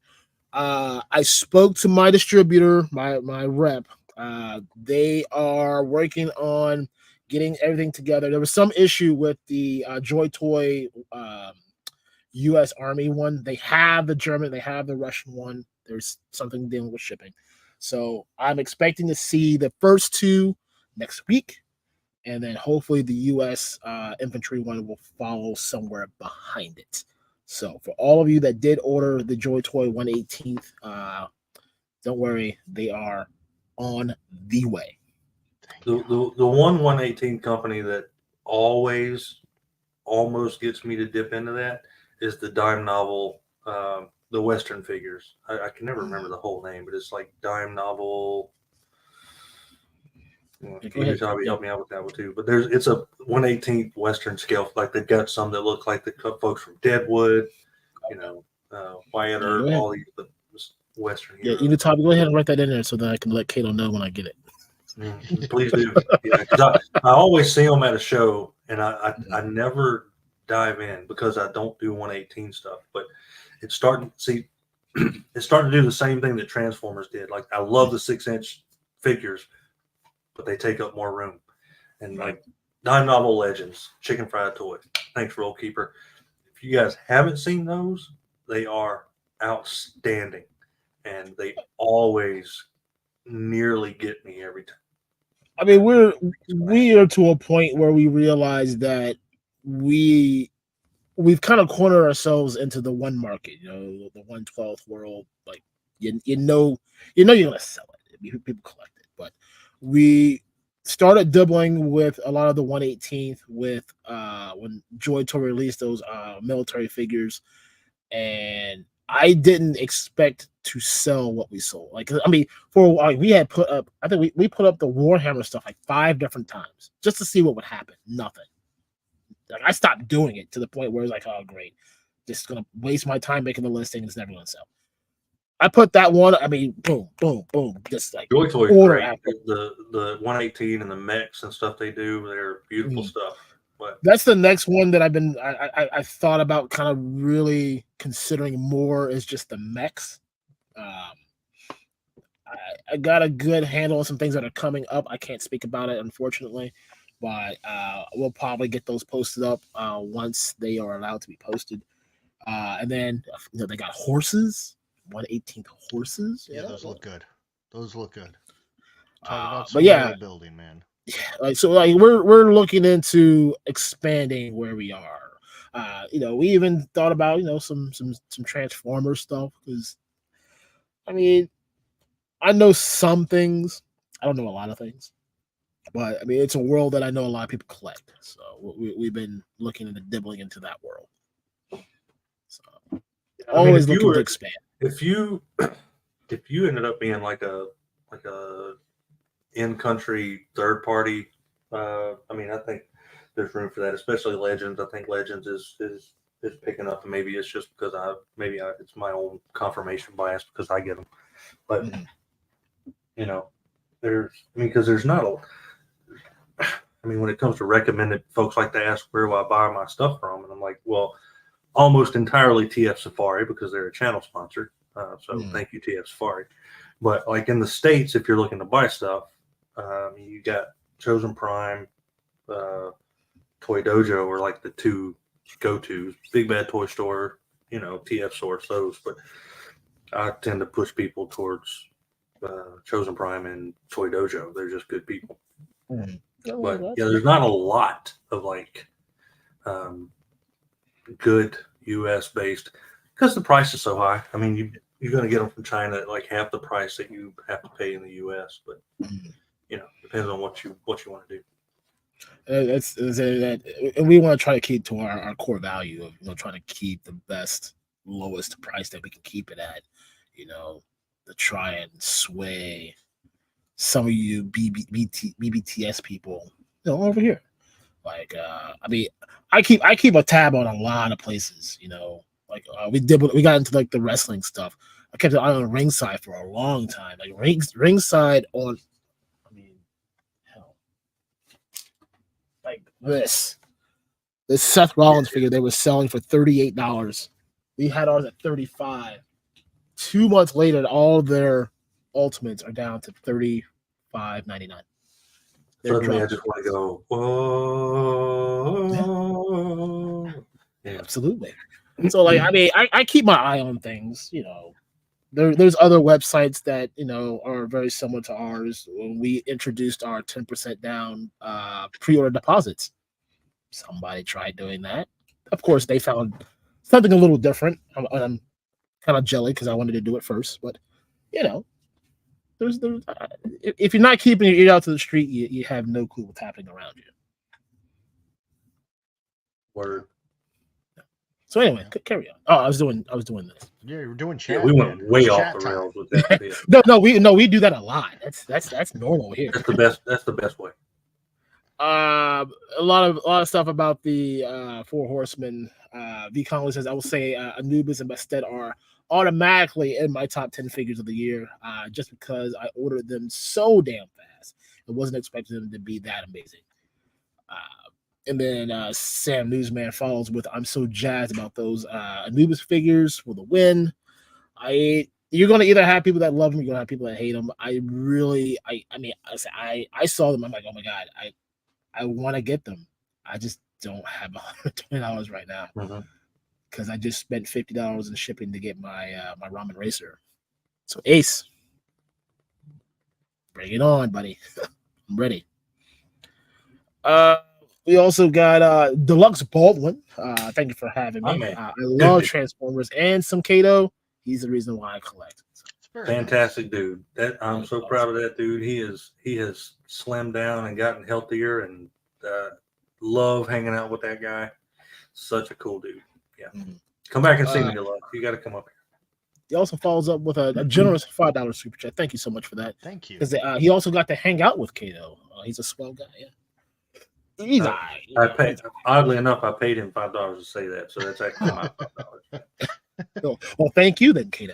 I spoke to my distributor, my rep. They are working on getting everything together. There was some issue with the Joy Toy U.S. Army one. They have the German, they have the Russian one. There's something dealing with shipping. So I'm expecting to see the first two next week, and then hopefully the U.S. infantry one will follow somewhere behind it. So for all of you that did order the Joy Toy 118th, don't worry, they are on the way. The 118 company that always almost gets me to dip into that is the Dime Novel, the Western figures. I can never remember the whole name, but it's like Dime Novel. Tommy help me out with that one too. But it's a 118th Western scale. Like they've got some that look like the folks from Deadwood, Wyatt Earp, all these Western heroes. Yeah, Tommy, go ahead and write that in there so that I can let Kato know when I get it. Please do. Yeah, because I always see them at a show, and I never dive in because I don't do 118 stuff. But it's starting to do the same thing that Transformers did. Like I love the 6-inch figures, but they take up more room. And like Dime Novel Legends, Chicken Fried Toy. Thanks, Roll Keeper. If you guys haven't seen those, they are outstanding, and they always nearly get me every time. I mean, we are to a point where we realize that we've kind of cornered ourselves into the one market, the 1/12th world. Like you know you're gonna sell it. People collect it, but we started doubling with a lot of the 118th with when Joy Toy released those military figures, and I didn't expect to sell what we sold. Like, I mean, we had put up, I think we put up the Warhammer stuff like 5 different times just to see what would happen. Nothing. Like, I stopped doing it to the point where it's like, oh, great, just gonna waste my time making the listing. It's never gonna sell. I put that one. I mean, boom, boom, boom, just like Joy Toy order great. after. The 118 and the mechs and stuff they do, they're beautiful stuff. But that's the next one that I thought about kind of really considering more is just the mechs. I got a good handle on some things that are coming up. I can't speak about it, unfortunately, but we'll probably get those posted up once they are allowed to be posted. And then they got horses, 118th horses. Yeah, those look good. Those look good. Talk about but yeah, building, man. Like so, like we're looking into expanding where we are. We even thought about some Transformer stuff because, I mean, I know some things. I don't know a lot of things, but I mean it's a world that I know a lot of people collect. So we've been looking into dibbling into that world. So always looking to expand. If you ended up being like a in-country third party, I mean, I think there's room for that, especially Legends. I think Legends is picking up, and maybe it's just because it's my own confirmation bias because I get them. But there's not a. I mean, when it comes to recommended, folks like to ask where do I buy my stuff from, and I'm like, well, almost entirely TF Safari because they're a channel sponsor. So thank you, TF Safari. But like in the States, if you're looking to buy stuff, you got Chosen Prime, Toy Dojo are like the two go-tos. Big Bad Toy Store, TF source those. But I tend to push people towards Chosen Prime and Toy Dojo. They're just good people. But yeah, there's not a lot of like good US based because the price is so high. I mean, you're going to get them from China at like half the price that you have to pay in the US. But depends on what you want to do. And we want to try to keep to our core value of trying to keep the best, lowest price that we can keep it at. To try and sway some of you BBTS people, over here. Like, I mean, I keep a tab on a lot of places. Like we got into like the wrestling stuff. I kept it on Ringside for a long time. Like Ringside on. Like this Seth Rollins figure they were selling for $38. We had ours at $35. 2 months later, all their ultimates are down to $35.99. Suddenly, I just want to go, whoa. Yeah. Absolutely. So, like, I mean, I keep my eye on things. There's other websites that are very similar to ours. When we introduced our 10% down pre-order deposits, somebody tried doing that. Of course, they found something a little different. I'm kind of jelly because I wanted to do it first, but there's if you're not keeping your ear out to the street, you have no clue what's happening around you. Word. So anyway, carry on. Oh, I was doing this. Yeah, you were doing chat. Yeah, we went way off the rails with that. no, we do that a lot. That's normal here. That's the best way. A lot of stuff about the Four Horsemen. V Conley says, I will say Anubis and Bastet are automatically in my top 10 figures of the year, just because I ordered them so damn fast. I wasn't expecting them to be that amazing. And then Sam Newsman follows with, I'm so jazzed about those Anubis figures for the win. You're going to either have people that love them, you're going to have people that hate them. I saw them. I'm like, oh my God, I want to get them. I just don't have $120 right now because I just spent $50 in shipping to get my ramen racer. So Ace, bring it on, buddy. I'm ready. We also got Deluxe Baldwin. Thank you for having me. I love Transformers and some Kato. He's the reason why I collect. Fantastic dude. I'm so proud of that dude. He has slimmed down and gotten healthier, and love hanging out with that guy. Such a cool dude. Yeah. Come back and see me, love. You got to come up here. He also follows up with a generous $5 super chat. Thank you so much for that. Thank you. Because he also got to hang out with Kato. He's a swell guy. Yeah. Oddly enough, I paid him $5 to say that, so that's actually my $5. Well, thank you then, Kato.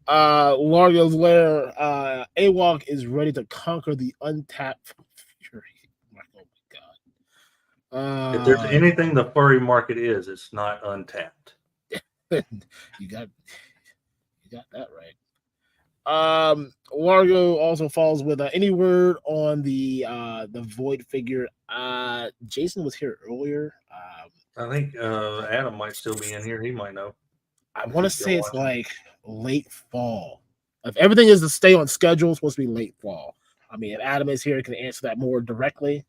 Largo's Lair, AWOC is ready to conquer the untapped fury. Oh my God! If there's anything the furry market is, it's not untapped. You got that right. Largo also follows with any word on the Void figure. Jason was here earlier. I think Adam might still be in here. He might know. I want to say it's like late fall. If everything is to stay on schedule, it's supposed to be late fall. I mean, if Adam is here, he can answer that more directly.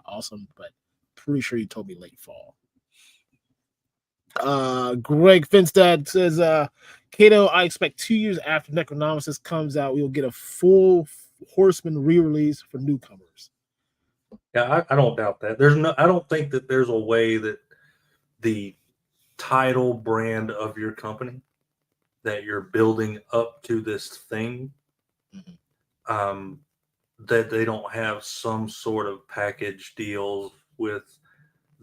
Awesome, but pretty sure he told me late fall. Greg Finstad says, Kato, I expect 2 years after Necronomicon comes out, we will get a full Horseman re-release for newcomers. Yeah, I don't doubt that. I don't think that there's a way that the title brand of your company that you're building up to this thing, that they don't have some sort of package deal with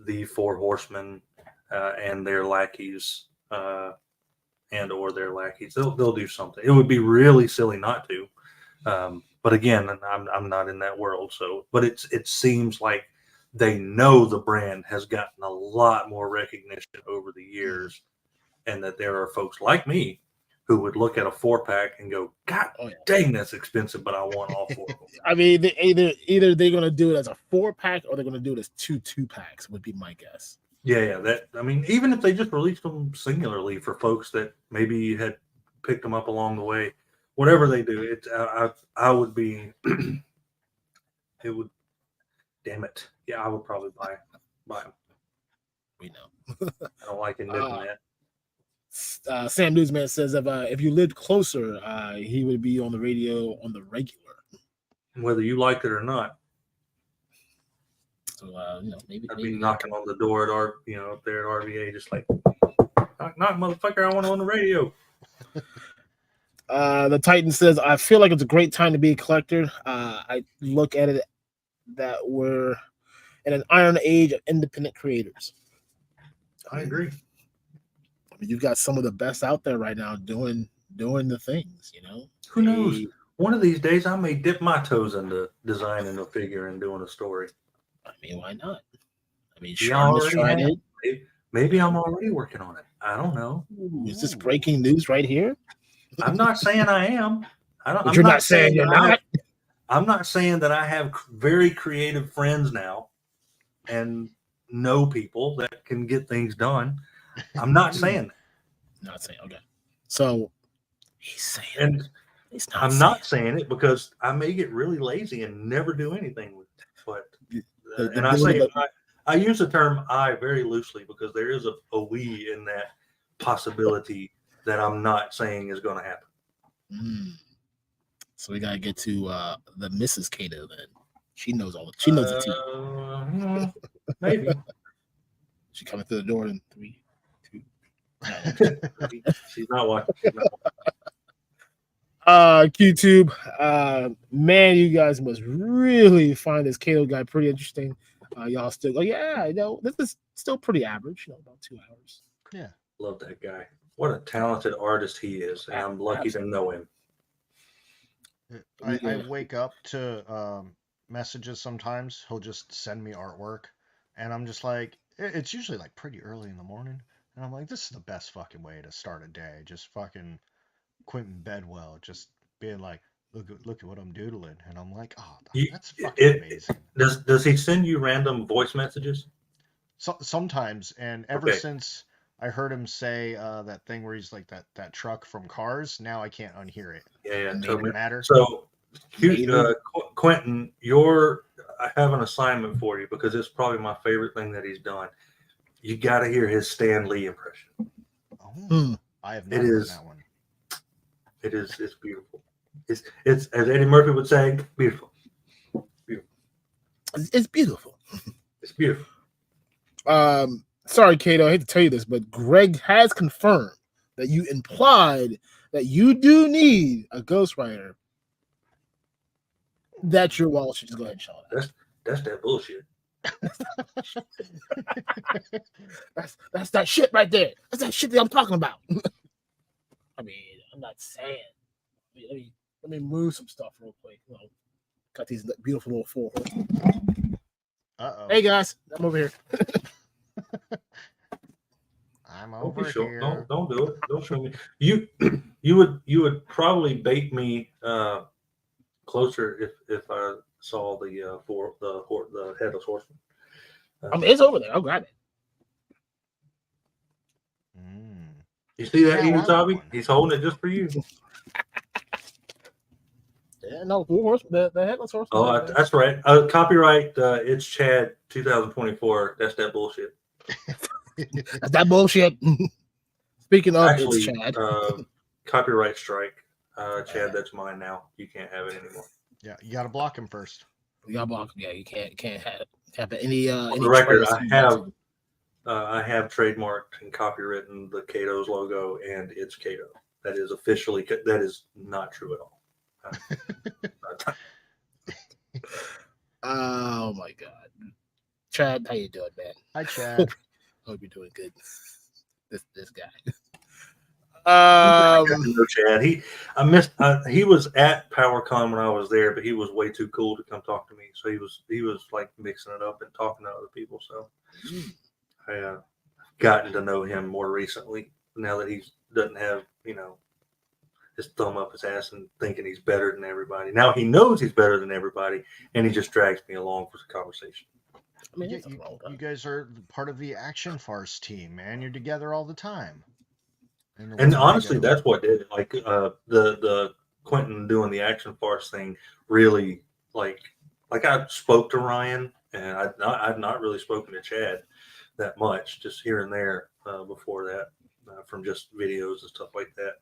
the Four Horsemen and their lackeys, and or their lackeys. They'll do something. It would be really silly not to. But again, I'm not in that world. So, but it seems like they know the brand has gotten a lot more recognition over the years, and that there are folks like me who would look at a 4-pack and go, God dang, that's expensive, but I want all 4 of them. I mean, either they're gonna do it as a 4-pack or they're gonna do it as 2-packs would be my guess. Yeah. That, I mean, even if they just released them singularly for folks that maybe had picked them up along the way, whatever they do, it I would be. It would. Damn it. Yeah, I would probably buy them. We know. I don't like admitting that. Sam Newsman says if you lived closer, he would be on the radio on the regular. Whether you liked it or not. So maybe I'd be knocking on the door at up there at RVA, just like, knock, motherfucker, I want on the radio. The Titan says, I feel like it's a great time to be a collector. I look at it that we're in an iron age of independent creators. I agree. I mean, you've got some of the best out there right now doing the things, Who knows? One of these days I may dip my toes into designing a figure and doing a story. I mean, why not? I mean, Sean has tried it. Maybe I'm already working on it. I don't know. Is this breaking news right here? I'm not saying I am. I'm not saying you're not. I'm not saying that I have very creative friends now and know people that can get things done. I'm not saying that. Not saying, okay. So he's saying, and I'm not saying it because I may get really lazy and never do anything with it. But I use the term "I" very loosely because there is a we in that possibility that I'm not saying is going to happen. So we gotta get to the Mrs. Kato then. She knows the tea. Maybe. She coming through the door in 3, 2. She's not watching. QTube, man, you guys must really find this Kato guy pretty interesting. Y'all still go, this is still pretty average, about 2 hours. Yeah, love that guy. What a talented artist he is, and I'm lucky to know him. I wake up to messages sometimes. He'll just send me artwork, and I'm just like, it's usually like pretty early in the morning, and I'm like, this is the best fucking way to start a day. Just fucking Quentin Bedwell, just being like, look at what I'm doodling, and I'm like, oh, that's fucking amazing. Does he send you random voice messages? Sometimes, and ever since I heard him say that thing where he's like that truck from Cars. Now I can't unhear it. Yeah, doesn't matter. So, Quentin, I have an assignment for you because it's probably my favorite thing that he's done. You got to hear his Stan Lee impression. Oh, I have not heard that one. It's beautiful. It's as Eddie Murphy would say, beautiful. It's beautiful. It's beautiful. Sorry, Kato, I hate to tell you this, but Greg has confirmed that you implied that you do need a ghostwriter. That's your wallet. Should just go ahead and show it. That's that bullshit. that's that shit right there. That's that shit that I'm talking about. I mean, I'm not saying. Let me move some stuff real quick. Got these beautiful little 4 horsemen. Uh-oh. Hey guys, I'm over here. I'm over here. Don't do it. Don't show me. You would probably bait me closer if I saw the headless horseman. It's over there. I'll grab it. You see that, Inuzabi? He's holding it just for you. Yeah, no, 4 horsemen. The headless horseman. Oh, that's right. Copyright. It's Chad 2024. That's that bullshit. That's that bullshit. Speaking of, actually, it's Chad. Copyright strike. Chad, that's mine now. You can't have it anymore. Yeah, you got to block him first. You got to block him. Yeah, you can't have any. On the record, I have trademarked and copywritten the Kato's logo, and it's Kato. That is officially. That is not true at all. Oh my God, Chad, how you doing, man? Hi, Chad. Hope you're doing good. This guy. No, Chad. He was at PowerCon when I was there, but he was way too cool to come talk to me. So he was like mixing it up and talking to other people. So I gotten to know him more recently now that he doesn't have his thumb up his ass and thinking he's better than everybody. Now he knows he's better than everybody, and he just drags me along for the conversation. I mean, you guys are part of the Action Farce team, man. You're together all the time. And honestly, that's what did it. Like the Quentin doing the Action Farce thing really like I spoke to Ryan, and I'd not really spoken to Chad that much, just here and there before that from just videos and stuff like that.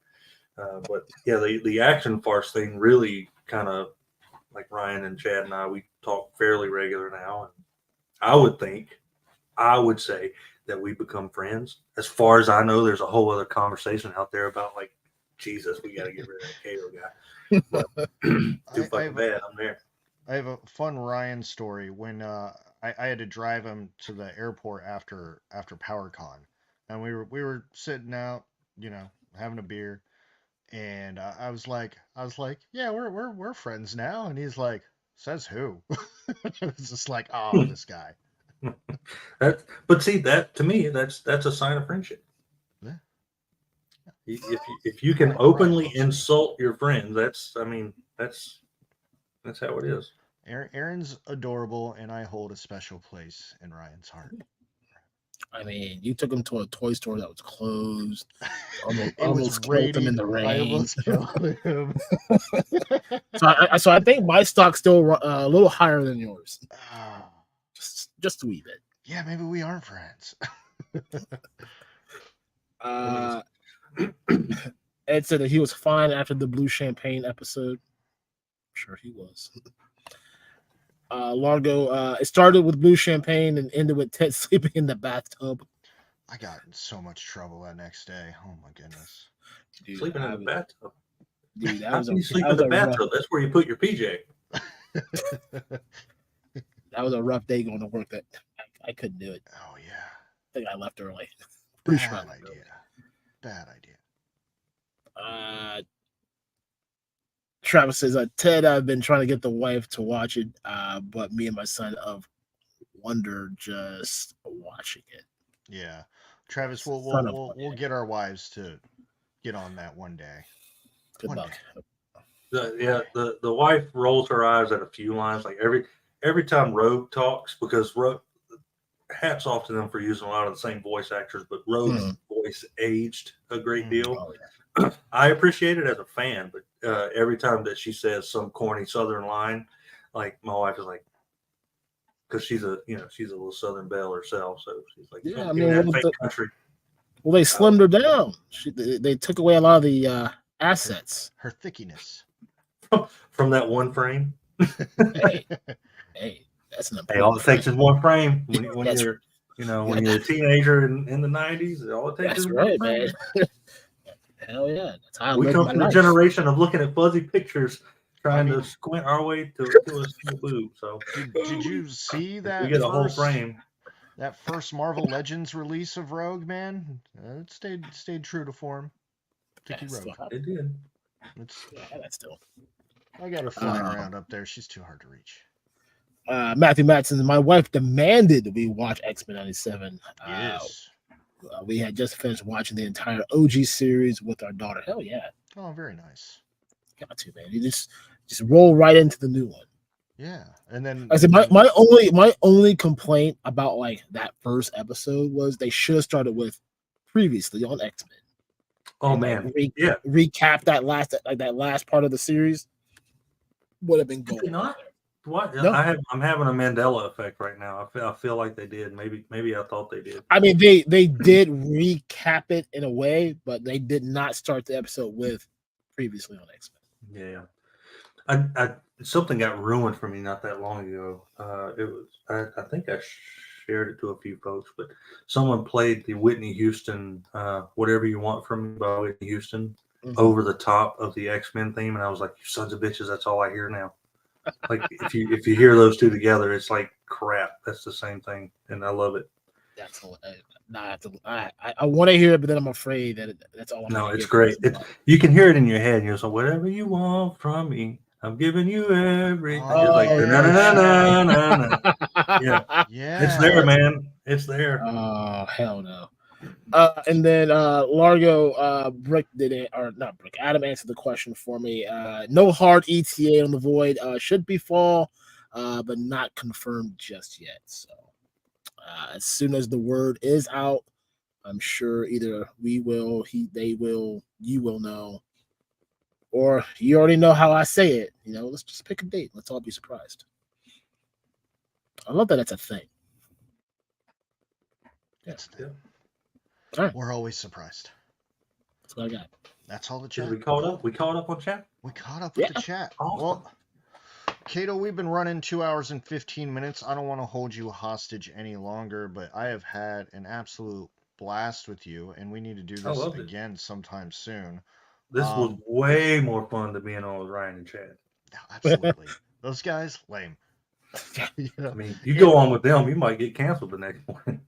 But yeah, the Action Farce thing really kind of like Ryan and Chad and we talk fairly regular now, and I would say that we become friends. As far as I know, there's a whole other conversation out there about like, Jesus, we got to get rid of that Kato guy. But, too fucking bad. I'm there. I have a fun Ryan story. When I had to drive him to the airport after PowerCon, and we were sitting out, having a beer, and I was like, yeah, we're friends now, and he's like, says who? It's just like, oh, this guy. But see, that to me, that's a sign of friendship. Yeah. If you can openly insult your friends, that's how it is. Aaron's adorable, and I hold a special place in Ryan's heart. I mean, you took him to a toy store that was closed. Almost killed him in the rain. I almost killed him. So I think my stock's still a little higher than yours. Just a wee bit. Yeah, maybe we aren't friends. Ed said that he was fine after the blue champagne episode. I'm sure he was. Largo, it started with blue champagne and ended with Ted sleeping in the bathtub. I got in so much trouble that next day. Oh my goodness. Dude, sleeping in the bathtub. Dude, How can you sleep in the bathtub? That's where you put your PJ. That was a rough day going to work. That I couldn't do it. Oh yeah. I think I left early. Bad idea. Bad idea. Travis says, Ted, I've been trying to get the wife to watch it, but me and my son of wonder just watching it. Yeah. Travis, we'll get our wives to get on that one day. Good luck. The wife rolls her eyes at a few lines, like every time Rogue talks, because hats off to them for using a lot of the same voice actors, but Rogue's voice aged a great deal. Oh, yeah. I appreciate it as a fan, but every time that she says some corny Southern line, like my wife is like, because she's a little Southern belle herself, so she's like, yeah, I mean, country. Well, they slimmed her down. They took away a lot of the assets. Her thickiness from that one frame. hey, that's an important. Hey, all it takes is one frame when you're when you're a teenager in the 90s. All it takes is one frame. Man. Hell yeah. That's how we come from a generation of looking at fuzzy pictures, trying to squint our way to a small boob. So did you see that? We get a whole frame. That first Marvel Legends release of Rogue, man, it stayed true to form. Rogue. It did. That's still. I got her flying around up there. She's too hard to reach. Matthew Matson, my wife demanded we watch X-Men 97. Yes. We had just finished watching the entire OG series with our daughter. Hell yeah. Oh, very nice. Got to, man. You just roll right into the new one. Yeah. And then I said my only complaint about like that first episode was they should have started with previously on X-Men. Oh man. Recap that last part of the series. Would have been good. Not? What? No. I'm having a Mandela effect right now. I feel like they did. Maybe I thought they did. I mean, they did recap it in a way, but they did not start the episode with previously on X-Men. Yeah. I something got ruined for me not that long ago. It was I think I shared it to a few folks, but someone played the Whitney Houston "Whatever You Want From Me" by Whitney Houston over the top of the X-Men theme, and I was like, "You sons of bitches!" That's all I hear now. Like if you hear those two together, it's like crap. That's the same thing, and I love it. That's all. I want to hear it, but then I'm afraid that that's all I'm No, going to it's hear. great. You can hear it in your head. You're so whatever you want from me, I'm giving you everything. Oh, It's like yeah. na. Yeah, it's there, Yeah. man. It's there. Oh, hell no. And then Largo, Brick did it, or not Brick, Adam answered the question for me. No hard ETA on the Void. Should be fall, but not confirmed just yet. So as soon as the word is out, I'm sure either we will, they will, you will know, or you already know how I say it. Let's just pick a date. Let's all be surprised. I love that it's a thing. It's Yeah. All right, We're always surprised. that's what I got. That's all the Did chat. we caught up? We caught up on chat? We caught up with the chat. Awesome. Well, Kato, we've been running 2 hours and 15 minutes. I don't want to hold you hostage any longer, but I have had an absolute blast with you, and we need to do this again sometime soon. This was way more fun than being on with Ryan and Chad. Absolutely. Those guys, lame. I mean, you go on with them, you might get canceled the next one.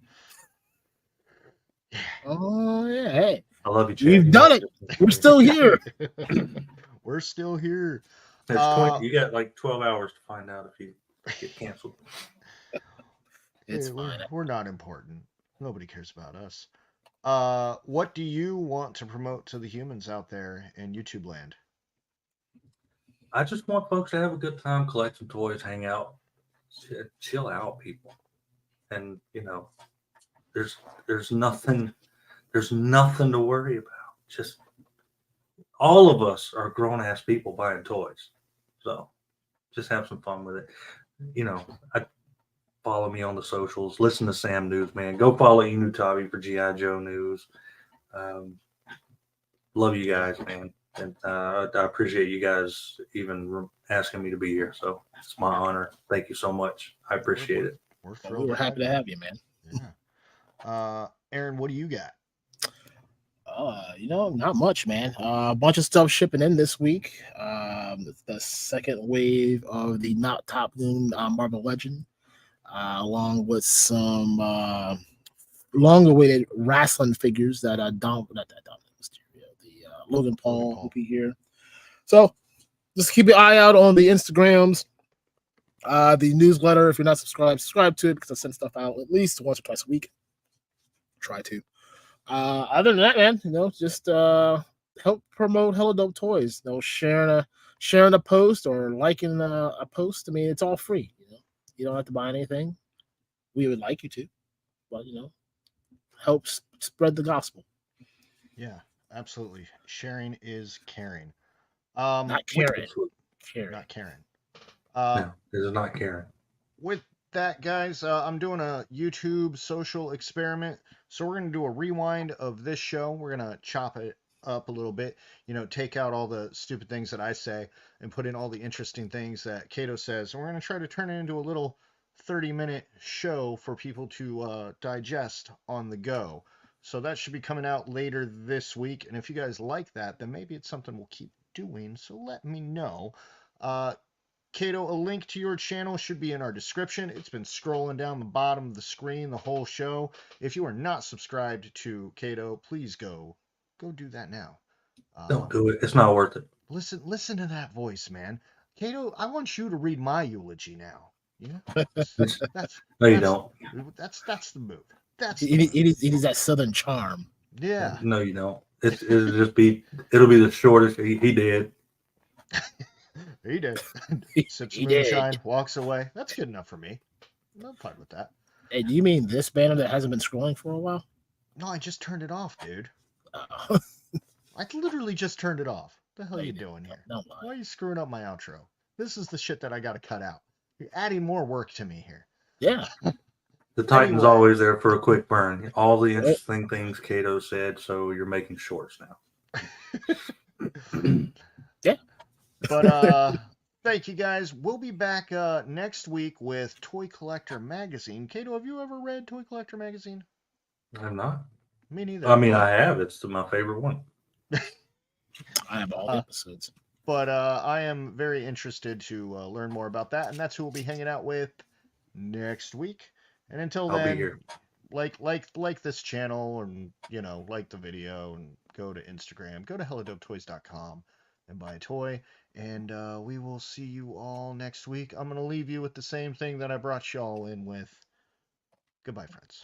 Oh, yeah. Hey, I love you, Chad. we've done it. We're still here. We're still here. You got like 12 hours to find out if you get canceled. It's fine. We're not important. Nobody cares about us. What do you want to promote to the humans out there in YouTube land? I just want folks to have a good time, collect some toys, hang out, chill out, people. And there's nothing to worry about. Just all of us are grown ass people buying toys. So just have some fun with it. I follow me on the socials, listen to Sam News, man. Go follow Inutabi for G.I. Joe news. Love you guys, man. And I appreciate you guys even asking me to be here. So it's my honor. Thank you so much. I appreciate it. We're thrilled. We're happy to have you, man. Yeah. Aaron, what do you got? Not much, man. A bunch of stuff shipping in this week. The second wave of the Not Top Noon Marvel Legend, along with some long-awaited wrestling figures that Logan Paul will be here. So just keep your eye out on the Instagrams, the newsletter. If you're not subscribe to it because I send stuff out at least once or twice a week. Try to. Other than that, man, just help promote Hella Dope Toys. Sharing a post or liking a post. I mean, it's all free. You don't have to buy anything. We would like you to, but help spread the gospel. Yeah, absolutely. Sharing is caring. Not caring. Not caring. No, this is not caring. With that, guys, I'm doing a YouTube social experiment. So we're going to do a rewind of this show. We're going to chop it up a little bit, take out all the stupid things that I say and put in all the interesting things that Kato says. And we're going to try to turn it into a little 30-minute show for people to digest on the go. So that should be coming out later this week. And if you guys like that, then maybe it's something we'll keep doing. So let me know. Kato, a link to your channel should be in our description. It's been scrolling down the bottom of the screen the whole show. If you are not subscribed to Kato, please go do that now. Don't do it. It's not worth it. Listen to that voice, man. Kato, I want you to read my eulogy now. No, you don't. That's the move. It is that southern charm. Yeah. No, you don't. It'll be the shortest. He did. He did. Sips He moonshine, did. walks away. That's good enough for me. I'm fine with that. Hey, do you mean this banner that hasn't been scrolling for a while? No, I just turned it off, dude. Oh. I literally just turned it off. What the hell are you doing here? No, Why are you screwing up my outro? This is the shit that I got to cut out. You're adding more work to me here. Yeah. The Titan's always there for a quick burn. All the interesting things Kato said, so you're making shorts now. Yeah. But thank you guys. We'll be back next week with Toy Collector Magazine. Kato, have you ever read Toy Collector Magazine? I'm not. Me neither. I mean, I have. It's my favorite one. I have all the episodes. But I am very interested to learn more about that, and that's who we'll be hanging out with next week. And until then, I'll be here. like this channel, and like the video, and go to Instagram, go to hellodopetoys.com and buy a toy. And we will see you all next week. I'm gonna leave you with the same thing that I brought y'all in with. Goodbye, friends.